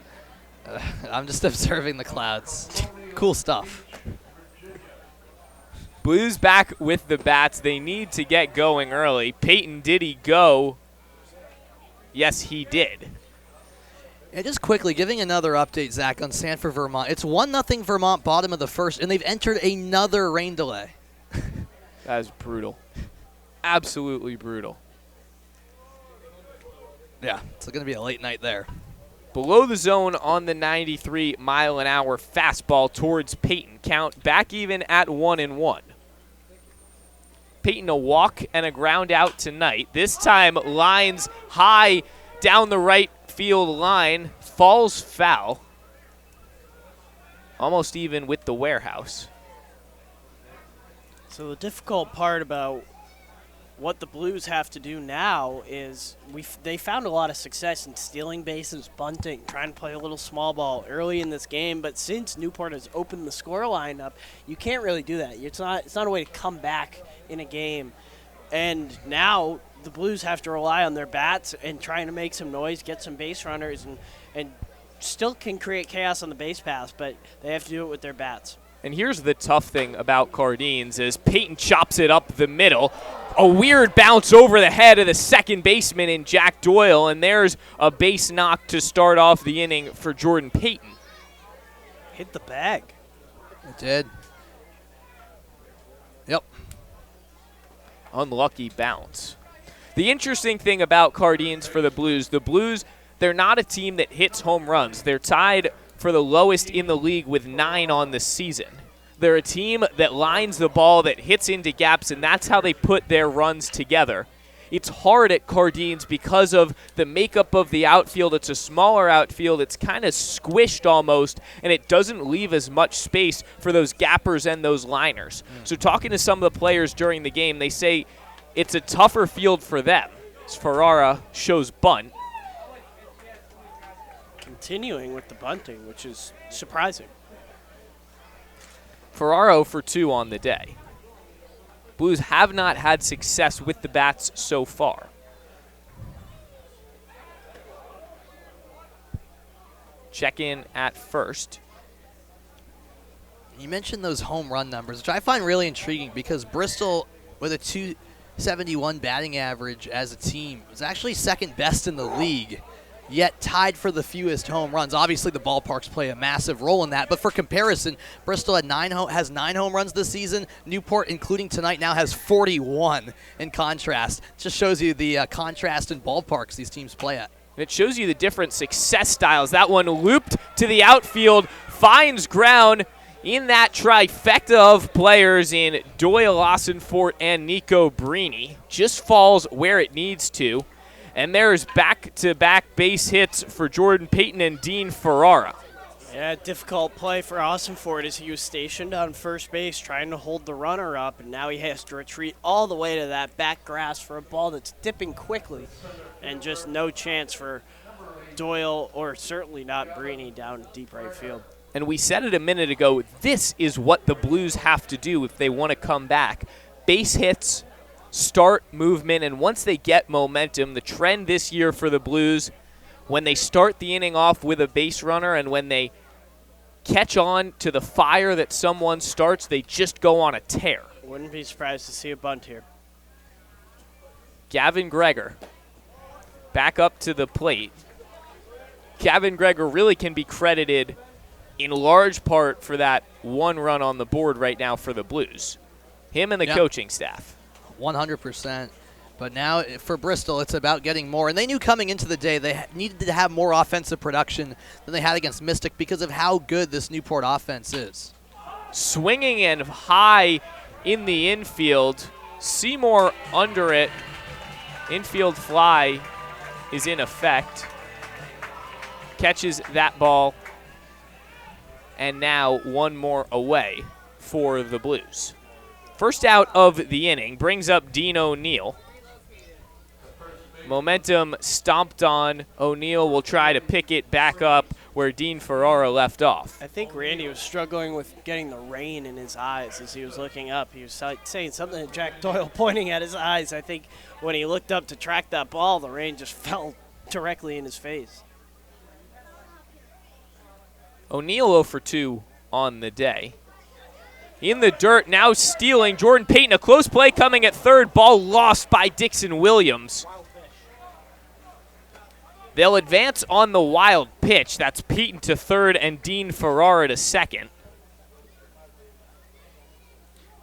I'm just observing the clouds. Cool stuff. Blues back with the bats. They need to get going early. Peyton, did he go? Yes, he did. Yeah, just quickly, giving another update, Zach, on Sanford, Vermont. It's 1-0 Vermont, bottom of the first, and they've entered another rain delay. That is brutal. Absolutely brutal. Yeah, it's going to be a late night there. Below the zone on the 93-mile-an-hour fastball towards Peyton. Count back even at 1-1. Peyton a walk and a ground out tonight. This time lines high down the right field line. Falls foul. Almost even with the warehouse. So the difficult part about what the Blues have to do now is they found a lot of success in stealing bases, bunting, trying to play a little small ball early in this game. But since Newport has opened the score line up, you can't really do that. It's not a way to come back in a game. And now the Blues have to rely on their bats and trying to make some noise, get some base runners, and still can create chaos on the base paths, but they have to do it with their bats. And here's the tough thing about Cardines is Peyton chops it up the middle. A weird bounce over the head of the second baseman in Jack Doyle, and there's a base knock to start off the inning for Jordan Peyton. Hit the bag. It did. Yep. Unlucky bounce. The interesting thing about Cardines for the Blues, they're not a team that hits home runs. They're tied for the lowest in the league with 9 on the season. They're a team that lines the ball, that hits into gaps, and that's how they put their runs together. it's hard at Cardines because of the makeup of the outfield. It's a smaller outfield. It's kind of squished almost, and it doesn't leave as much space for those gappers and those liners. So talking to some of the players during the game, they say it's a tougher field for them. As Ferrara shows bunt. Continuing with the bunting, which is surprising. Ferraro for 2 on the day. Blues have not had success with the bats so far. Check in at first. You mentioned those home run numbers, which I find really intriguing because Bristol, with a 271 batting average as a team, was actually second best in the league, yet tied for the fewest home runs. Obviously, the ballparks play a massive role in that, but for comparison, Bristol has 9 home runs this season. Newport, including tonight, now has 41 in contrast. Just shows you the contrast in ballparks these teams play at. It shows you the different success styles. That one looped to the outfield, finds ground in that trifecta of players in Doyle Ossenfort and Nico Brini. Just falls where it needs to. And there's back-to-back base hits for Jordan Payton and Dean Ferrara. Yeah, difficult play for Ossenfort as he was stationed on first base trying to hold the runner up, and now he has to retreat all the way to that back grass for a ball that's dipping quickly, and just no chance for Doyle or certainly not Brini down deep right field. And we said it a minute ago, this is what the Blues have to do if they want to come back. Base hits, start movement, and once they get momentum, the trend this year for the Blues, when they start the inning off with a base runner and when they catch on to the fire that someone starts, they just go on a tear. Wouldn't be surprised to see a bunt here. Gavin Gregor back up to the plate. Gavin Gregor really can be credited in large part for that 1 run on the board right now for the Blues. Him and the coaching staff. 100%. But now for Bristol, it's about getting more. And they knew coming into the day they needed to have more offensive production than they had against Mystic because of how good this Newport offense is. Swinging and high in the infield. Seymour under it. Infield fly is in effect. Catches that ball. And now 1 more away for the Blues. First out of the inning brings up Dean O'Neill. Momentum stomped on. O'Neill will try to pick it back up where Dean Ferrara left off. I think Randy was struggling with getting the rain in his eyes as he was looking up. He was saying something to Jack Doyle, pointing at his eyes. I think when he looked up to track that ball, the rain just fell directly in his face. O'Neill 0 for 2 on the day. In the dirt, now stealing. Jordan Payton, a close play coming at third. Ball lost by Dixon Williams. They'll advance on the wild pitch. That's Payton to third and Dean Ferrara to second.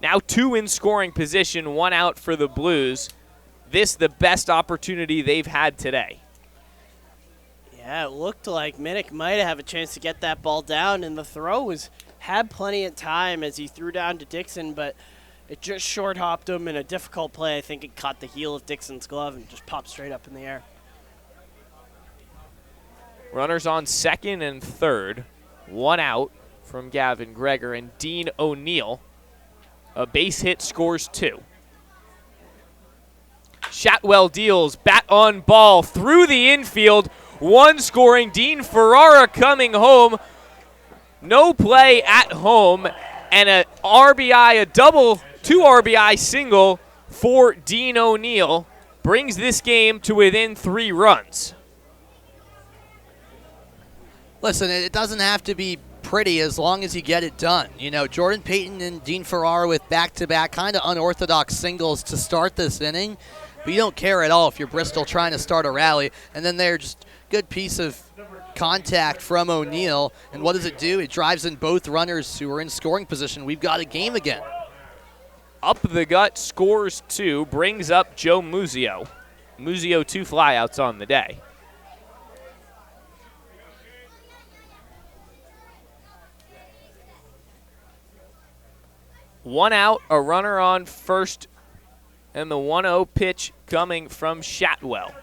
Now 2 in scoring position, 1 out for the Blues. This the best opportunity they've had today. Yeah, it looked like Minnick might have a chance to get that ball down, and the throw had plenty of time as he threw down to Dixon, but it just short hopped him in a difficult play. I think it caught the heel of Dixon's glove and just popped straight up in the air. Runners on second and third. 1 out from Gavin Gregor, and Dean O'Neill, a base hit, scores 2. Shotwell deals, bat on ball through the infield. 1 scoring, Dean Ferrara coming home. No play at home, and a RBI, a double, 2 RBI single for Dean O'Neill. Brings this game to within 3 runs. Listen, it doesn't have to be pretty as long as you get it done. You know, Jordan Payton and Dean Ferrara with back-to-back kind of unorthodox singles to start this inning, but you don't care at all if you're Bristol trying to start a rally, and then they're just good piece of contact from O'Neill, and what does it do? It drives in both runners who are in scoring position. We've got a game again. Up the gut, scores 2, brings up Joe Muzio. Muzio 2 flyouts on the day. One out, a runner on first And the 1-0 pitch coming from Shatwell.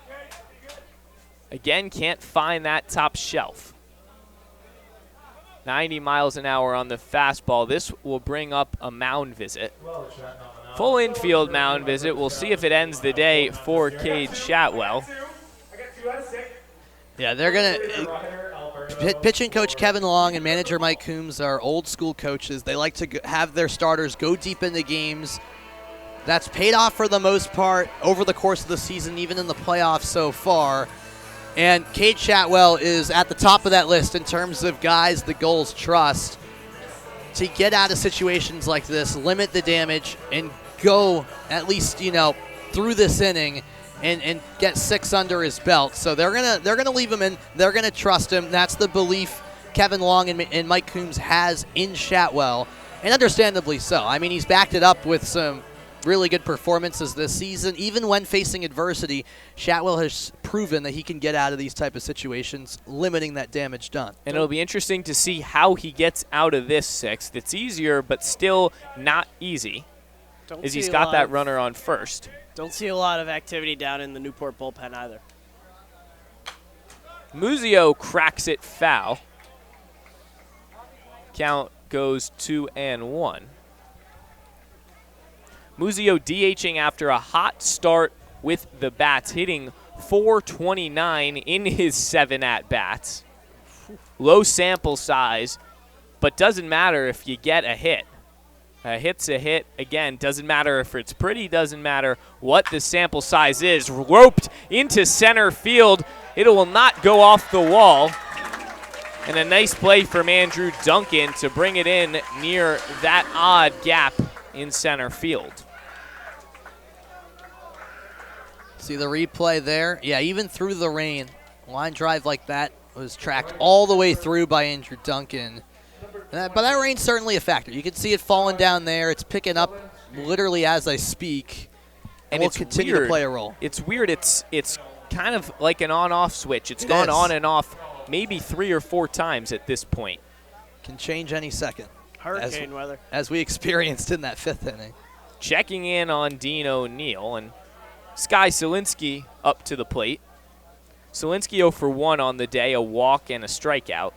Again, can't find that top shelf. 90 miles an hour on the fastball. This will bring up a mound visit. Full infield mound visit. We'll see if it ends the day for Cade Shatwell. Yeah, they're going to – pitching coach Kevin Long and manager Mike Coombs are old-school coaches. They like to have their starters go deep into games. That's paid off for the most part over the course of the season, even in the playoffs so far. And Cade Shatwell is at the top of that list in terms of guys the Gulls trust to get out of situations like this, limit the damage, and go at least, through this inning and get 6 under his belt. So they're gonna leave him in. They're gonna trust him. That's the belief Kevin Long and Mike Coombs has in Shatwell, and understandably so. I mean, he's backed it up with some really good performances this season. Even when facing adversity, Shatwell has proven that he can get out of these type of situations, limiting that damage done. And it'll be interesting to see how he gets out of this 6th. It's easier, but still not easy, as he's got that runner on first. Don't see a lot of activity down in the Newport bullpen either. Muzio cracks it foul. Count goes 2-1. Muzio DHing after a hot start with the bats, hitting .429 in his 7 at-bats. Low sample size, but doesn't matter if you get a hit. A hit's a hit. Again, doesn't matter if it's pretty, doesn't matter what the sample size is. Roped into center field. It will not go off the wall. And a nice play from Andrew Duncan to bring it in near that odd gap in center field. See the replay there? Yeah, even through the rain, line drive like that was tracked all the way through by Andrew Duncan. But that rain's certainly a factor. You can see it falling down there. It's picking up literally as I speak, and will continue to play a role. It's weird. It's kind of like an on-off switch. It's gone on and off maybe 3 or 4 times at this point. Can change any second. Hurricane weather. As we experienced in that 5th inning. Checking in on Dean O'Neill, and Sky Selinski up to the plate. Selinski 0 for 1 on the day, a walk and a strikeout.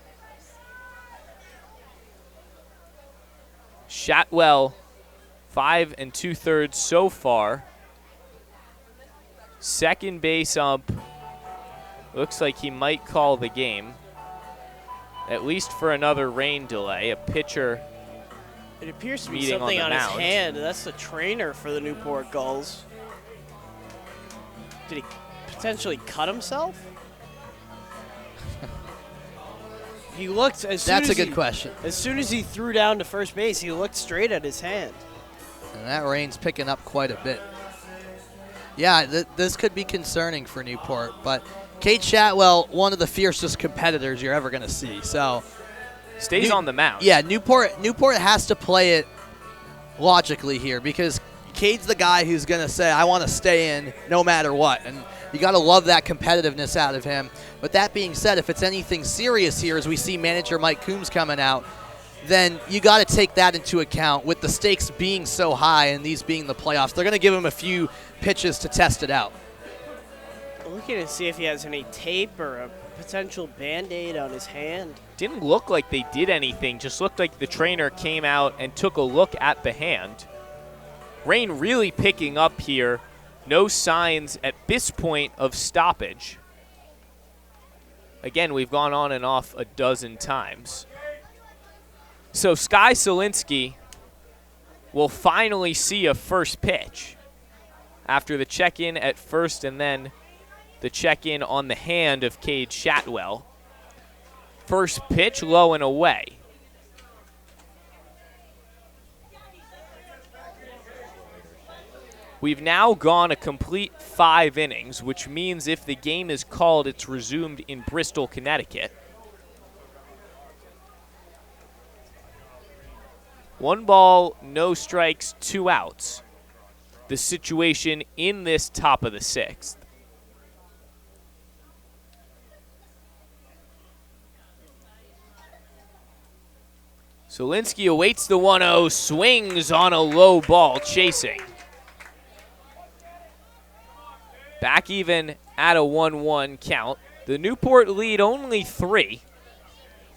Shatwell, 5 2/3 so far. Second base ump. Looks like he might call the game, at least for another rain delay. A pitcher. It appears to be something on his hand. That's the trainer for the Newport Gulls. Did he potentially cut himself? He looked That's a good question. As soon as he threw down to first base, he looked straight at his hand. And that rain's picking up quite a bit. Yeah, this could be concerning for Newport, but Cade Shatwell, one of the fiercest competitors you're ever going to see. So stays on the mound. Yeah, Newport has to play it logically here because Cade's the guy who's going to say, I want to stay in no matter what. And you got to love that competitiveness out of him. But that being said, if it's anything serious here, as we see manager Mike Coombs coming out, then you got to take that into account with the stakes being so high and these being the playoffs. They're going to give him a few pitches to test it out. Looking to see if he has any tape or a potential Band-Aid on his hand. Didn't look like they did anything, just looked like the trainer came out and took a look at the hand. Rain really picking up here. No signs at this point of stoppage. Again, we've gone on and off a dozen times. So Sky Selinski will finally see a first pitch after the check-in at first and then the check-in on the hand of Cade Shatwell. First pitch, low and away. We've now gone a complete 5 innings, which means if the game is called, it's resumed in Bristol, Connecticut. 1 ball, no strikes, 2 outs. The situation in this top of the 6th. Selinski awaits the 1-0, swings on a low ball, chasing. Back even at a 1-1 count. The Newport lead only 3.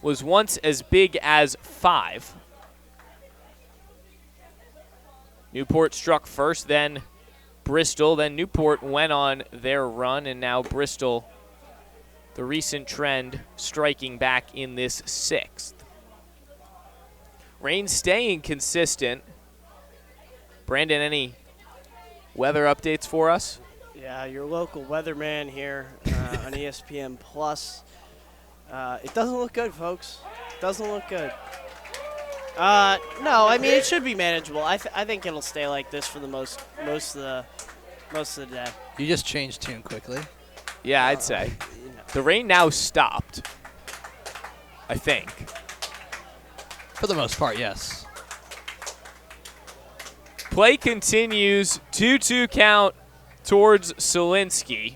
Was once as big as 5. Newport struck first, then Bristol, then Newport went on their run, and now Bristol, the recent trend, striking back in this 6th. Rain staying consistent. Brandon, any weather updates for us? Yeah, your local weatherman here on ESPN Plus. It doesn't look good, folks. It doesn't look good. No, I mean it should be manageable. I think it'll stay like this for the most of the day. You just changed tune quickly. Yeah, I'd say. The rain now stopped, I think. For the most part, yes. Play continues. 2-2 count towards Solinsky.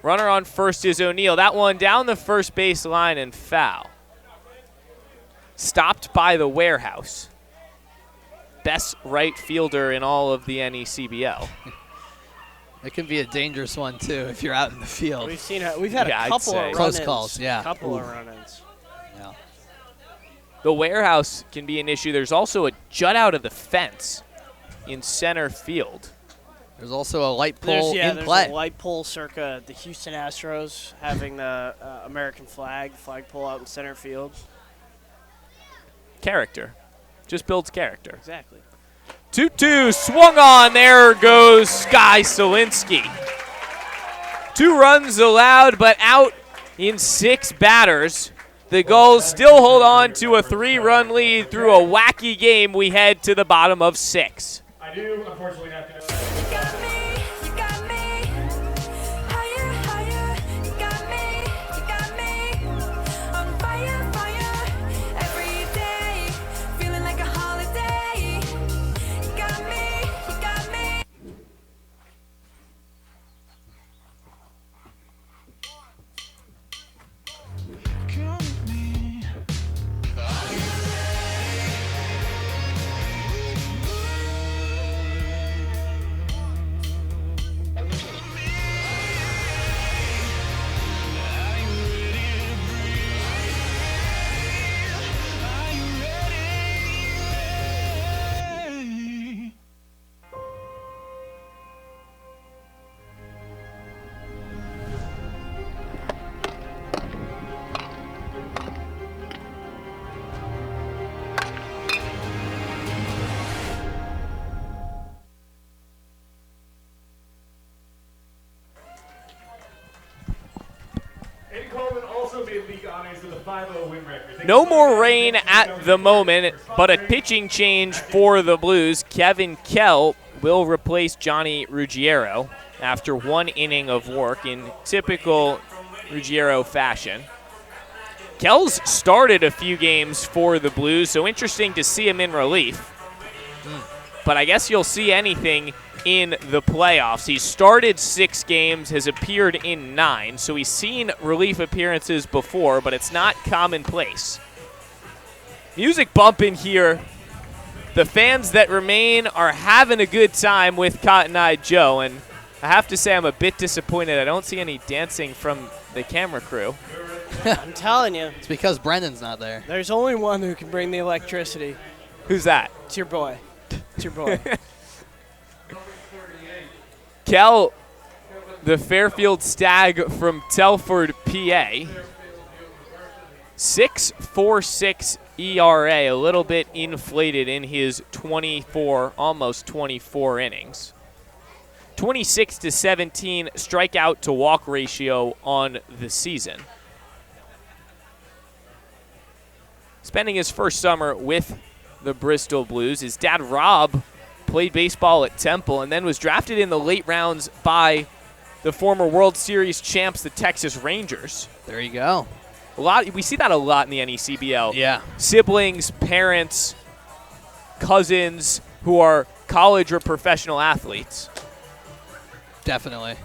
Runner on first is O'Neill. That one down the first base line and foul. Stopped by the Warehouse. Best right fielder in all of the NECBL. It can be a dangerous one, too, if you're out in the field. We've had a couple of run-ins. Close calls, yeah. A couple of run-ins. Yeah. The Warehouse can be an issue. There's also a jut out of the fence in center field. There's also a light pole in there's play. A light pole circa the Houston Astros having the American flagpole out in center field. Character. Just builds character. Exactly. 2-2 swung on. There goes Sky Solinsky. 2 runs allowed, but out in 6 batters. The Gulls still hold on to a 3-run lead through a wacky game. We head to the bottom of 6. I do, unfortunately, have to know. No more rain at the moment, but a pitching change for the Blues. Kevin Kell will replace Johnny Ruggiero after 1 inning of work in typical Ruggiero fashion. Kell's started a few games for the Blues, so interesting to see him in relief. But I guess you'll see anything in the playoffs. He's started 6 games, has appeared in 9, so he's seen relief appearances before, but it's not commonplace. Music bumping here. The fans that remain are having a good time with Cotton Eye Joe, and I have to say I'm a bit disappointed. I don't see any dancing from the camera crew. I'm telling you. It's because Brendan's not there. There's only one who can bring the electricity. Who's that? It's your boy. It's your boy. Kell, the Fairfield Stag from Telford, PA. 6.46 ERA, a little bit inflated in his 24, almost 24 innings. 26-17 strikeout to walk ratio on the season. Spending his first summer with the Bristol Blues. His dad, Rob, played baseball at Temple and then was drafted in the late rounds by the former World Series champs, the Texas Rangers. There you go. We see that a lot in the NECBL. Yeah. Siblings, parents, cousins who are college or professional athletes. Definitely.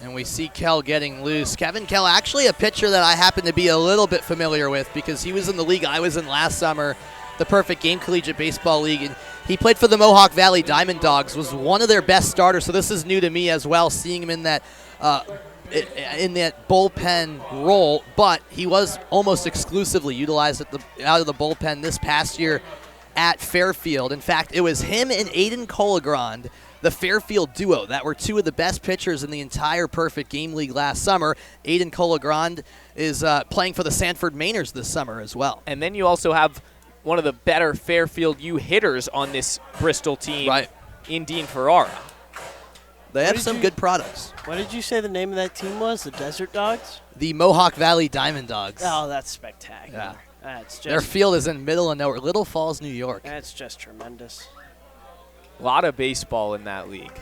And we see Kell getting loose. Kevin Kell, actually a pitcher that I happen to be a little bit familiar with because he was in the league I was in last summer, the Perfect Game Collegiate Baseball League, and He played for the Mohawk Valley Diamond Dogs, was one of their best starters, so this is new to me as well, seeing him in that bullpen role, but he was almost exclusively utilized out of the bullpen this past year at Fairfield. In fact, it was him and Aiden Colagrand, the Fairfield duo, that were two of the best pitchers in the entire Perfect Game League last summer. Aiden Colagrand is playing for the Sanford Mainers this summer as well. And then you also have one of the better Fairfield U hitters on this Bristol team, right, in Dean Ferrara. They have some good products. What did you say the name of that team was? The Desert Dogs? The Mohawk Valley Diamond Dogs. Oh, that's spectacular. Yeah. That's just, their field is in middle of nowhere, Little Falls, New York. That's just tremendous. A lot of baseball in that league.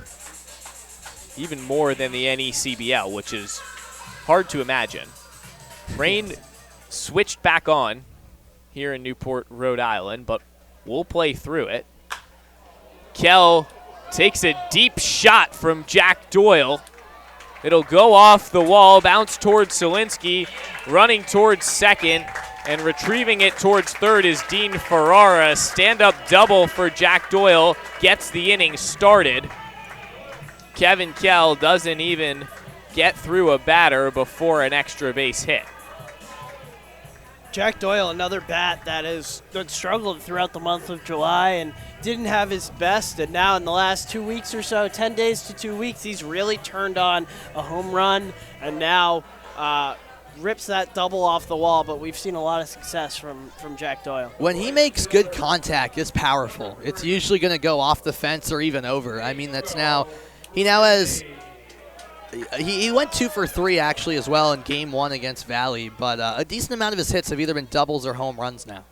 Even more than the NECBL, which is hard to imagine. Rain switched back on here in Newport, Rhode Island, but we'll play through it. Kell takes a deep shot from Jack Doyle. It'll go off the wall, bounce towards Solinsky, running towards second, and retrieving it towards third is Dean Ferrara. Stand-up double for Jack Doyle, gets the inning started. Kevin Kell doesn't even get through a batter before an extra base hit. Jack Doyle, another bat that struggled throughout the month of July and didn't have his best, and now in the last 2 weeks or so, 10 days to 2 weeks, he's really turned on a home run and now rips that double off the wall, but we've seen a lot of success from Jack Doyle. When he makes good contact, it's powerful. It's usually going to go off the fence or even over. I mean, he now has... He went 2 for 3 actually as well in Game 1 against Valley, but a decent amount of his hits have either been doubles or home runs now.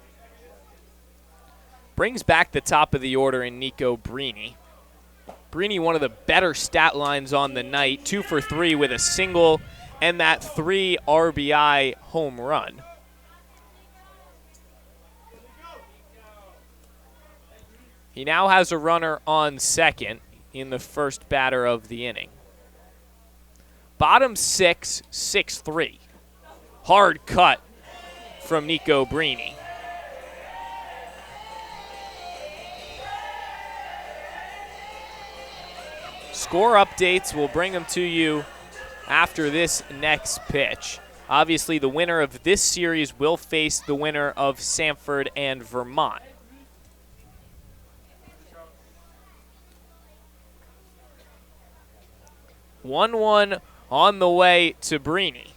Brings back the top of the order in Nico Brini. Brini, one of the better stat lines on the night, 2 for 3 with a single and that 3 RBI home run. He now has a runner on second in the first batter of the inning. Bottom 6, 6-3. Hard cut from Nico Brini. Score updates, we'll bring them to you after this next pitch. Obviously, the winner of this series will face the winner of Sanford and Vermont. One on the way to Brini.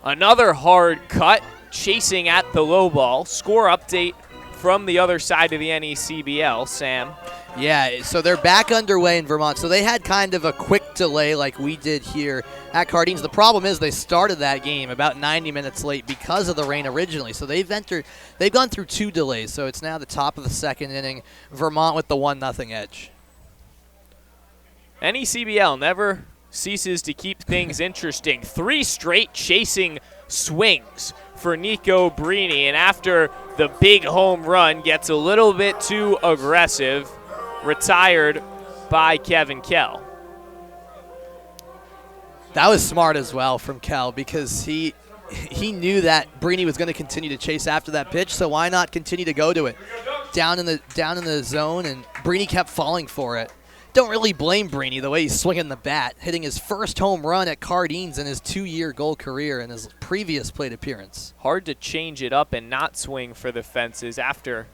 Another hard cut, chasing at the low ball. Score update from the other side of the NECBL, Sam. Yeah, so they're back underway in Vermont. So they had kind of a quick delay like we did here at Cardines. The problem is they started that game about 90 minutes late because of the rain originally. So they've gone through 2 delays. So it's now the top of the second inning. Vermont with the 1-0 edge. NECBL never ceases to keep things interesting. 3 straight chasing swings for Nico Brini, and after the big home run gets a little bit too aggressive, retired by Kevin Kell. That was smart as well from Kell because he knew that Brini was going to continue to chase after that pitch, so why not continue to go to it? Down in the zone, and Brini kept falling for it. Don't really blame Brini the way he's swinging the bat, hitting his first home run at Cardines in his 2-year goal career in his previous plate appearance. Hard to change it up and not swing for the fences after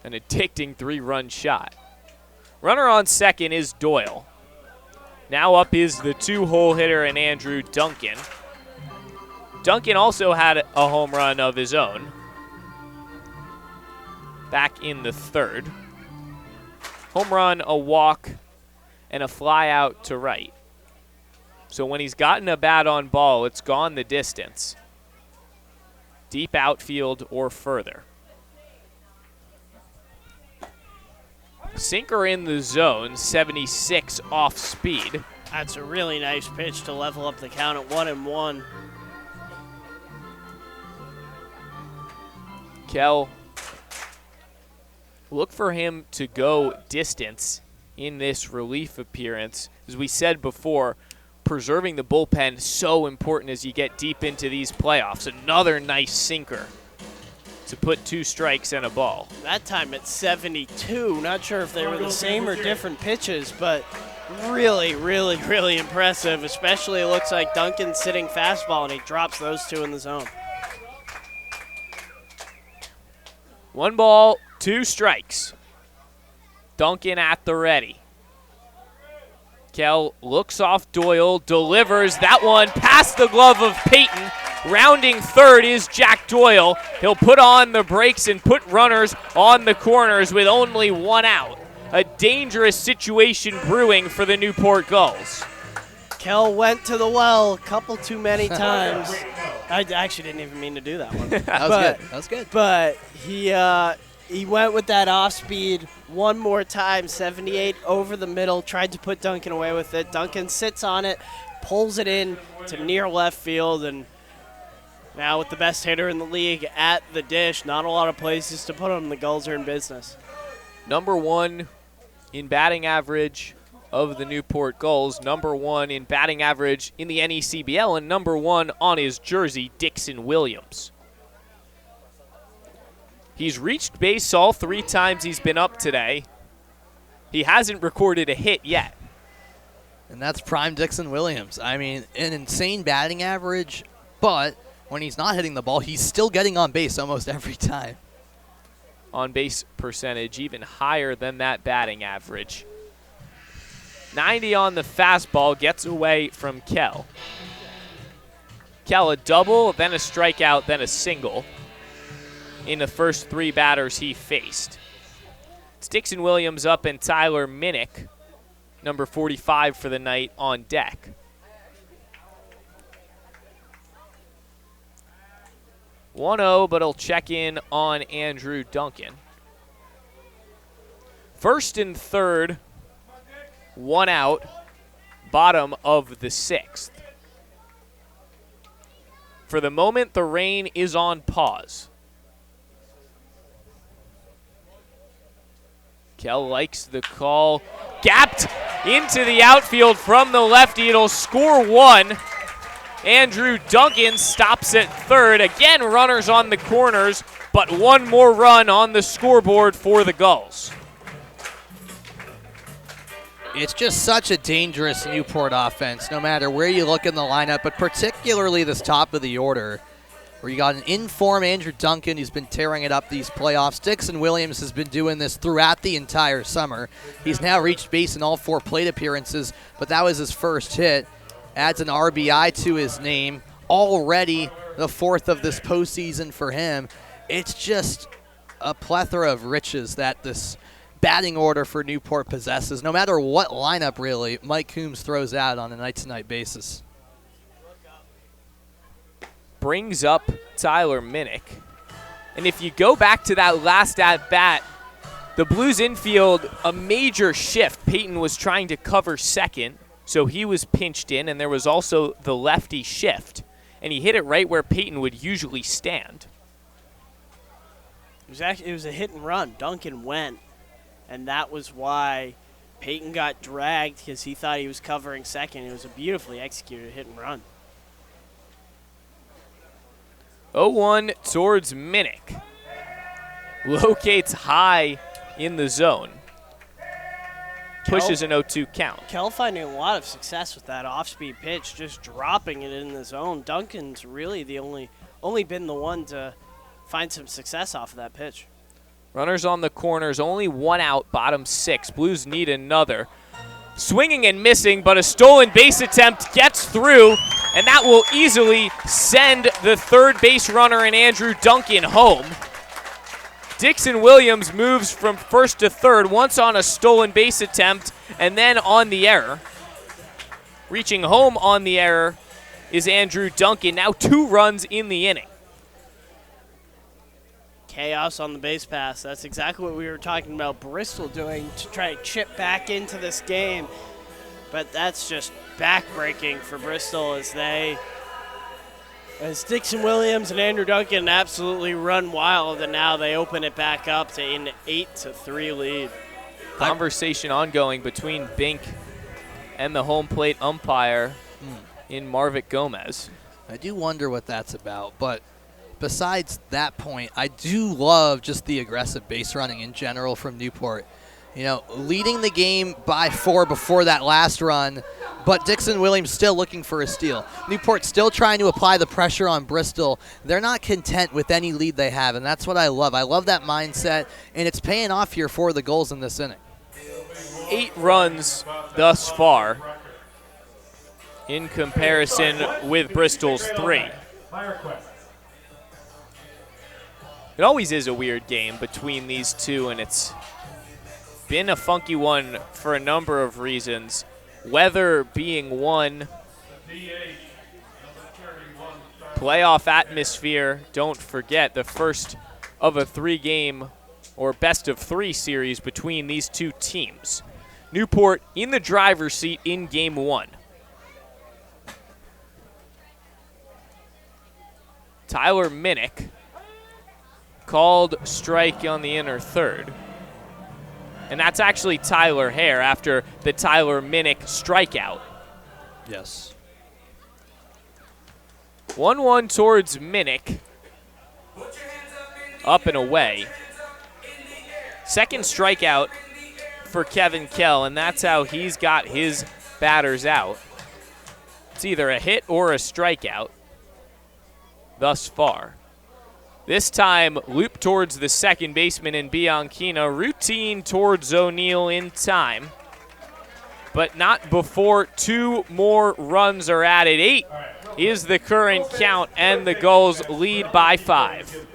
an addicting 3-run shot. Runner on second is Doyle. Now up is the 2-hole hitter and Andrew Duncan. Duncan also had a home run of his own back in the 3rd. Home run, a walk, and a fly out to right. So when he's gotten a bat on ball, it's gone the distance. Deep outfield or further. Sinker in the zone, 76 off speed. That's a really nice pitch to level up the count at 1-1. Kell, look for him to go distance in this relief appearance. As we said before, preserving the bullpen so important as you get deep into these playoffs. Another nice sinker to put 2 strikes and a ball. That time at 72. Not sure if they were the same or different pitches, but really, really, really impressive. Especially it looks like Duncan's sitting fastball, and he drops those 2 in the zone. 1 ball, 2 strikes. Duncan at the ready. Kell looks off Doyle, delivers that one past the glove of Peyton. Rounding third is Jack Doyle. He'll put on the brakes and put runners on the corners with only 1 out. A dangerous situation brewing for the Newport Gulls. Kell went to the well a couple too many times. I actually didn't even mean to do that one. That was good. That was good. But he went with that off speed one more time, 78 over the middle, tried to put Duncan away with it. Duncan sits on it, pulls it in to near left field, and now with the best hitter in the league at the dish, not a lot of places to put him. The Gulls are in business. Number 1 in batting average of the Newport Gulls, number 1 in batting average in the NECBL, and number 1 on his jersey, Dixon Williams. He's reached base all 3 times he's been up today. He hasn't recorded a hit yet. And that's prime Dixon Williams. I mean, an insane batting average, but when he's not hitting the ball, he's still getting on base almost every time. On base percentage even higher than that batting average. 90 on the fastball, gets away from Kell. Kell a double, then a strikeout, then a single in the first 3 batters he faced. It's Dixon Williams up and Tyler Minnick, number 45 for the night, on deck. 1-0, but he'll check in on Andrew Duncan. First and third, 1 out, bottom of the 6th. For the moment, the rain is on pause. Kell likes the call. Gapped into the outfield from the lefty. It'll score 1. Andrew Duncan stops at third. Again, runners on the corners, but 1 more run on the scoreboard for the Gulls. It's just such a dangerous Newport offense, no matter where you look in the lineup, but particularly this top of the order, where you got an in-form Andrew Duncan who's been tearing it up these playoffs. Dixon Williams has been doing this throughout the entire summer. He's now reached base in all 4 plate appearances, but that was his first hit. Adds an RBI to his name. Already the 4th of this postseason for him. It's just a plethora of riches that this batting order for Newport possesses, no matter what lineup, really, Mike Coombs throws out on a night-to-night basis. Brings up Tyler Minnick. And if you go back to that last at-bat, the Blues infield, a major shift. Peyton was trying to cover second, so he was pinched in, and there was also the lefty shift. And he hit it right where Peyton would usually stand. It was a hit and run. Duncan went, and that was why Peyton got dragged, because he thought he was covering second. It was a beautifully executed hit and run. 0-1 towards Minnick. Locates high in the zone. Pushes an 0-2 count. Kell finding a lot of success with that off-speed pitch, just dropping it in the zone. Duncan's really the only been the one to find some success off of that pitch. Runners on the corners, only 1 out, bottom 6. Blues need another. Swinging and missing, but a stolen base attempt gets through, and that will easily send the third base runner and Andrew Duncan home. Dixon Williams moves from first to third, once on a stolen base attempt and then on the error. Reaching home on the error is Andrew Duncan, now 2 runs in the inning. Chaos on the base pass. That's exactly what we were talking about Bristol doing to try to chip back into this game. But that's just backbreaking for Bristol as Dixon Williams and Andrew Duncan absolutely run wild, and now they open it back up to an 8-3 lead. Conversation ongoing between Bink and the home plate umpire in Marvick Gomez. I do wonder what that's about, but besides that point, I do love just the aggressive base running in general from Newport. You know, leading the game by 4 before that last run, but Dixon Williams still looking for a steal. Newport still trying to apply the pressure on Bristol. They're not content with any lead they have, and that's what I love. I love that mindset, and it's paying off here for the Gulls in this inning. 8 runs thus far in comparison with Bristol's 3. It always is a weird game between these two, and it's been a funky one for a number of reasons. Weather being one. Playoff atmosphere, don't forget, the first of a 3-game or best of 3 series between these two teams. Newport in the driver's seat in game 1. Tyler Minnick called strike on the inner third. And that's actually Tyler Hare after the Tyler Minnick strikeout. Yes. 1-1 towards Minnick. Up and away. Second strikeout for Kevin Kell, and that's how he's got his batters out. It's either a hit or a strikeout thus far. This time, loop towards the second baseman in Bianchina. Routine towards O'Neill in time, but not before 2 more runs are added. 8 is the current count, and the Gulls lead by 5.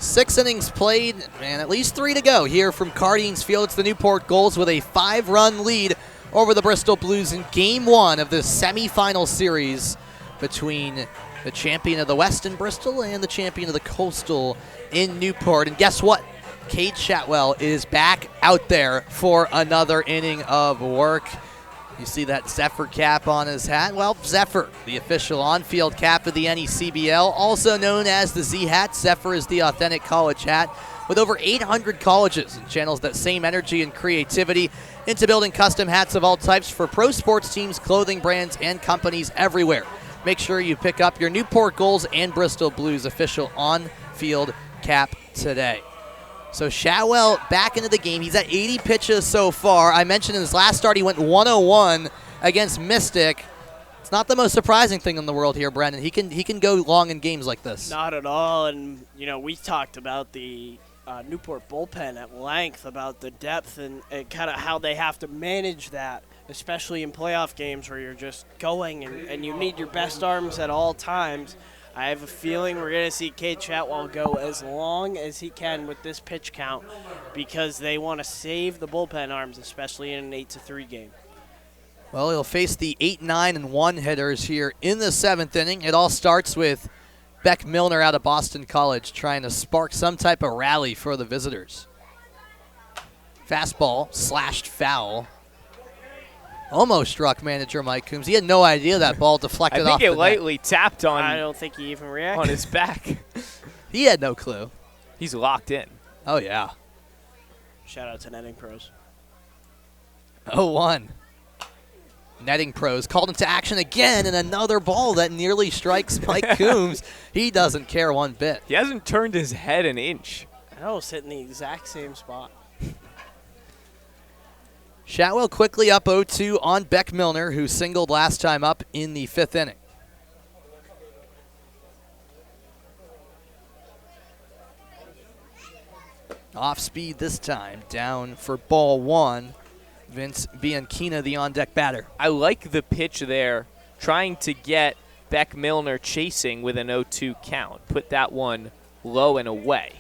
Six innings played, and at least 3 to go here from Cardines Field. It's the Newport Gulls with a 5-run lead over the Bristol Blues in Game 1 of the semifinal series between the champion of the West in Bristol and the champion of the Coastal in Newport. And guess what? Cade Chatwell is back out there for another inning of work. You see that Zephyr cap on his hat? Well, Zephyr, the official on-field cap of the NECBL, also known as the Z-Hat. Zephyr is the authentic college hat with over 800 colleges and channels that same energy and creativity into building custom hats of all types for pro sports teams, clothing brands, and companies everywhere. Make sure you pick up your Newport Gulls and Bristol Blues official on-field cap today. So Chatwell back into the game. He's at 80 pitches so far. I mentioned in his last start he went 101 against Mystic. It's not the most surprising thing in the world here, Brendan. He can go long in games like this. Not at all. And, you know, we talked about the Newport bullpen at length, about the depth and kind of how they have to manage that, especially in playoff games where you're just going and you need your best arms at all times. I have a feeling we're going to see Cade Chatwell go as long as he can with this pitch count because they want to save the bullpen arms, especially in an 8-3 game. Well, he'll face the 8, 9, and 1 hitters here in the 7th inning. It all starts with Beck Milner out of Boston College trying to spark some type of rally for the visitors. Fastball slashed foul. Almost struck manager Mike Coombs. He had no idea that ball deflected off the net. I think it lightly tapped on. I don't think he even reacted. On his back. He had no clue. He's locked in. Oh, yeah. Shout out to netting pros. 0-1. Netting pros called into action again, and another ball that nearly strikes Mike Coombs. He doesn't care one bit. He hasn't turned his head an inch. I was hitting the exact same spot. Shatwell quickly up 0-2 on Beck Milner, who singled last time up in the 5th inning. Off speed this time, down for ball 1. Vince Bianchina, the on-deck batter. I like the pitch there, trying to get Beck Milner chasing with an 0-2 count. Put that one low and away.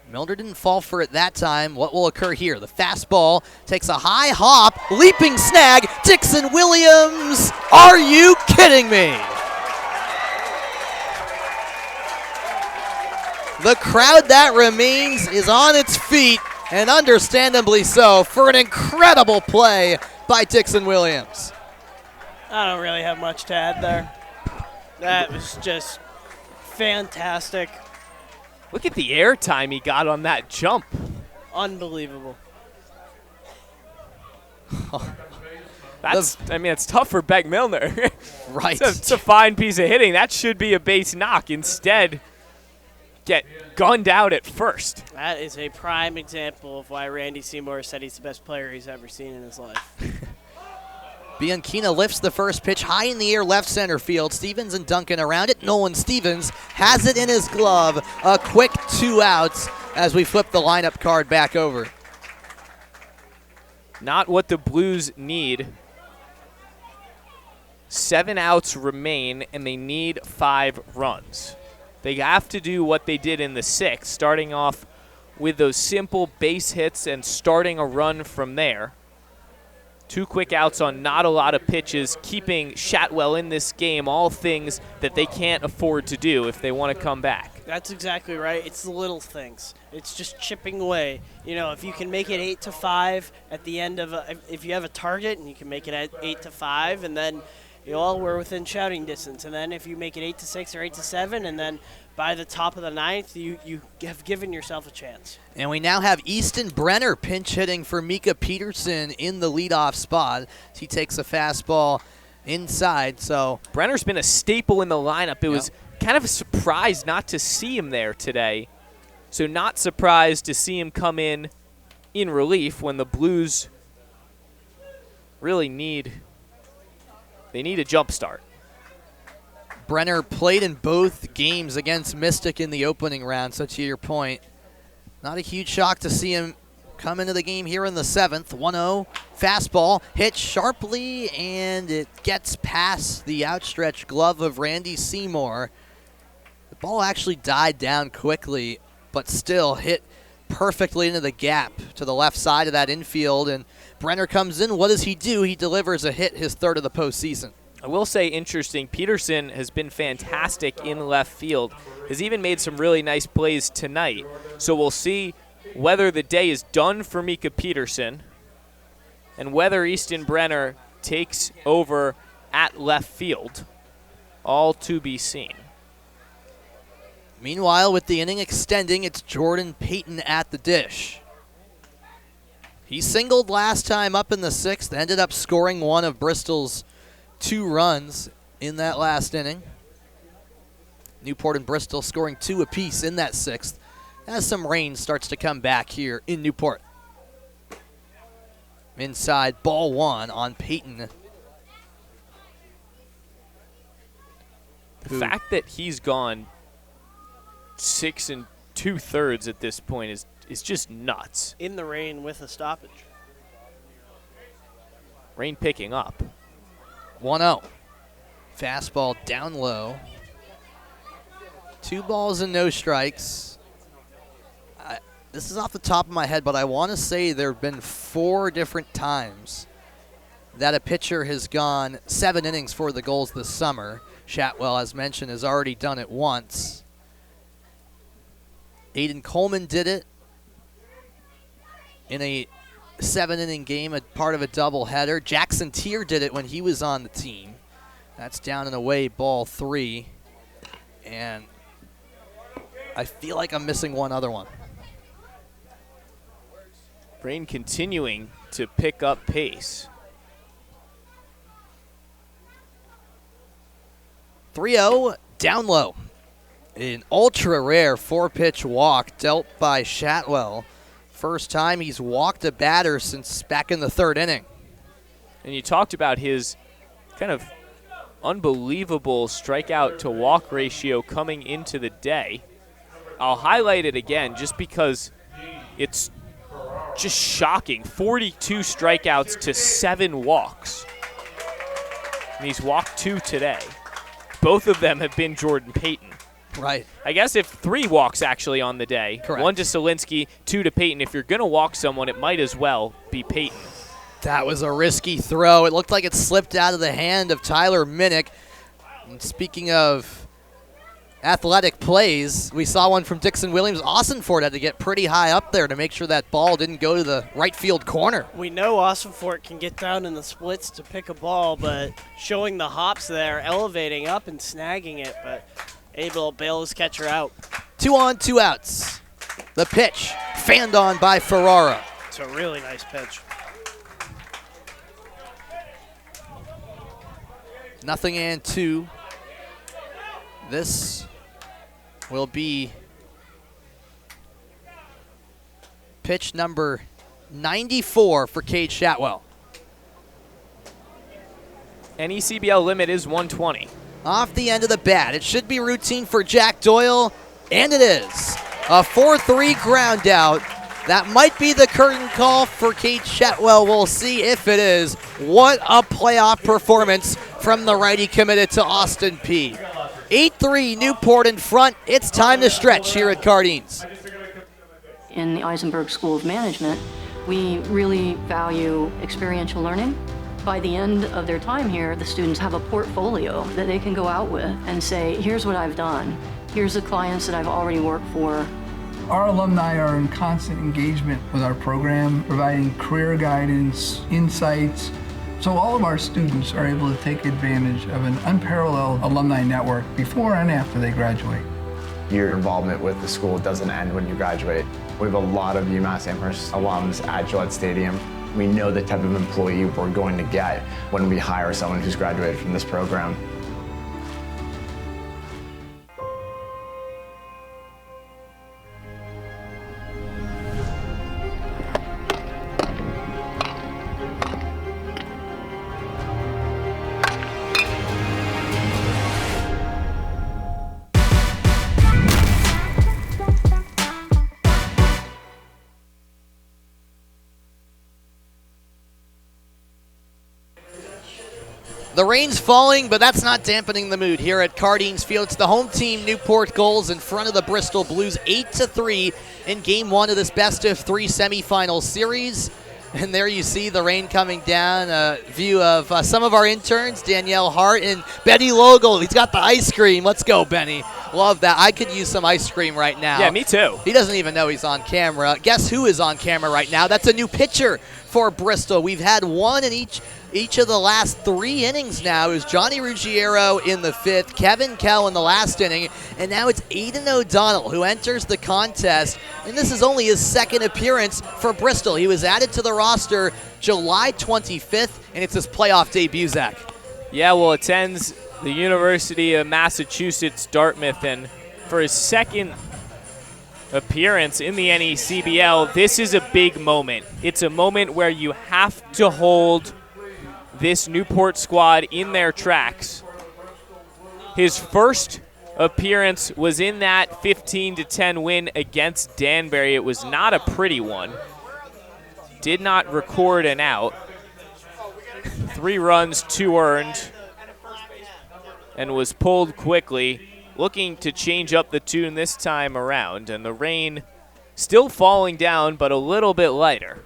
Milner didn't fall for it that time. What will occur here? The fastball takes a high hop, leaping snag. Dixon Williams, are you kidding me? The crowd that remains is on its feet, and understandably so, for an incredible play by Dixon Williams. I don't really have much to add there. That was just fantastic. Look at the air time he got on that jump. Unbelievable. It's tough for Beck Milner. Right. It's a fine piece of hitting. That should be a base knock. Instead, get gunned out at first. That is a prime example of why Randy Seymour said he's the best player he's ever seen in his life. Bianchina lifts the first pitch high in the air, left center field. Stevens and Duncan around it. Nolan Stevens has it in his glove. A quick 2 outs as we flip the lineup card back over. Not what the Blues need. 7 outs remain, and they need 5 runs. They have to do what they did in the 6th, starting off with those simple base hits and starting a run from there. 2 quick outs on not a lot of pitches, keeping Shatwell in this game, all things that they can't afford to do if they want to come back. That's exactly right. It's the little things. It's just chipping away. You know, if you can make it 8-5 at the end of if you have a target and you can make it at 8-5, and then we're within shouting distance. And then if you make it 8-6 or 8-7, and then by the top of the 9th, you have given yourself a chance. And we now have Easton Brenner pinch hitting for Mika Peterson in the leadoff spot. He takes a fastball inside. So Brenner's been a staple in the lineup. It was kind of a surprise not to see him there today. So not surprised to see him come in relief when the Blues really need a jump start. Brenner played in both games against Mystic in the opening round, so to your point, not a huge shock to see him come into the game here in the 7th. 1-0, fastball, hit sharply, and it gets past the outstretched glove of Randy Seymour. The ball actually died down quickly, but still hit perfectly into the gap to the left side of that infield, and Brenner comes in. What does he do? He delivers a hit, his 3rd of the postseason. I will say, interesting, Peterson has been fantastic in left field, has even made some really nice plays tonight. So we'll see whether the day is done for Mika Peterson and whether Easton Brenner takes over at left field. All to be seen. Meanwhile, with the inning extending, it's Jordan Payton at the dish. He singled last time up in the 6th, ended up scoring one of Bristol's 2 runs in that last inning. Newport and Bristol scoring 2 apiece in that 6th as some rain starts to come back here in Newport. Inside, ball 1 on Payton. The fact that he's gone 6 2/3 at this point is just nuts. In the rain with a stoppage. Rain picking up. 1-0. Fastball down low. 2 balls and no strikes. This is off the top of my head, but I want to say there have been 4 different times that a pitcher has gone 7 innings for the Gulls this summer. Shatwell, as mentioned, has already done it once. Aiden Coleman did it in a 7-inning game, a part of a doubleheader. Jackson Tier did it when he was on the team. That's down and away, ball 3. And I feel like I'm missing one other one. Rain continuing to pick up pace. 3-0, down low. An ultra-rare 4-pitch walk dealt by Shatwell First time he's walked a batter since back in the 3rd inning. And you talked about his kind of unbelievable strikeout to walk ratio coming into the day. I'll highlight it again just because it's just shocking. 42 strikeouts to 7 walks. And he's walked 2 today. Both of them have been Jordan Payton. Right. I guess if 3 walks actually on the day, Correct. 1 to Solinsky, 2 to Payton. If you're going to walk someone, it might as well be Payton. That was a risky throw. It looked like it slipped out of the hand of Tyler Minnick. And speaking of athletic plays, we saw one from Dixon Williams. Austin Ford had to get pretty high up there to make sure that ball didn't go to the right field corner. We know Austin Fort can get down in the splits to pick a ball, but showing the hops there, elevating up and snagging it, but able to bail his catcher out. 2 on, 2 outs. The pitch, fanned on by Ferrara. It's a really nice pitch. 0-2. This will be pitch number 94 for Cade Shatwell. Any CBL limit is 120. Off the end of the bat. It should be routine for Jack Doyle, and it is. A 4-3 ground out. That might be the curtain call for Cade Shatwell. We'll see if it is. What a playoff performance from the righty committed to Austin Peay. 8-3 Newport in front. It's time to stretch here at Cardines. In the Eisenberg School of Management, we really value experiential learning. By the end of their time here, the students have a portfolio that they can go out with and say, here's what I've done. Here's the clients that I've already worked for. Our alumni are in constant engagement with our program, providing career guidance, insights. So all of our students are able to take advantage of an unparalleled alumni network before and after they graduate. Your involvement with the school doesn't end when you graduate. We have a lot of UMass Amherst alums at Gillette Stadium. We know the type of employee we're going to get when we hire someone who's graduated from this program. The rain's falling, but that's not dampening the mood here at Cardines Field. It's the home team, Newport Gulls, in front of the Bristol Blues, 8-3 in Game 1 of this best-of-3 semifinal series. And there you see the rain coming down. A view of some of our interns, Danielle Hart and Benny Logel. He's got the ice cream. Let's go, Benny. Love that. I could use some ice cream right now. Yeah, me too. He doesn't even know he's on camera. Guess who is on camera right now? That's a new pitcher for Bristol. We've had one in each of the last 3 innings now. It was Johnny Ruggiero in the 5th, Kevin Kell in the last inning, and now it's Aiden O'Donnell who enters the contest, and this is only his 2nd appearance for Bristol. He was added to the roster July 25th, and it's his playoff debut, Zach. Yeah, well, attends the University of Massachusetts, Dartmouth, and for his 2nd appearance in the NECBL, this is a big moment. It's a moment where you have to hold this Newport squad in their tracks. His first appearance was in that 15-10 win against Danbury. It was not a pretty one. Did not record an out. 3 runs, 2 earned, and was pulled quickly, looking to change up the tune this time around. And the rain still falling down, but a little bit lighter.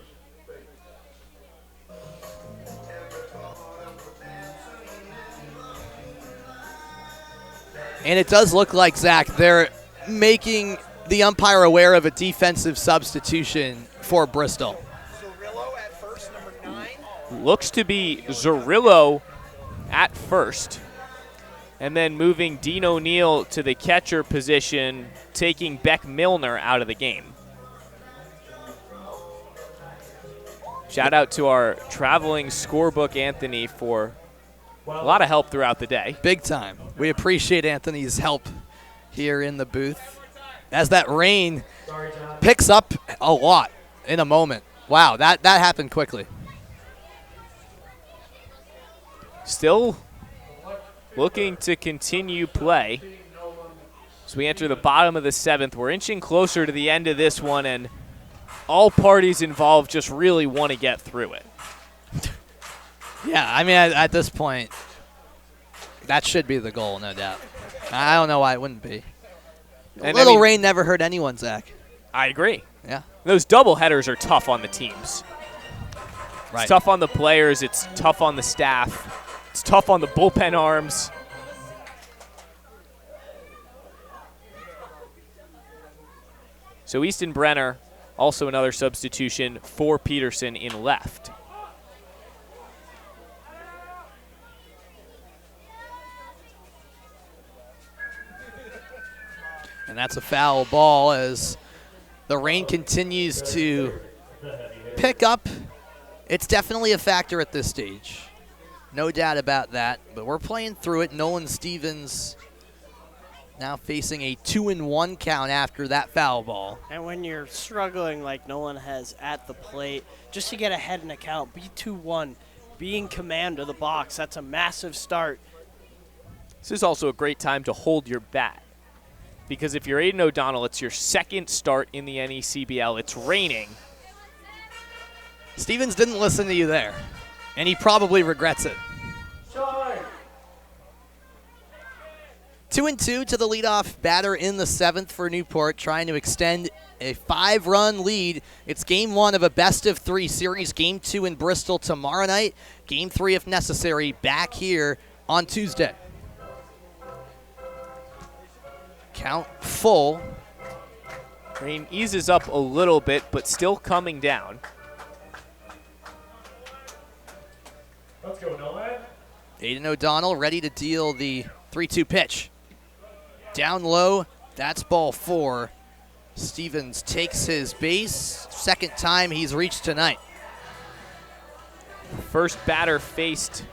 And it does look like, Zach, they're making the umpire aware of a defensive substitution for Bristol. Zorillo at first, number 9. Looks to be Zorillo at first. And then moving Dean O'Neill to the catcher position, taking Beck Milner out of the game. Shout out to our traveling scorebook, Anthony, for a lot of help throughout the day. Big time. We appreciate Anthony's help here in the booth as that rain picks up a lot. in a moment. Wow, that happened quickly. Still looking to continue play. As we enter the bottom of the 7th, we're inching closer to the end of this one, and all parties involved just really want to get through it. Yeah, I mean, at this point, that should be the goal, no doubt. I don't know why it wouldn't be. A little rain never hurt anyone, Zach. I agree. Yeah. Those double headers are tough on the teams. Right. It's tough on the players. It's tough on the staff. It's tough on the bullpen arms. So Easton Brenner, also another substitution for Peterson in left. And that's a foul ball as the rain continues to pick up. It's definitely a factor at this stage. No doubt about that. But we're playing through it. Nolan Stevens now facing a 2-1 count after that foul ball. And when you're struggling like Nolan has at the plate, just to get ahead in a count, be 2-1, be in command of the box, that's a massive start. This is also a great time to hold your bat. Because if you're Aiden O'Donnell, it's your second start in the NECBL. It's raining. Stevens didn't listen to you there, and he probably regrets it. 2-2 to the leadoff batter in the 7th for Newport, trying to extend a 5-run lead. It's game 1 of a best-of-3 series. Game 2 in Bristol tomorrow night. Game 3, if necessary, back here on Tuesday. Count full. Rain eases up a little bit, but still coming down. Let's go, Nolan. Aiden O'Donnell ready to deal the 3-2 pitch. Down low, that's ball 4. Stevens takes his base. Second time he's reached tonight. First batter faced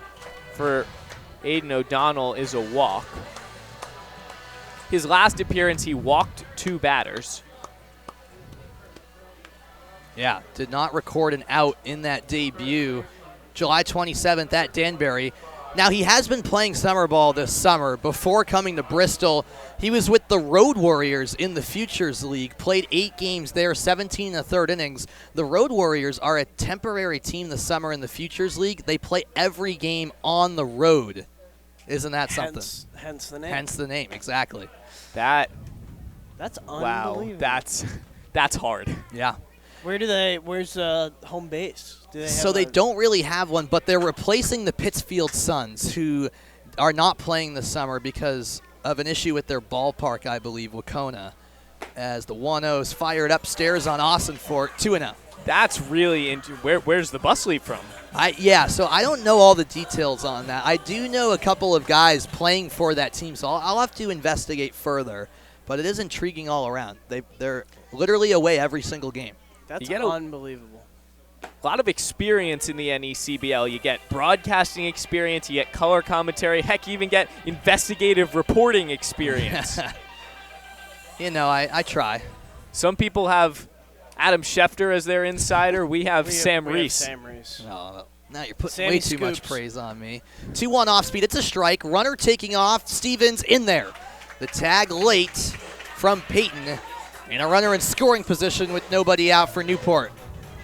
for Aiden O'Donnell is a walk. His last appearance, he walked 2 batters. Yeah, did not record an out in that debut. July 27th at Danbury. Now, he has been playing summer ball this summer. Before coming to Bristol, he was with the Road Warriors in the Futures League, played 8 games there, 17 1/3 innings. The Road Warriors are a temporary team this summer in the Futures League. They play every game on the road. Isn't that something? Hence the name. Hence the name, exactly. That's Wow, unbelievable. that's hard. Yeah. Where's home base? So they don't really have one, but they're replacing the Pittsfield Suns, who are not playing this summer because of an issue with their ballpark, I believe, Wacona, as the 1-0's fired upstairs on Austinfort, 2-0. That's really where's the bus leave from? So I don't know all the details on that. I do know a couple of guys playing for that team, so I'll have to investigate further. But it is intriguing all around. They're literally away every single game. That's unbelievable. A lot of experience in the NECBL. You get broadcasting experience, you get color commentary, heck, you even get investigative reporting experience. I try. Some people have Adam Schefter as their insider. We have Sam Reese. Sam Reese. No, now you're putting Sammy way too much praise on me. 2-1 off speed. It's a strike. Runner taking off. Stevens in there. The tag late from Peyton. And a runner in scoring position with nobody out for Newport.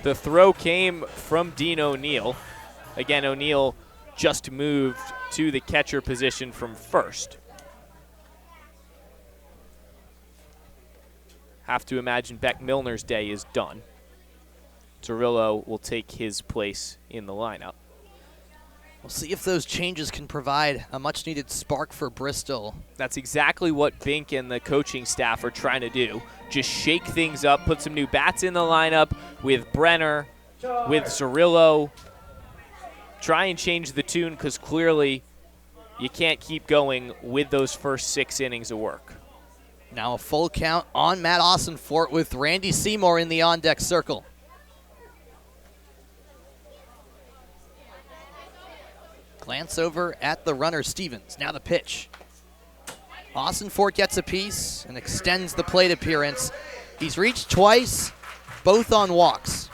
The throw came from Dean O'Neill. Again, O'Neill just moved to the catcher position from first. Have to imagine Beck Milner's day is done. Zerillo will take his place in the lineup. We'll see if those changes can provide a much-needed spark for Bristol. That's exactly what Bink and the coaching staff are trying to do. Just shake things up, put some new bats in the lineup with Brenner, with Zerillo. Try and change the tune because clearly you can't keep going with those first 6 innings of work. Now a full count on Matt Austinfort with Randy Seymour in the on-deck circle. Glance over at the runner, Stevens. Now the pitch. Austinfort gets a piece and extends the plate appearance. He's reached twice, both on walks.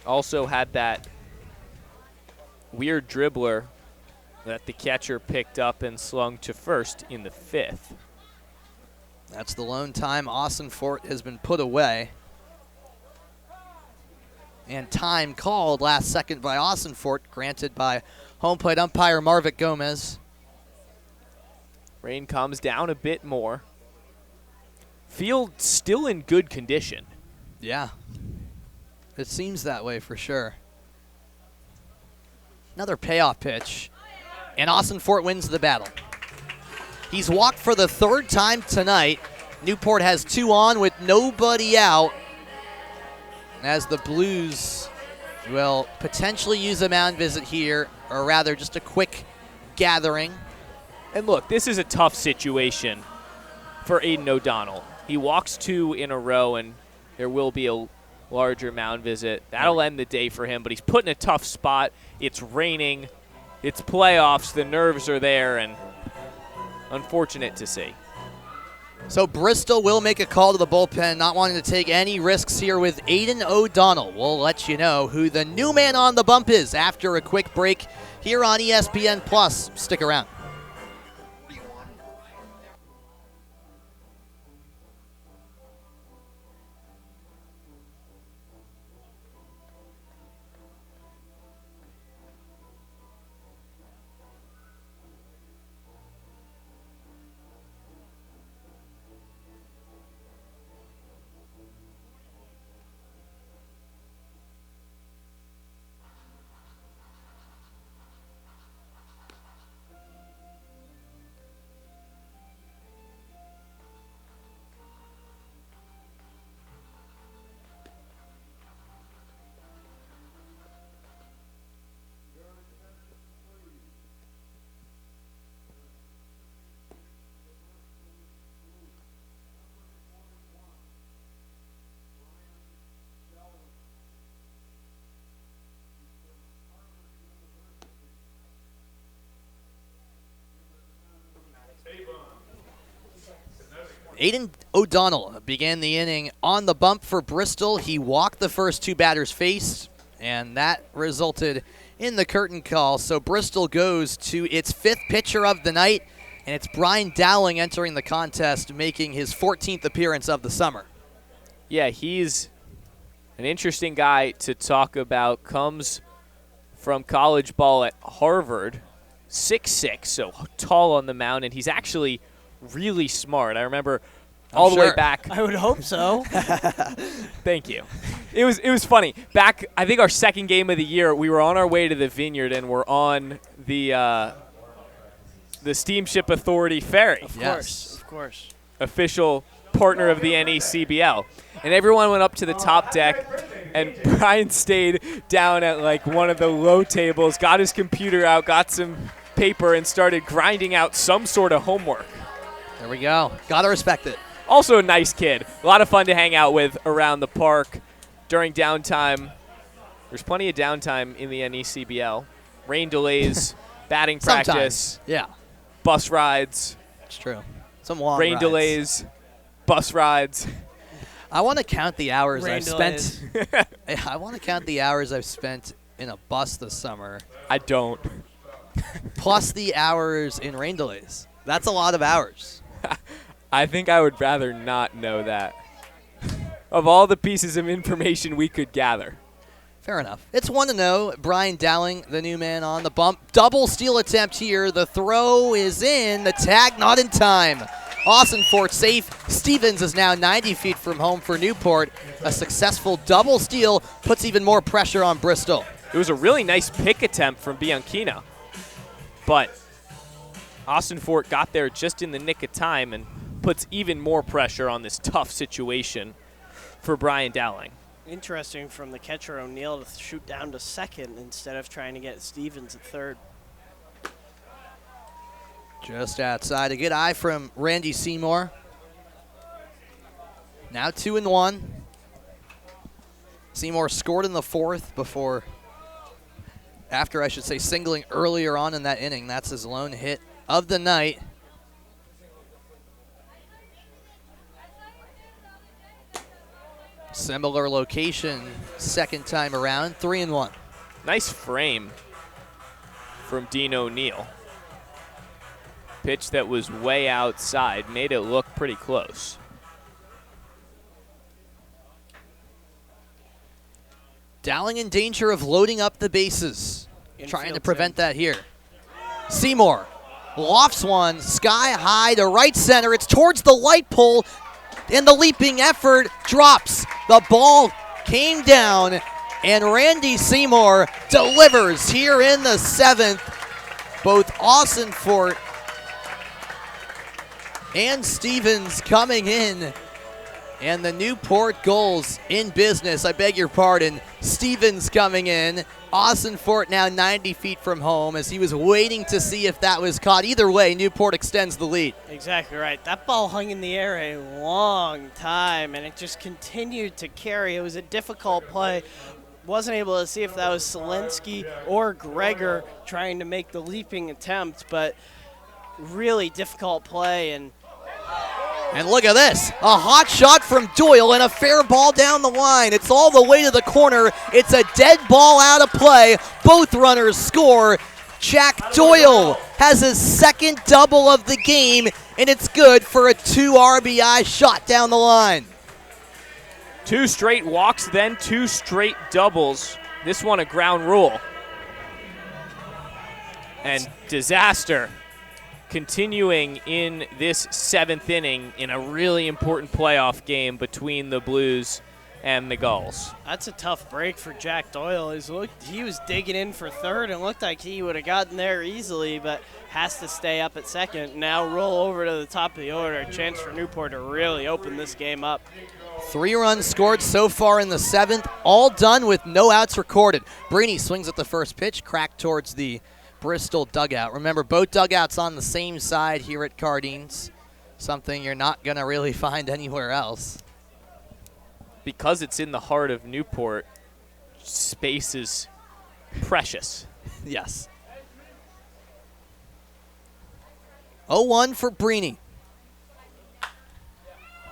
Also had that weird dribbler that the catcher picked up and slung to first in the 5th. That's the lone time Austin Fort has been put away. And time called last second by Austin Fort, granted by home plate umpire Marvick Gomez. Rain comes down a bit more. Field still in good condition. Yeah. It seems that way for sure. Another payoff pitch. And Austin Fort wins the battle. He's walked for the 3rd time tonight. Newport has 2 on with nobody out, as the Blues will potentially use a mound visit here, or rather just a quick gathering. And look, this is a tough situation for Aiden O'Donnell. He walks 2 in a row, and there will be a larger mound visit. That'll end the day for him, but he's put in a tough spot. It's raining. It's playoffs. The nerves are there, and unfortunate to see. So Bristol will make a call to the bullpen, not wanting to take any risks here with Aiden O'Donnell. We'll let you know who the new man on the bump is after a quick break here on ESPN+. Stick around. Aiden O'Donnell began the inning on the bump for Bristol. He walked the first 2 batters faced, and that resulted in the curtain call. So Bristol goes to its 5th pitcher of the night, and it's Brian Dowling entering the contest, making his 14th appearance of the summer. Yeah, he's an interesting guy to talk about. Comes from college ball at Harvard, 6'6", so tall on the mound, and he's actually really smart. I remember all the way back. I would hope so. Thank you. It was funny. Back, I think our 2nd game of the year, we were on our way to the Vineyard, and we're on the Steamship Authority ferry. Of course. Official partner of the NECBL. And everyone went up to the top deck, and Brian stayed down at like one of the low tables, got his computer out, got some paper, and started grinding out some sort of homework. There we go. Gotta respect it. Also a nice kid. A lot of fun to hang out with around the park during downtime. There's plenty of downtime in the NECBL. Rain delays, batting practice, yeah, bus rides. It's true. Some long rain rides. delays, bus rides. I want to count the hours Rain I've spent. I want to count the hours I've spent in a bus this summer. I don't. Plus the hours in rain delays. That's a lot of hours. I think I would rather not know that. Of all the pieces of information we could gather. Fair enough. It's 1-0. Brian Dowling, the new man on the bump. Double steal attempt here. The throw is in. The tag not in time. Austin Fort safe. Stevens is now 90 feet from home for Newport. A successful double steal puts even more pressure on Bristol. It was a really nice pick attempt from Bianchino. But Austin Fort got there just in the nick of time and puts even more pressure on this tough situation for Brian Dowling. Interesting from the catcher O'Neill to shoot down to 2nd instead of trying to get Stevens at 3rd. Just outside. A good eye from Randy Seymour. Now 2-1. Seymour scored in the 4th after I should say singling earlier on in that inning. That's his lone hit of the night. Similar location, second time around, 3-1. Nice frame from Dean O'Neill. Pitch that was way outside, made it look pretty close. Dowling in danger of loading up the bases. Trying to Infield's prevent that here. Seymour lofts one, sky high to right center. It's towards the light pole, and the leaping effort drops. The ball came down, and Randy Seymour delivers here in the 7th. Both Austinfort and Stevens coming in, and the Newport Gulls in business. I beg your pardon. Stevens coming in. Austinfort now 90 feet from home as he was waiting to see if that was caught. Either way, Newport extends the lead. Exactly right. That ball hung in the air a long time, and it just continued to carry. It was a difficult play. Wasn't able to see if that was Selensky or Gregor trying to make the leaping attempt, but really difficult play. And look at this, a hot shot from Doyle and a fair ball down the line. It's all the way to the corner. It's a dead ball out of play. Both runners score. Jack Doyle has his second double of the game, and it's good for a 2 RBI shot down the line. 2 straight walks, then 2 straight doubles. This one a ground rule. And disaster continuing in this 7th inning in a really important playoff game between the Blues and the Gulls. That's a tough break for Jack Doyle. He was digging in for third and looked like he would have gotten there easily, but has to stay up at second. Now roll over to the top of the order. A chance for Newport to really open this game up. 3 runs scored so far in the 7th, all done with no outs recorded. Brini swings at the first pitch, cracked towards the Bristol dugout. Remember, both dugouts on the same side here at Cardines, something you're not going to really find anywhere else. Because it's in the heart of Newport, space is precious. Yes. 0-1 for Brini.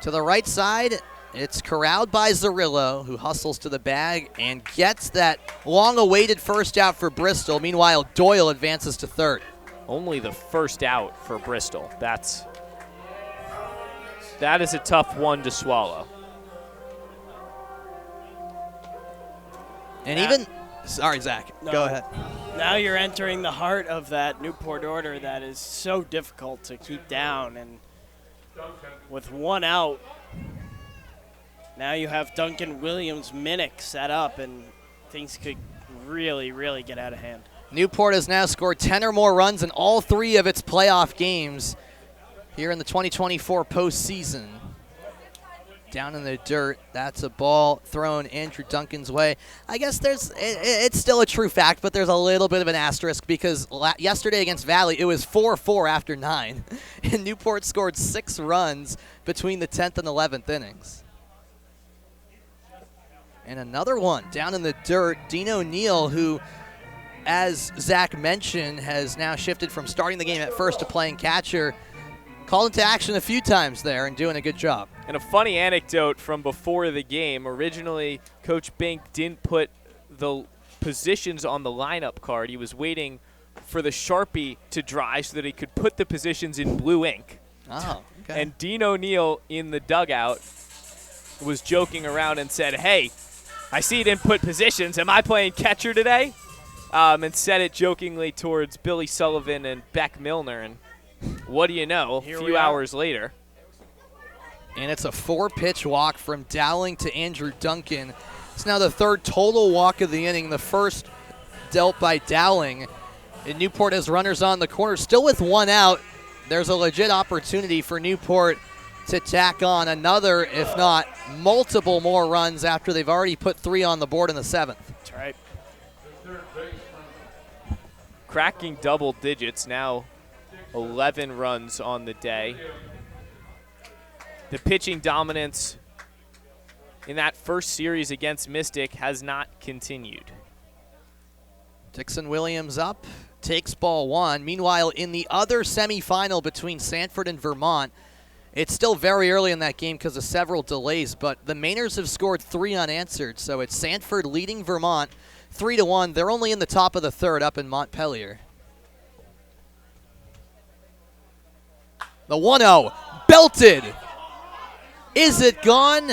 To the right side, it's corralled by Zarillo, who hustles to the bag and gets that long-awaited first out for Bristol. Meanwhile, Doyle advances to third. Only the first out for Bristol. That is a tough one to swallow. And even, sorry, Zach, go ahead. Now you're entering the heart of that Newport order that is so difficult to keep down. And with 1 out, now you have Duncan Williams-Minnick set up, and things could really, really get out of hand. Newport has now scored 10 or more runs in all 3 of its playoff games here in the 2024 postseason. Down in the dirt, that's a ball thrown Andrew Duncan's way. I guess it's still a true fact, but there's a little bit of an asterisk because yesterday against Valley, it was 4-4 after 9, and Newport scored 6 runs between the 10th and 11th innings. And another one down in the dirt, Dean O'Neill, who, as Zach mentioned, has now shifted from starting the game at first to playing catcher, called into action a few times there and doing a good job. And a funny anecdote from before the game. Originally, Coach Bink didn't put the positions on the lineup card. He was waiting for the Sharpie to dry so that he could put the positions in blue ink. Oh, okay. And Dean O'Neill in the dugout was joking around and said, "Hey, I see you didn't put positions. Am I playing catcher today?" And said it jokingly towards Billy Sullivan and Beck Milner. And what do you know, a few hours later. And it's a 4-pitch walk from Dowling to Andrew Duncan. It's now the 3rd total walk of the inning, the first dealt by Dowling. And Newport has runners on the corner, still with 1 out. There's a legit opportunity for Newport to tack on another, if not multiple more runs after they've already put 3 on the board in the 7th. That's right. Cracking double digits, now 11 runs on the day. The pitching dominance in that first series against Mystic has not continued. Dixon Williams up, takes ball 1. Meanwhile, in the other semifinal between Sanford and Vermont, It's still very early in that game because of several delays, but the Mainers have scored 3 unanswered, so it's Sanford leading Vermont 3-1. They're only in the top of the third up in Montpelier. The 1-0, belted. Is it gone?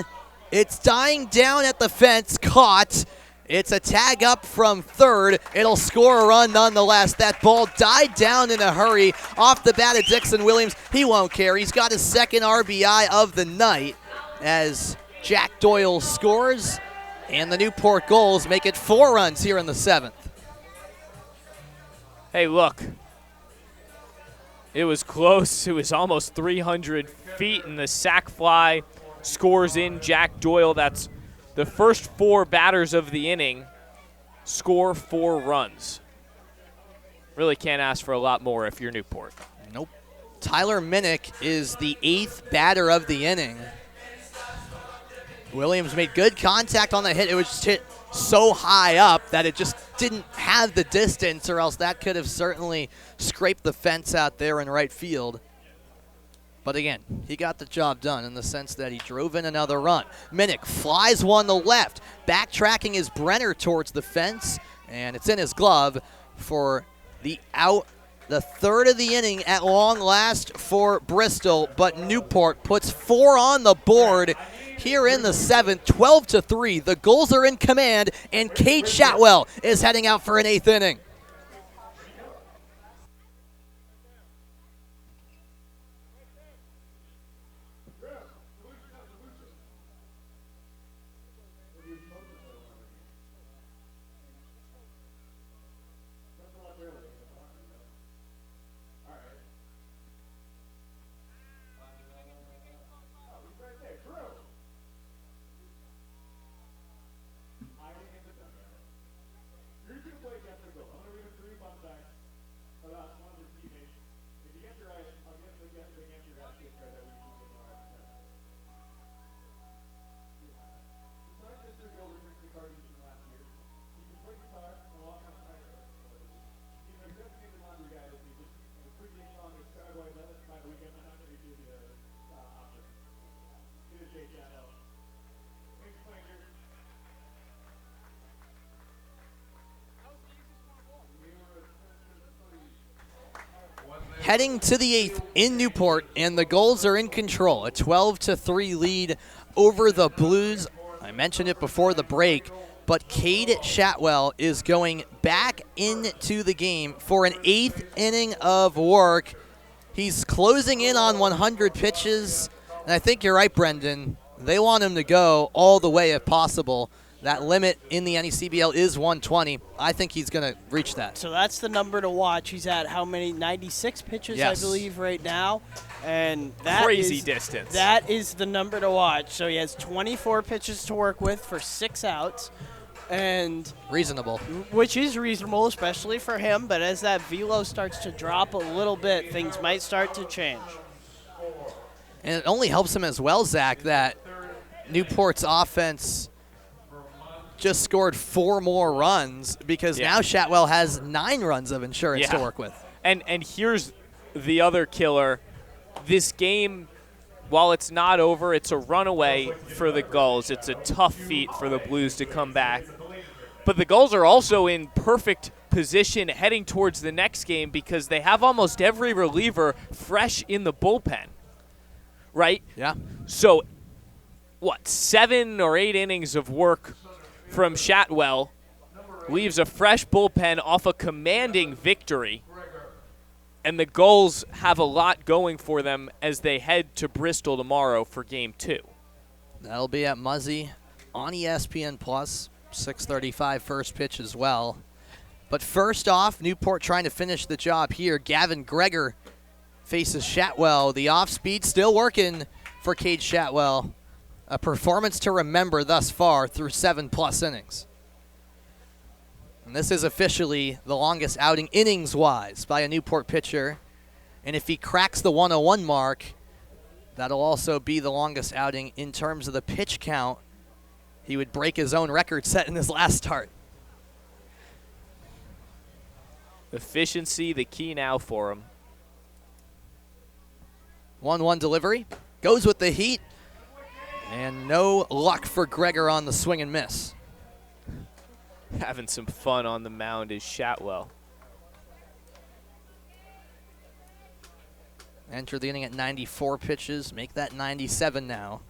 It's dying down at the fence, caught. It's a tag up from third. It'll score a run nonetheless. That ball died down in a hurry off the bat of Dixon Williams. He won't care. He's got his second RBI of the night as Jack Doyle scores, and the Newport Gulls make it 4 runs here in the 7th. Hey, look. It was close. It was almost 300 feet, and the sac fly scores in Jack Doyle. That's the first 4 batters of the inning score 4 runs. Really can't ask for a lot more if you're Newport. Nope. Tyler Minnick is the 8th batter of the inning. Williams made good contact on the hit. It was just hit so high up that it just didn't have the distance, or else that could have certainly scraped the fence out there in right field. But again, he got the job done in the sense that he drove in another run. Minnick flies one to left. Backtracking is Brenner towards the fence, and it's in his glove for the out. The third of the inning at long last for Bristol, but Newport puts 4 on the board here in the 7th, 12-3. The Gulls are in command, and Cade Shatwell is heading out for an 8th inning. Heading to the 8th in Newport, and the Gulls are in control. A 12-3 lead over the Blues. I mentioned it before the break, but Cade Shatwell is going back into the game for an 8th inning of work. He's closing in on 100 pitches, and I think you're right, Brendan. They want him to go all the way if possible. That limit in the NECBL is 120. I think he's going to reach that. So that's the number to watch. He's at how many? 96 pitches, yes, I believe, right now. And that crazy distance. That is the number to watch. So he has 24 pitches to work with for 6 outs. And reasonable. Which is reasonable, especially for him. But as that velo starts to drop a little bit, things might start to change. And it only helps him as well, Zach, that Newport's offense just scored 4 more runs because now Shatwell has 9 runs of insurance to work with. And here's the other killer. This game, while it's not over, it's a runaway for the Gulls. It's a tough feat for the Blues to come back. But the Gulls are also in perfect position heading towards the next game because they have almost every reliever fresh in the bullpen, right? Yeah. So, 7 or 8 innings of work from Shatwell leaves a fresh bullpen off a commanding victory, and the Gulls have a lot going for them as they head to Bristol tomorrow for Game 2. That'll be at Muzzy on ESPN+, 6:35 first pitch as well. But first off, Newport trying to finish the job here. Gavin Greger faces Shatwell. The off-speed still working for Cade Shatwell. A performance to remember thus far through 7+ innings. And this is officially the longest outing innings-wise by a Newport pitcher. And if he cracks the 101 mark, that'll also be the longest outing in terms of the pitch count. He would break his own record set in his last start. Efficiency, the key now for him. 1-1 delivery. goes with the heat, and no luck for Gregor on the swing and miss. Having some fun on the mound is Shatwell. Enter the inning at 94 pitches, make that 97 now.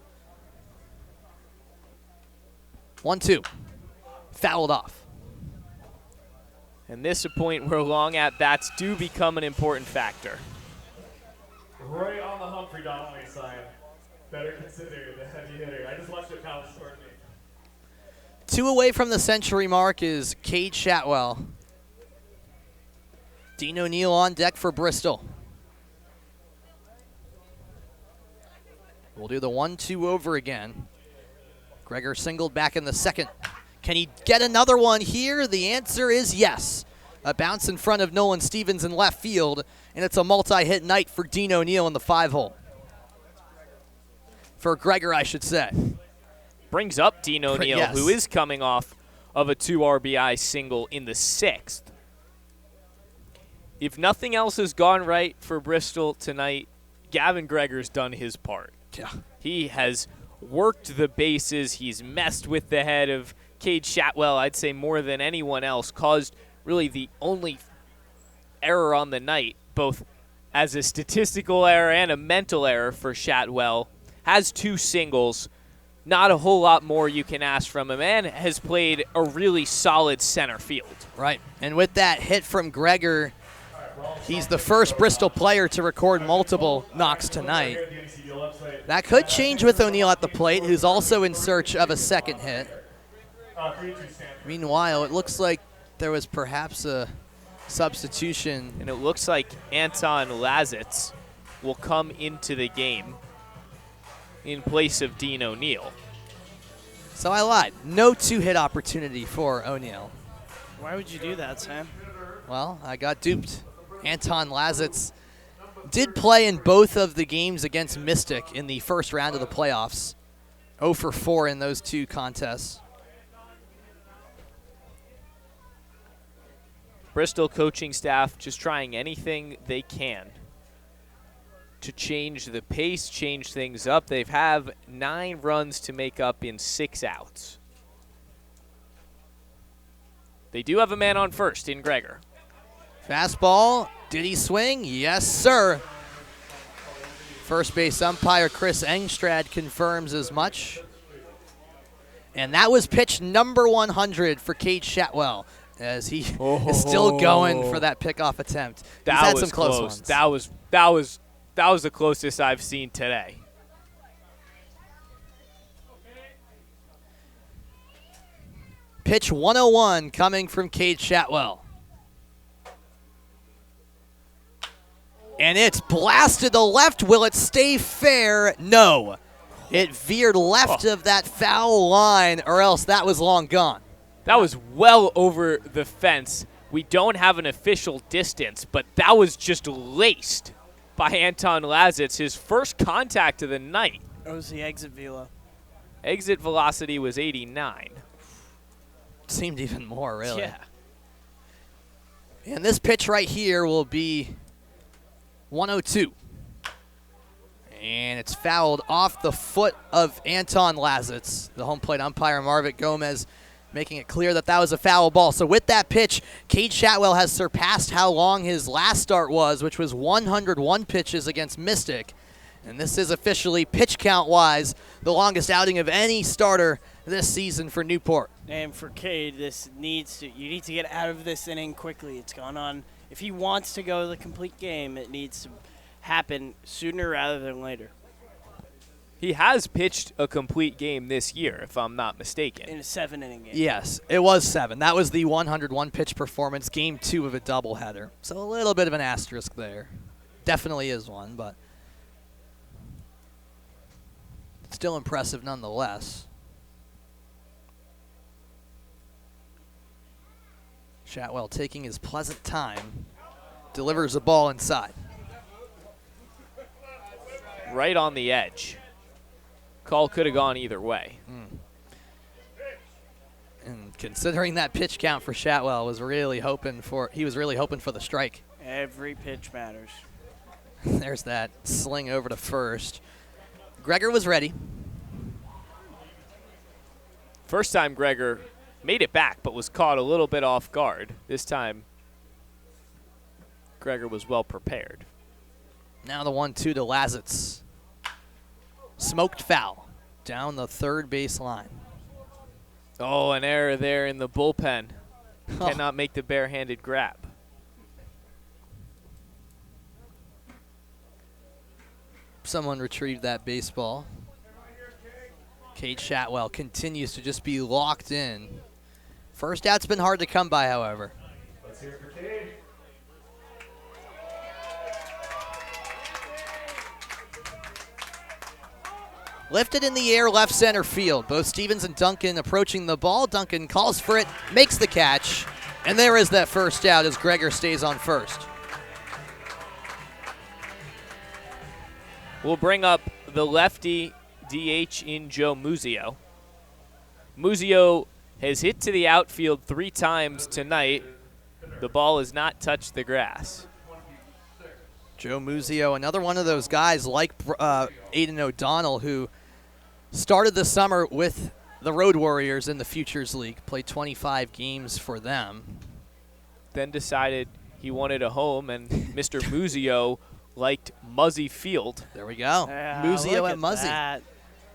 1-2, fouled off. And this is a point where long at-bats do become an important factor. Right on the Humphrey Donnelly side. Better consider the heavy hitter. I just watched it pound toward me. 2 away from the century mark is Cade Shatwell. Dean O'Neill on deck for Bristol. We'll do the 1-2 over again. Gregor singled back in the second. Can he get another one here? The answer is yes. A bounce in front of Nolan Stevens in left field, and it's a multi-hit night for Dean O'Neill in the 5-hole. For Gregor, I should say. Brings up Dean O'Neill, Yes. who is coming off of a 2 RBI single in the 6th. If nothing else has gone right for Bristol tonight, Gavin Gregor's done his part. Yeah. He has worked the bases. He's messed with the head of Cade Shatwell, I'd say more than anyone else, caused really the only error on the night, both as a statistical error and a mental error for Shatwell. Has 2 singles. Not a whole lot more you can ask from him, and has played a really solid center field. Right, and with that hit from Gregor, he's the first Bristol player to record multiple knocks tonight. That could change with O'Neill at the plate, who's also in search of a second hit. Meanwhile, it looks like there was perhaps a substitution. And it looks like Anton Lazitz will come into the game in place of Dean O'Neill. So I lied. No 2-hit opportunity for O'Neill. Why would you do that, Sam? Well, I got duped. Anton Lazitz did play in both of the games against Mystic in the first round of the playoffs. 0 for 4 in those 2 contests. Bristol coaching staff just trying anything they can to change the pace, change things up. They have 9 runs to make up in 6 outs. They do have a man on first in Gregor. Fastball, did he swing? Yes, sir. First base umpire Chris Engstrad confirms as much. And that was pitch number 100 for Cade Shatwell, as he is still going for that pickoff attempt. He's had some close ones. That was the closest I've seen today. Pitch 101 coming from Cade Shatwell. And it's blasted to left. Will it stay fair? No. It veered left of that foul line, or else that was long gone. That was well over the fence. We don't have an official distance, but that was just laced by Anton Lazitz, his first contact of the night. It was the exit velo. Exit velocity was 89. Seemed even more, really. Yeah. And this pitch right here will be 102. And it's fouled off the foot of Anton Lazitz. The home plate umpire, Marvin Gomez, making it clear that that was a foul ball. So with that pitch, Cade Shatwell has surpassed how long his last start was, which was 101 pitches against Mystic. And this is officially, pitch count-wise, the longest outing of any starter this season for Newport. And for Cade, you need to get out of this inning quickly. It's gone on. If he wants to go the complete game, it needs to happen sooner rather than later. He has pitched a complete game this year, if I'm not mistaken. In a 7-inning game. Yes, it was 7. That was the 101 pitch performance, game 2 of a doubleheader. So a little bit of an asterisk there. Definitely is one, but still impressive nonetheless. Shatwell taking his pleasant time, delivers a ball inside. Right on the edge. Call could have gone either way. And considering that pitch count for Shatwell was really hoping for the strike. Every pitch matters. There's that sling over to first. Gregor was ready. First time Gregor made it back, but was caught a little bit off guard. This time, Gregor was well prepared. Now the 1-2 to Lazitz. Smoked foul down the third baseline. Oh, an error there in the bullpen. Cannot make the barehanded grab. Someone retrieved that baseball. Cade Shatwell continues to just be locked in. First out's been hard to come by, however. Let's hear it for Cade. Lifted in the air, left center field. Both Stevens and Duncan approaching the ball. Duncan calls for it, makes the catch, and there is that first out as Gregor stays on first. We'll bring up the lefty DH in Joe Muzio. Muzio has hit to the outfield 3 times tonight. The ball has not touched the grass. Joe Muzio, another one of those guys like Aiden O'Donnell, who started the summer with the Road Warriors in the Futures League, played 25 games for them. Then decided he wanted a home, and Mr. Muzio liked Muzzy Field. There we go. Yeah, Muzio look at Muzzy. that.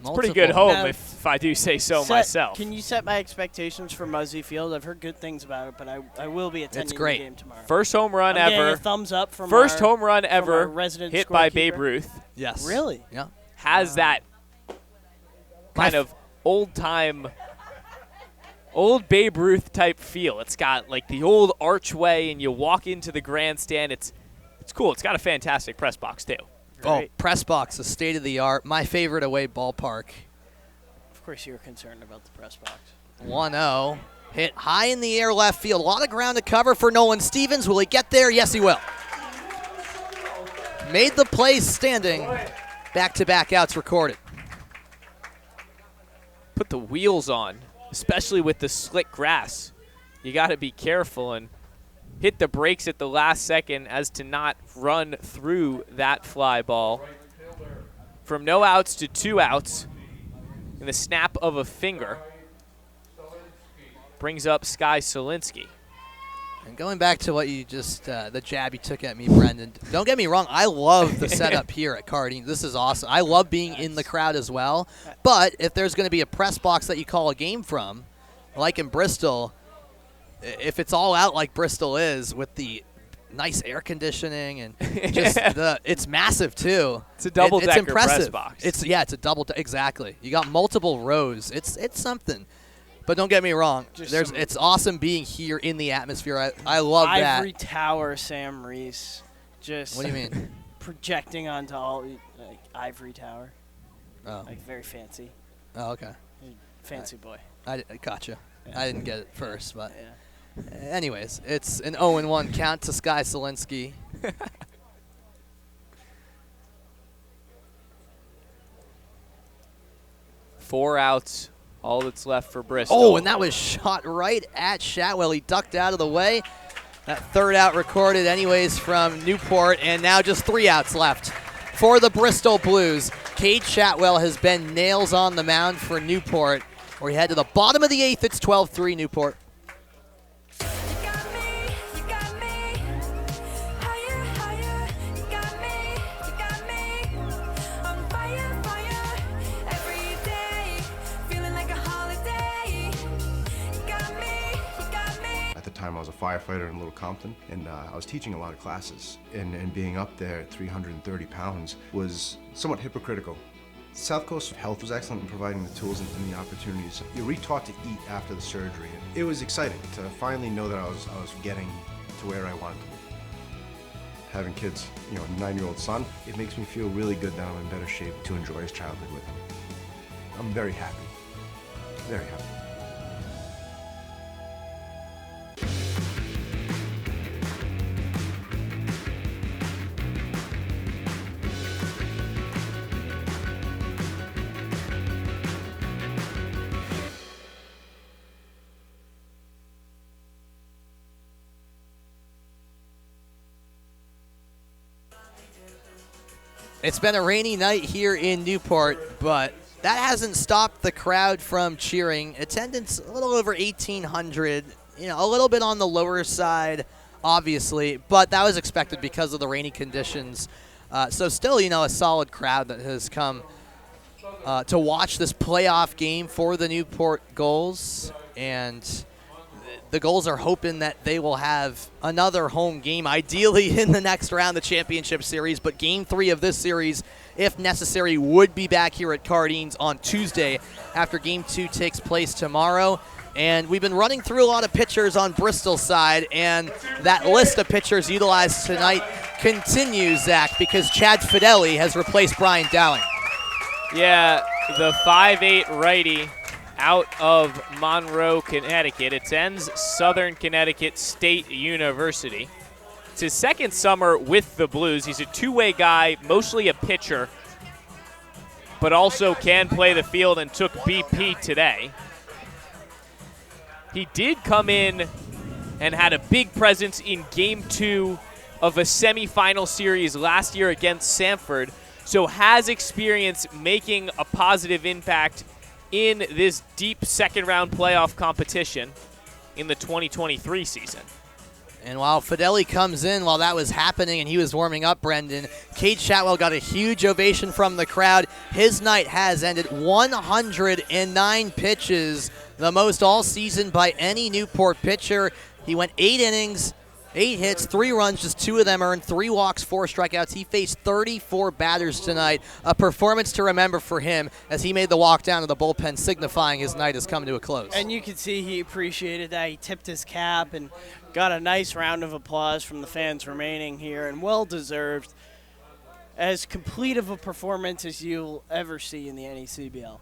It's a pretty good home, Now, if I do say so myself. Can you set my expectations for Muzzy Field? I've heard good things about it, but I will be attending great. the game tomorrow. First home run I'm getting ever. a thumbs up from First our- home run from ever our resident hit by scorekeeper. Babe Ruth. Yes. Really? Yeah. Has that kind of old-time, old Babe Ruth type feel. It's got like the old archway, and you walk into the grandstand. It's cool. It's got a fantastic press box too. Oh, press box, a state of the art. My favorite away ballpark. Of course, you were concerned about the press box. 1-0. Hit high in the air left field. A lot of ground to cover for Nolan Stevens. Will he get there? Yes, he will. Made the play standing. Back-to-back outs recorded. Put the wheels on, especially with the slick grass. You got to be careful and hit the brakes at the last second as to not run through that fly ball. From no outs to 2 outs in the snap of a finger. Brings up Sky Solinsky. And going back to what you just, the jab you took at me, Brendan, don't get me wrong, I love the setup here at Cardine. This is awesome. I love being in the crowd as well. But if there's going to be a press box that you call a game from, like in Bristol, if it's all out like Bristol is with the nice air conditioning and just it's massive too. It's a double-decker it's impressive. press box. It's a double exactly. You got multiple rows. It's something. But don't get me wrong. It's awesome being here in the atmosphere. I love that. Ivory Tower, Sam Reese. Just What do you mean? Projecting onto all like Ivory Tower. Oh. Like very fancy. Oh, okay. Fancy boy. I gotcha. Yeah. I didn't get it first, but Yeah. anyways, it's an 0-1 count to Sky Solinsky. 4 outs, all that's left for Bristol. Oh, and that was shot right at Shatwell. He ducked out of the way. That third out recorded anyways from Newport, and now just 3 outs left for the Bristol Blues. Cade Shatwell has been nails on the mound for Newport. We head to the bottom of the 8th. It's 12-3 Newport. I was a firefighter in Little Compton, and I was teaching a lot of classes. And being up there at 330 pounds was somewhat hypocritical. South Coast Health was excellent in providing the tools and the opportunities. You're retaught to eat after the surgery. It was exciting to finally know that I was getting to where I wanted to be. Having kids, a 9-year-old son, it makes me feel really good that I'm in better shape to enjoy his childhood with him. I'm very happy. Very happy. It's been a rainy night here in Newport, but that hasn't stopped the crowd from cheering. Attendance a little over 1,800, a little bit on the lower side, obviously, but that was expected because of the rainy conditions. So still, a solid crowd that has come to watch this playoff game for the Newport Gulls, and the Gulls are hoping that they will have another home game, ideally in the next round, the championship series, but Game 3 of this series, if necessary, would be back here at Cardines on Tuesday after Game 2 takes place tomorrow. And we've been running through a lot of pitchers on Bristol's side, and that list of pitchers utilized tonight continues, Zach, because Chad Fideli has replaced Brian Dowling. Yeah, the 5'8" righty out of Monroe, Connecticut. Attends Southern Connecticut State University. It's his second summer with the Blues. He's a two-way guy, mostly a pitcher, but also can play the field and took BP today. He did come in and had a big presence in Game 2 of a semifinal series last year against Sanford, so has experience making a positive impact in this deep second-round playoff competition in the 2023 season. And while Fideli comes in, while that was happening and he was warming up, Brendan, Cade Chatwell got a huge ovation from the crowd. His night has ended 109 pitches, the most all season by any Newport pitcher. He went 8 innings, 8 hits, 3 runs, just 2 of them earned, 3 walks, 4 strikeouts. He faced 34 batters tonight, a performance to remember for him as he made the walk down to the bullpen, signifying his night has come to a close. And you could see he appreciated that. He tipped his cap and got a nice round of applause from the fans remaining here, and well-deserved. As complete of a performance as you'll ever see in the NECBL.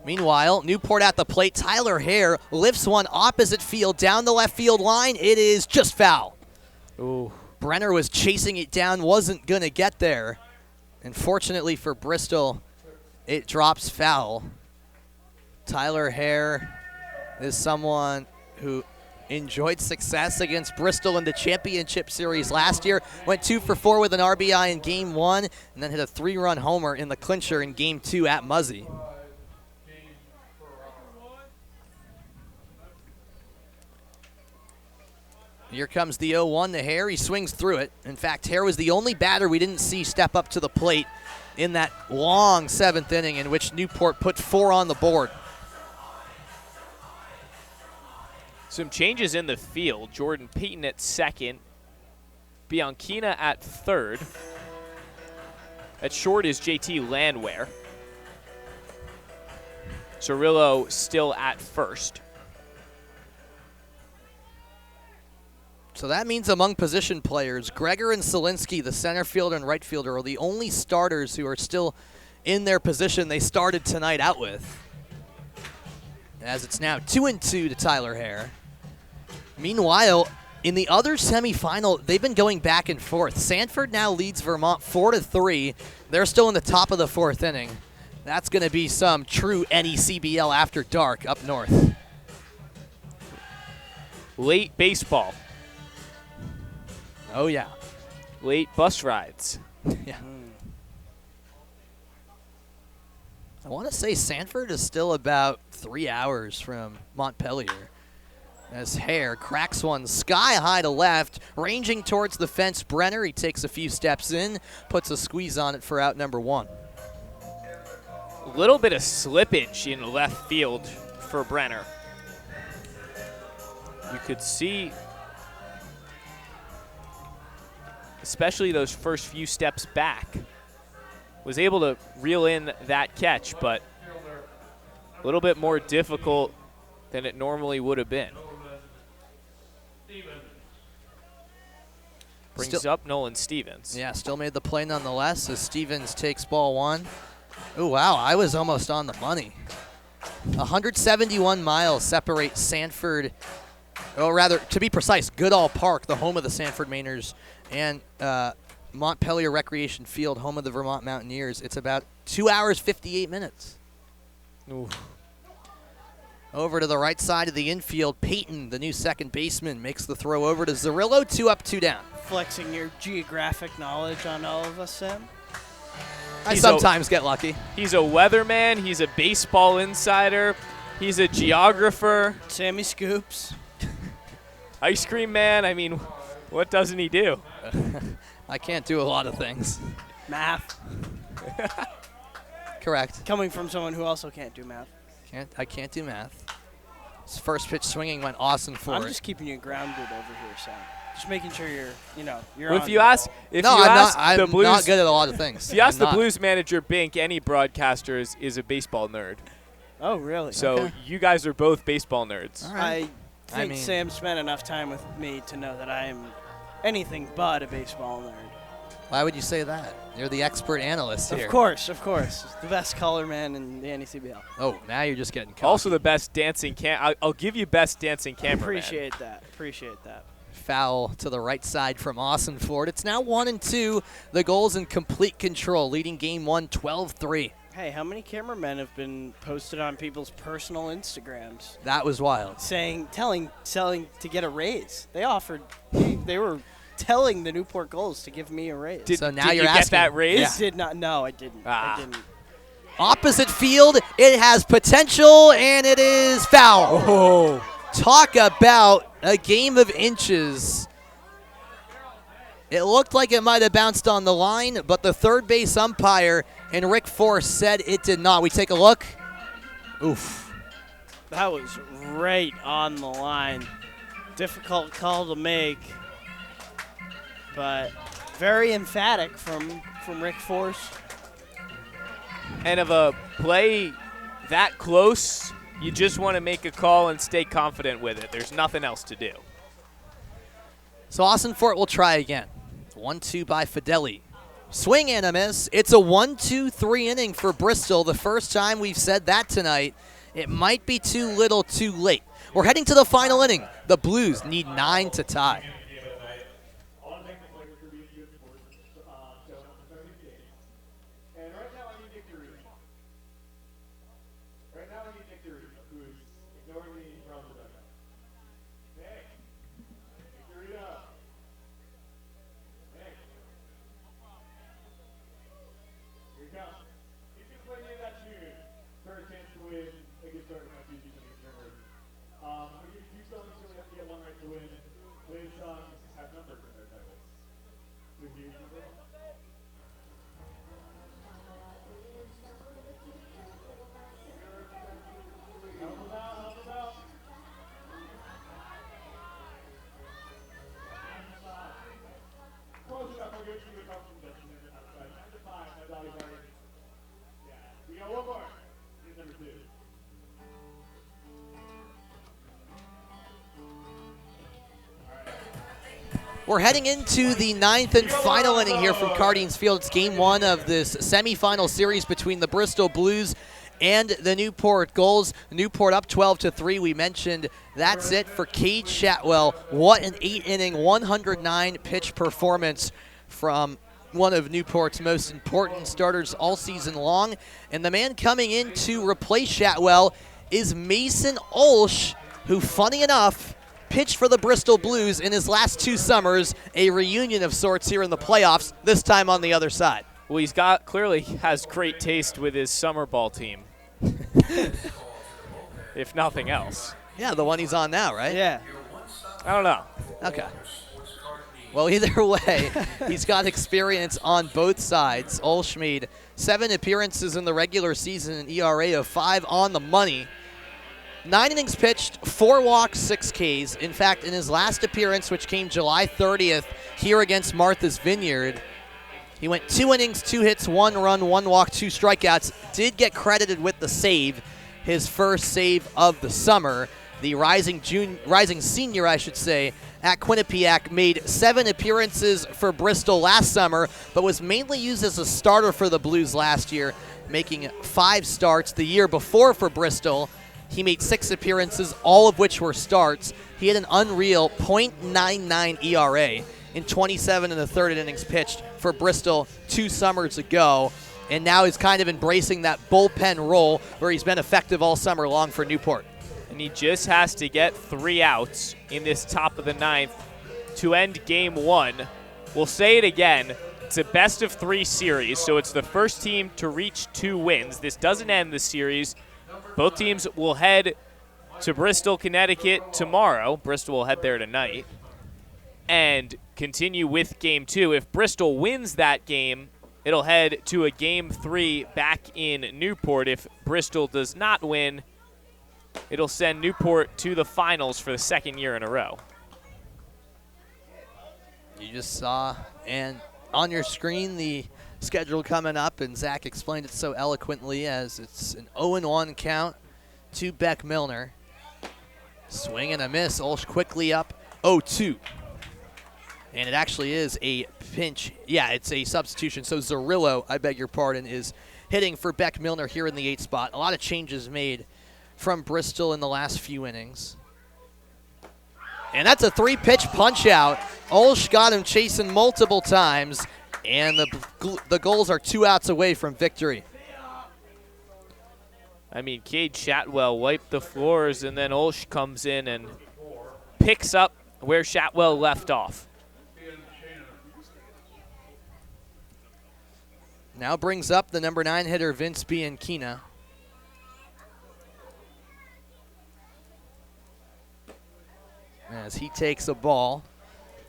Meanwhile, Newport at the plate. Tyler Hare lifts one opposite field down the left field line. It is just foul. Ooh. Brenner was chasing it down, wasn't going to get there. And fortunately for Bristol, it drops foul. Tyler Hare is someone who enjoyed success against Bristol in the championship series last year. Went 2 for 4 with an RBI in Game 1, and then hit a 3-run homer in the clincher in Game 2 at Muzzy. Here comes the 0-1 to Hare. He swings through it. In fact, Hare was the only batter we didn't see step up to the plate in that long 7th inning in which Newport put 4 on the board. Some changes in the field. Jordan Payton at second. Bianchina at third. At short is JT Landwehr. Cirillo still at first. So that means among position players, Gregor and Selinski, the center fielder and right fielder, are the only starters who are still in their position they started tonight out with. As it's now 2-2 to Tyler Hare. Meanwhile, in the other semifinal, they've been going back and forth. Sanford now leads Vermont 4-3. They're still in the top of the 4th inning. That's going to be some true NECBL after dark up north. Late baseball. Oh, yeah. Late bus rides. Yeah. I want to say Sanford is still about 3 hours from Montpelier. As Hare cracks one sky high to left, ranging towards the fence. Brenner, he takes a few steps in, puts a squeeze on it for out number 1. A little bit of slippage in left field for Brenner. You could see, especially those first few steps back, was able to reel in that catch, but a little bit more difficult than it normally would have been. Brings up Nolan Stevens. Yeah, still made the play nonetheless as Stevens takes ball 1. Oh, wow, I was almost on the money. 171 miles separate Sanford, or rather, to be precise, Goodall Park, the home of the Sanford Mainers, and Montpelier Recreation Field, home of the Vermont Mountaineers. It's about 2 hours, 58 minutes. Ooh. Over to the right side of the infield, Peyton, the new second baseman, makes the throw over to Zerillo. 2 up, 2 down. Flexing your geographic knowledge on all of us, Sam. I sometimes get lucky. He's a weatherman. He's a baseball insider. He's a geographer. Sammy Scoops. Ice cream man. I mean, what doesn't he do? I can't do a lot of things. Math. Correct. Coming from someone who also can't do math. I can't do math. His first pitch swinging went awesome for I'm it. just keeping you grounded over here, Sam. Just making sure you're Well, on. if you ask I'm the Blues, not good at a lot of things. If you ask I'm the not. Blues manager, Bink, any broadcaster is a baseball nerd. Oh, really? So Okay. you guys are both baseball nerds. All right. I think Sam spent enough time with me to know that I am anything but a baseball nerd. Why would you say that? You're the expert analyst here. Of course. The best color man in the NECBL. Oh, now you're just getting cocky. Also the best dancing I'll give you best dancing cameraman. Appreciate that. Foul to the right side from Austin Ford. It's now 1-2. The Gulls in complete control, leading game 1 12-3. Hey, how many cameramen have been posted on people's personal Instagrams That was wild. selling to get a raise? They were telling the Newport Gulls to give me a raise. So now did you're you asking. get that raise? Yeah. Did not. No, I didn't. I didn't. Opposite field, it has potential, and it is foul. Oh. Talk about a game of inches. It looked like it might have bounced on the line, but the third base umpire and Rick Force said it did not. We take a look. Oof. That was right on the line. Difficult call to make, but very emphatic from Rick Force. And of a play that close, you just want to make a call and stay confident with it. There's nothing else to do. So Austin Fort will try again. 1-2 by Fideli. Swing and a miss. It's a 1-2-3 inning for Bristol. The first time we've said that tonight. It might be too little, too late. We're heading to the final inning. The Blues need 9 to tie. We're heading into the 9th and final inning here from Cardines Field. It's game 1 of this semifinal series between the Bristol Blues and the Newport Gulls. Newport up 12-3. We mentioned that's it for Cade Shatwell. What an 8-inning, 109-pitch performance from one of Newport's most important starters all season long. And the man coming in to replace Shatwell is Mason Olsch, who, funny enough, pitched for the Bristol Blues in his last 2 summers, a reunion of sorts here in the playoffs, this time on the other side. Well, clearly has great taste with his summer ball team, if nothing else. Yeah, the one he's on now, right? Yeah. I don't know. Okay. Well, either way, he's got experience on both sides. Olsch made 7 appearances in the regular season, an ERA of 5 on the money. 9 innings pitched, 4 walks, 6 Ks. In fact, in his last appearance, which came July 30th here against Martha's Vineyard, he went 2 innings, 2 hits, 1 run, 1 walk, 2 strikeouts. Did get credited with the save, his first save of the summer. The rising senior, I should say, at Quinnipiac made 7 appearances for Bristol last summer, but was mainly used as a starter for the Blues last year, making 5 starts the year before for Bristol. He made 6 appearances, all of which were starts. He had an unreal .99 ERA in 27 1/3 innings pitched for Bristol 2 summers ago. And now he's kind of embracing that bullpen role where he's been effective all summer long for Newport. And he just has to get 3 outs in this top of the 9th to end game 1. We'll say it again. It's a best-of-3 series, so it's the first team to reach 2 wins. This doesn't end the series. Both teams will head to Bristol, Connecticut tomorrow. Bristol will head there tonight and continue with game 2. If Bristol wins that game, it'll head to a game 3 back in Newport. If Bristol does not win, it'll send Newport to the finals for the 2nd year in a row. You just saw and on your screen the schedule coming up, and Zach explained it so eloquently as it's an 0-1 count to Beck Milner. Swing and a miss. Olsch quickly up 0-2. And it actually is a pinch. Yeah, it's a substitution. So Zarillo, I beg your pardon, is hitting for Beck Milner here in the 8th spot. A lot of changes made from Bristol in the last few innings. And that's a 3-pitch punch out. Olsch got him chasing multiple times, and the Gulls are 2 outs away from victory. I mean, Cade Shatwell wiped the floors, and then Olsch comes in and picks up where Shatwell left off. Now brings up the number 9 hitter, Vince Bianchina. As he takes a ball,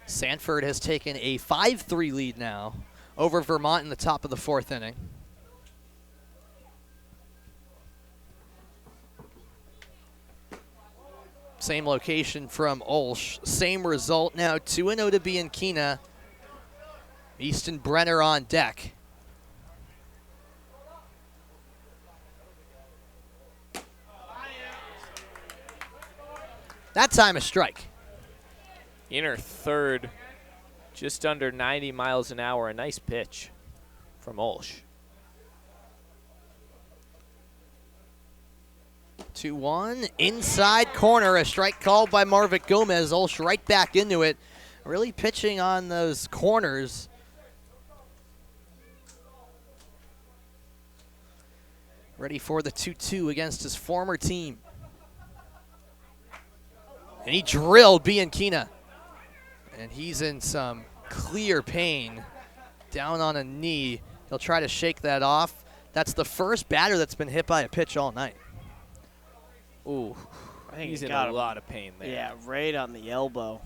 Sanford has taken a 5-3 lead now over Vermont in the top of the 4th inning. Same location from Olsch. Same result now, 2-0 to Bianchina. Easton Brenner on deck. That time a strike. Inner third, just under 90 miles an hour. A nice pitch from Olsch. 2-1, inside corner, a strike called by Marvick Gomez. Olsch right back into it. Really pitching on those corners. Ready for the 2-2 against his former team. And he drilled Bianchina. And he's in some clear pain, down on a knee. He'll try to shake that off. That's the first batter that's been hit by a pitch all night. Ooh, I think he's in got a him. lot of pain there. Yeah, right on the elbow.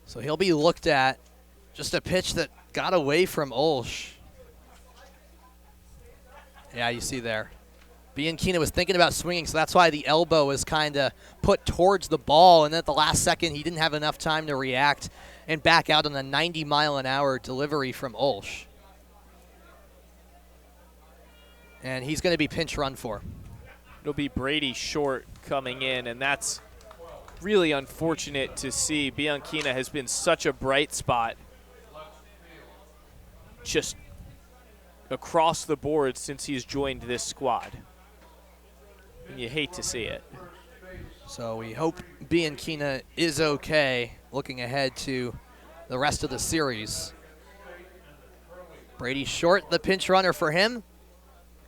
So he'll be looked at. Just a pitch that got away from Olsch. Yeah, you see there. Bianchina was thinking about swinging, so that's why the elbow was kind of put towards the ball. And then at the last second, he didn't have enough time to react and back out on a 90-mile-an-hour delivery from Olsch. And he's going to be pinch run for. It'll be Brady Short coming in, and that's really unfortunate to see. Bianchina has been such a bright spot just across the board since he's joined this squad. And you hate to see it. So we hope Bianchina is okay looking ahead to the rest of the series. Brady Short, the pinch runner for him.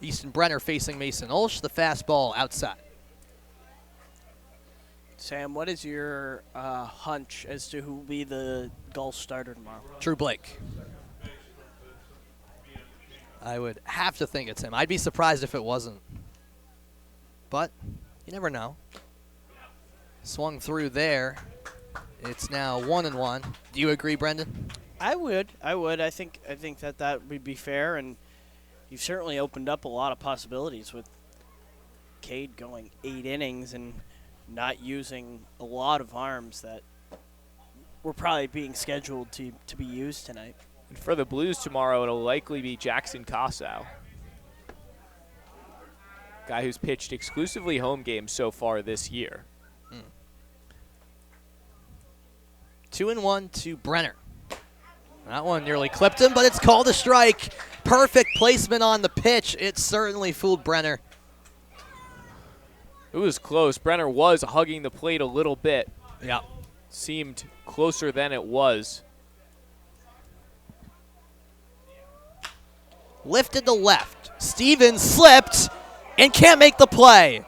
Easton Brenner facing Mason Olsch, the fastball outside. Sam, what is your hunch as to who will be the Gulls starter tomorrow? Drew Blake. I would have to think it's him. I'd be surprised if it wasn't. But you never know. Swung through there. It's now 1-1. Do you agree, Brendan? I would. I think that would be fair, and you've certainly opened up a lot of possibilities with Cade going 8 innings and not using a lot of arms that were probably being scheduled to be used tonight. And for the Blues tomorrow, it'll likely be Jackson Casau. Guy who's pitched exclusively home games so far this year. 2-1 to Brenner. That one nearly clipped him, but it's called a strike. Perfect placement on the pitch. It certainly fooled Brenner. It was close. Brenner was hugging the plate a little bit. Yeah. Seemed closer than it was. lifted to left. Stevens slipped and can't make the play.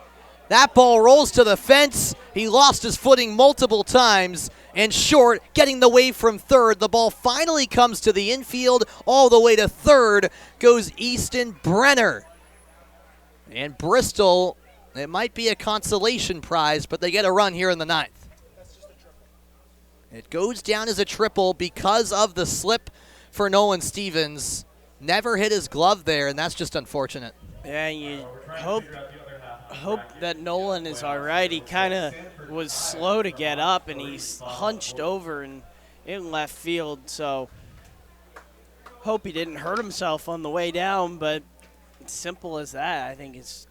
That ball rolls to the fence. He lost his footing multiple times, and short, getting the wave from third. The ball finally comes to the infield. All the way to third goes Easton Brenner. And Bristol, it might be a consolation prize, but they get a run here in the ninth. It goes down as a triple because of the slip for Nolan Stevens. Never hit his glove there, and that's just unfortunate. Yeah, you hope that Nolan is all right. He kind of was slow to get up, and he's hunched over in left field. So hope he didn't hurt himself on the way down, but it's simple as that. I think it's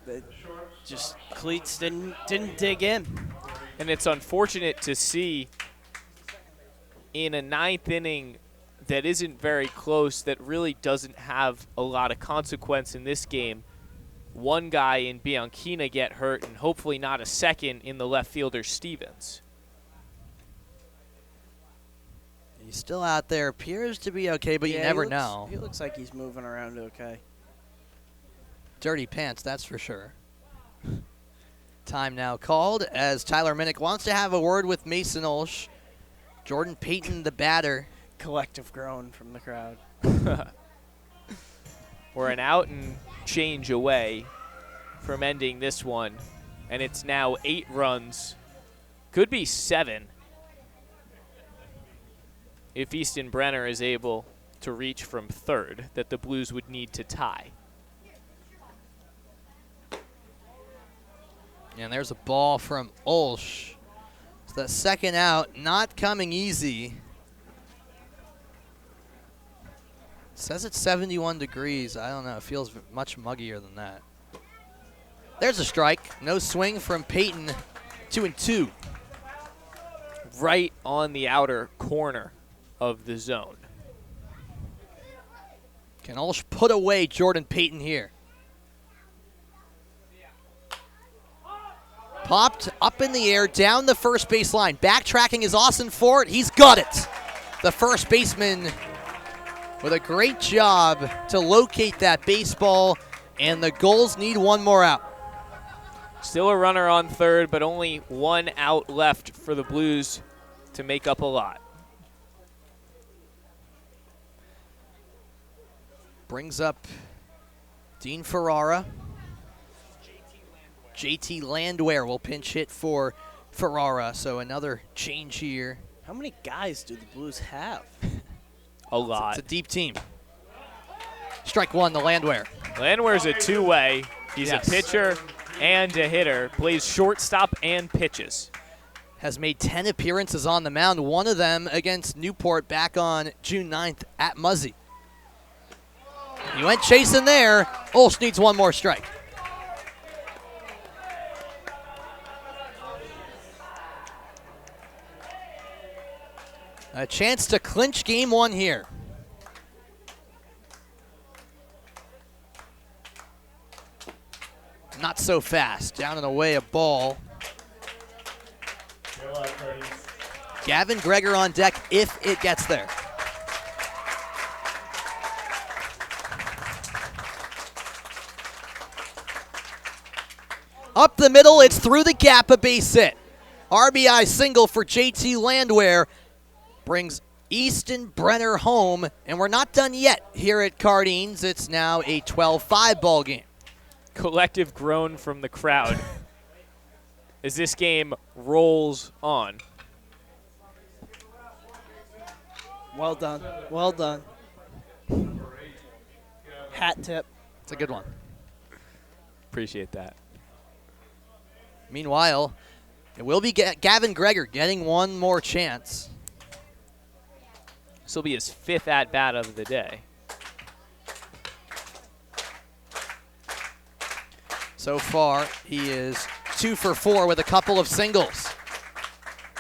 just cleats didn't dig in. And it's unfortunate to see in a ninth inning that isn't very close, that really doesn't have a lot of consequence in this game, one guy in Bianchina get hurt, and hopefully not a second in the left fielder Stevens. He's still out there, appears to be okay, but you never know. He looks like he's moving around okay. Dirty pants, that's for sure. Time now called as Tyler Minnick wants to have a word with Mason Olsch. Jordan Payton, the batter. Collective groan from the crowd. We're an out and change away from ending this one, and it's now 8 runs. Could be 7 if Easton Brenner is able to reach from third, that the Blues would need to tie. And there's a ball from Olsch. So that second out, not coming easy. Says it's 71 degrees. I don't know. It feels much muggier than that. There's a strike. No swing from Payton. 2-2. Right on the outer corner of the zone. Can Olsch put away Jordan Payton here? Popped up in the air, down the first base line. Backtracking is Austin Ford. He's got it. The first baseman with a great job to locate that baseball, and the Gulls need one more out. Still a runner on third, but only 1 out left for the Blues to make up a lot. Brings up Dean Ferrara. JT Landwehr will pinch hit for Ferrara, so another change here. How many guys do the Blues have? A lot. It's a deep team. Strike one, the Landwehr. Landwehr's a two-way. He's Yes. a pitcher and a hitter. Plays shortstop and pitches. Has made 10 appearances on the mound, one of them against Newport back on June 9th at Muzzy. He went chasing there. Olsch needs one more strike. A chance to clinch game one here. Not so fast. Down and away a ball. Gavin Greger on deck if it gets there. Up the middle, it's through the gap, a base hit. RBI single for JT Landwehr brings Easton Brenner home, and we're not done yet here at Cardines. It's now a 12-5 ball game. Collective groan from the crowd as this game rolls on. Well done. Well done. Hat tip. It's a good one. Appreciate that. Meanwhile, it will be Gavin Greger getting one more chance. This will be his 5th at-bat of the day. So far, he is 2 for 4 with a couple of singles.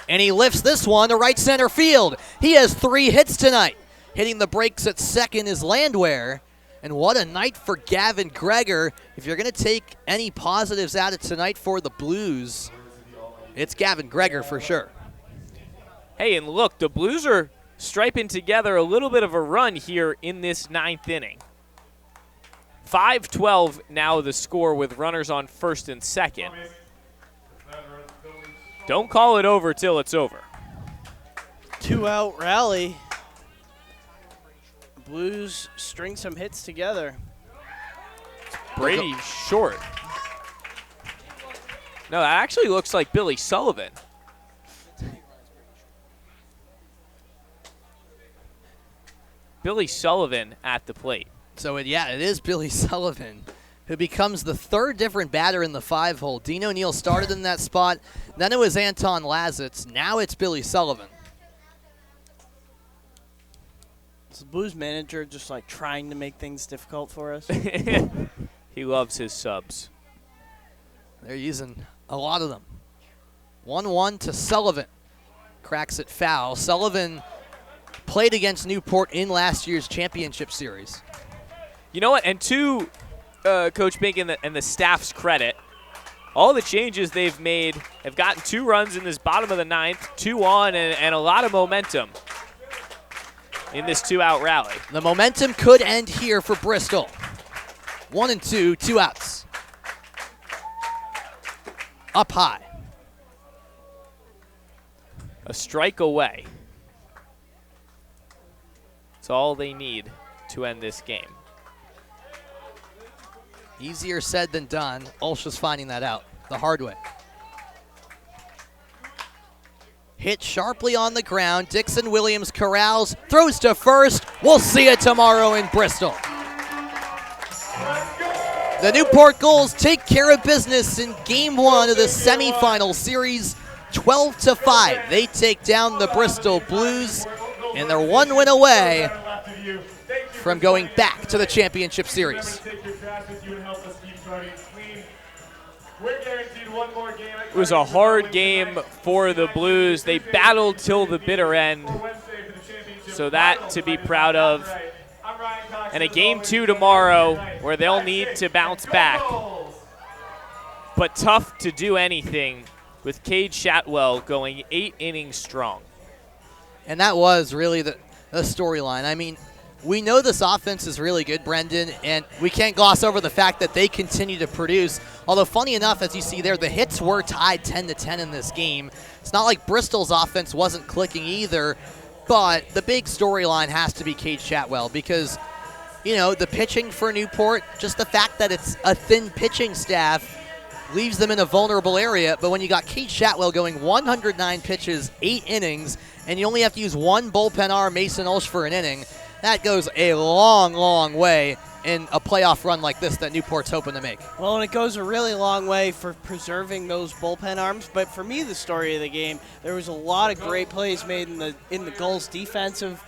And he lifts this one to right center field. He has 3 hits tonight. Hitting the brakes at second is Landwehr. And what a night for Gavin Greger. If you're going to take any positives out of tonight for the Blues, it's Gavin Greger for sure. Hey, and look, the Blues are striping together a little bit of a run here in this 9th inning. 5-12 now the score with runners on first and second. Don't call it over till it's over. 2-out rally. Blues string some hits together. Brady short. No, that actually looks like Billy Sullivan. Billy Sullivan at the plate. So, it is Billy Sullivan, who becomes the third different batter in the 5-hole. Dean O'Neill started in that spot. Then it was Anton Lazitz. Now it's Billy Sullivan. Is the Blues manager just like trying to make things difficult for us? He loves his subs. They're using a lot of them. 1-1 to Sullivan. Cracks it foul. Sullivan played against Newport in last year's championship series. You know what? And to Coach Bink and the staff's credit, all the changes they've made have gotten 2 runs in this bottom of the 9th, 2 on, and a lot of momentum in this 2-out rally. The momentum could end here for Bristol. 1 and 2, 2 outs. Up high. A strike away. That's all they need to end this game. Easier said than done. Ulsh's finding that out the hard way. Hit sharply on the ground. Dixon Williams corrals, throws to first. We'll see it tomorrow in Bristol. The Newport Gulls take care of business in Game 1 of the semifinal series, 12-5. They take down the Bristol Blues, and they're 1 win away from going back to the championship series. It was a hard game for the Blues. They battled till the bitter end, so that to be proud of. And a Game 2 tomorrow where they'll need to bounce back. But tough to do anything with Cade Shatwell going 8 innings strong. And that was really the storyline. I mean, we know this offense is really good, Brendan, and we can't gloss over the fact that they continue to produce. Although, funny enough, as you see there, the hits were tied 10-10 in this game. It's not like Bristol's offense wasn't clicking either, but the big storyline has to be Cade Shatwell because, you know, the pitching for Newport, just the fact that it's a thin pitching staff leaves them in a vulnerable area. But when you got Cade Shatwell going 109 pitches, 8 innings, and you only have to use 1 bullpen arm, Mason Ulsh, for an inning, that goes a long, long way in a playoff run like this that Newport's hoping to make. Well, and it goes a really long way for preserving those bullpen arms. But for me, the story of the game, there was a lot of great plays made in the Gulls' defensive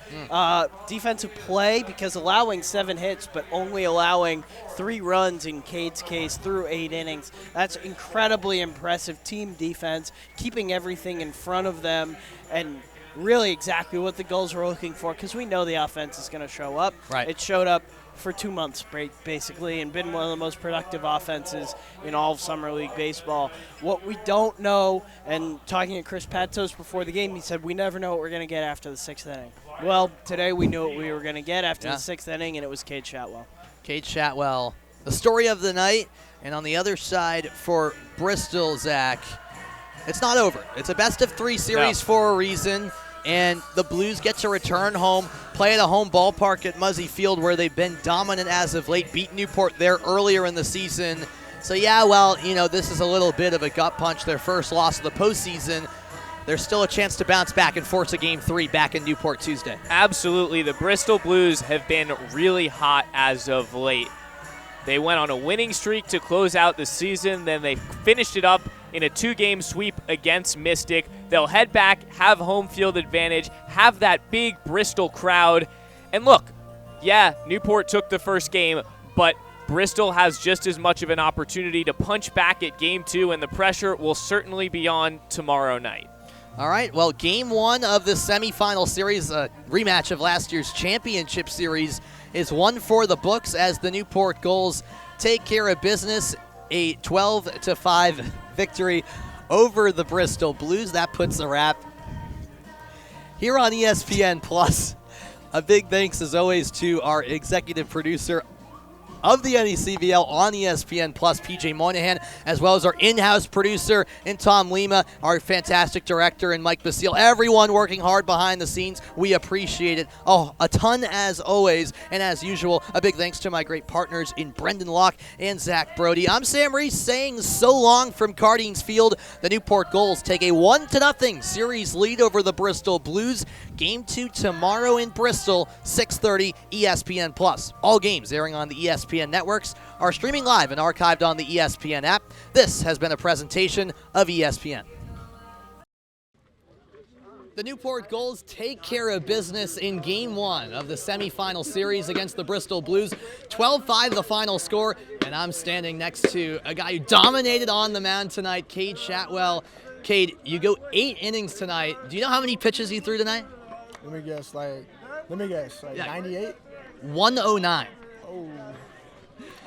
play, because allowing 7 hits but only allowing 3 runs in Cade's case through 8 innings. That's incredibly impressive team defense, keeping everything in front of them, and really exactly what the Gulls were looking for, because we know the offense is going to show up. Right. It showed up for 2 months, basically, and been one of the most productive offenses in all of Summer League baseball. What we don't know, and talking to Chris Patos before the game, he said, we never know what we're going to get after the 6th inning. Well, today we knew what we were going to get after the 6th inning, and it was Cade Shatwell. Cade Shatwell, the story of the night. And on the other side for Bristol, Zach, it's not over. It's a best-of-3 series for a reason. And the Blues get to return home, play at a home ballpark at Muzzy Field where they've been dominant as of late, beat Newport there earlier in the season. So, yeah, well, you know, this is a little bit of a gut punch, their first loss of the postseason. There's still a chance to bounce back and force a Game 3 back in Newport Tuesday. Absolutely. The Bristol Blues have been really hot as of late. They went on a winning streak to close out the season, then they finished it up in a 2-game sweep against Mystic. They'll head back, have home field advantage, have that big Bristol crowd. And look, yeah, Newport took the first game, but Bristol has just as much of an opportunity to punch back at Game 2, and the pressure will certainly be on tomorrow night. All right, well, Game 1 of the semifinal series, a rematch of last year's championship series, is one for the books as the Newport Gulls take care of business. A 12-5 victory over the Bristol Blues. That puts a wrap here on ESPN Plus. A big thanks, as always, to our executive producer, of the NECBL on ESPN Plus, PJ Moynihan, as well as our in-house producer and Tom Lima, our fantastic director, and Mike Basile. Everyone working hard behind the scenes. We appreciate it. Oh, a ton as always. And as usual, a big thanks to my great partners in Brendan Locke and Zach Brody. I'm Sam Reese saying so long from Cardines Field. The Newport Gulls take a 1-0 series lead over the Bristol Blues. Game 2 tomorrow in Bristol, 6:30 ESPN Plus. All games airing on the ESPN networks are streaming live and archived on the ESPN app. This has been a presentation of ESPN. The Newport Gulls take care of business in Game 1 of the semifinal series against the Bristol Blues. 12-5 the final score, and I'm standing next to a guy who dominated on the mound tonight, Cade Shatwell. Cade, you go 8 innings tonight. Do you know how many pitches you threw tonight? Let me guess, like 98? 109. Oh.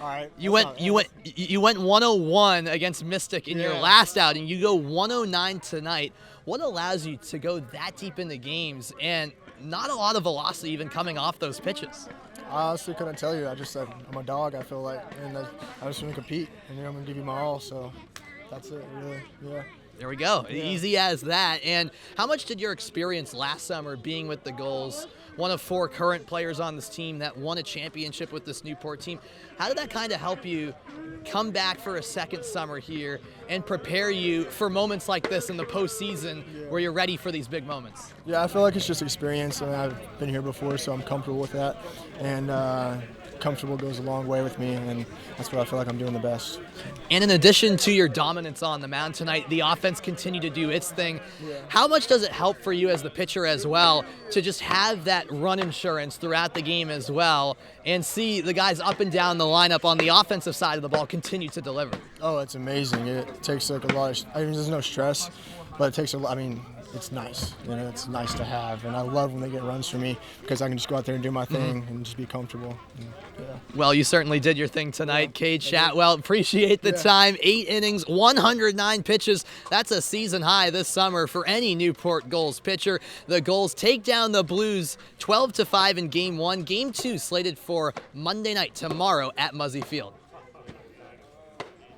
All right. You went 101 against Mystic in your last outing. You go 109 tonight. What allows you to go that deep into games and not a lot of velocity even coming off those pitches? I honestly couldn't tell you. I'm a dog, I feel like, and I just want to compete, and I'm going to give you my all, so that's it, really, yeah. There we go. Yeah. Easy as that. And how much did your experience last summer being with the Gulls, one of 4 current players on this team that won a championship with this Newport team, how did that kind of help you come back for a second summer here and prepare you for moments like this in the postseason where you're ready for these big moments? Yeah, I feel like it's just experience, and I've been here before, so I'm comfortable with that. And comfortable goes a long way with me, and that's what I feel like I'm doing the best. And in addition to your dominance on the mound tonight, the offense continued to do its thing. Yeah. How much does it help for you as the pitcher as well to just have that run insurance throughout the game as well and see the guys up and down the lineup on the offensive side of the ball continue to deliver? Oh, it's amazing. It takes like a lot of, there's no stress, but it takes a lot, it's nice. It's nice to have, and I love when they get runs for me because I can just go out there and do my thing and just be comfortable. And, Well, you certainly did your thing tonight, Cade Shatwell. Appreciate the time. 8 innings, 109 pitches. That's a season high this summer for any Newport Gulls pitcher. The Gulls take down the Blues 12-5 in Game 1. Game 2 slated for Monday night tomorrow at Muzzy Field.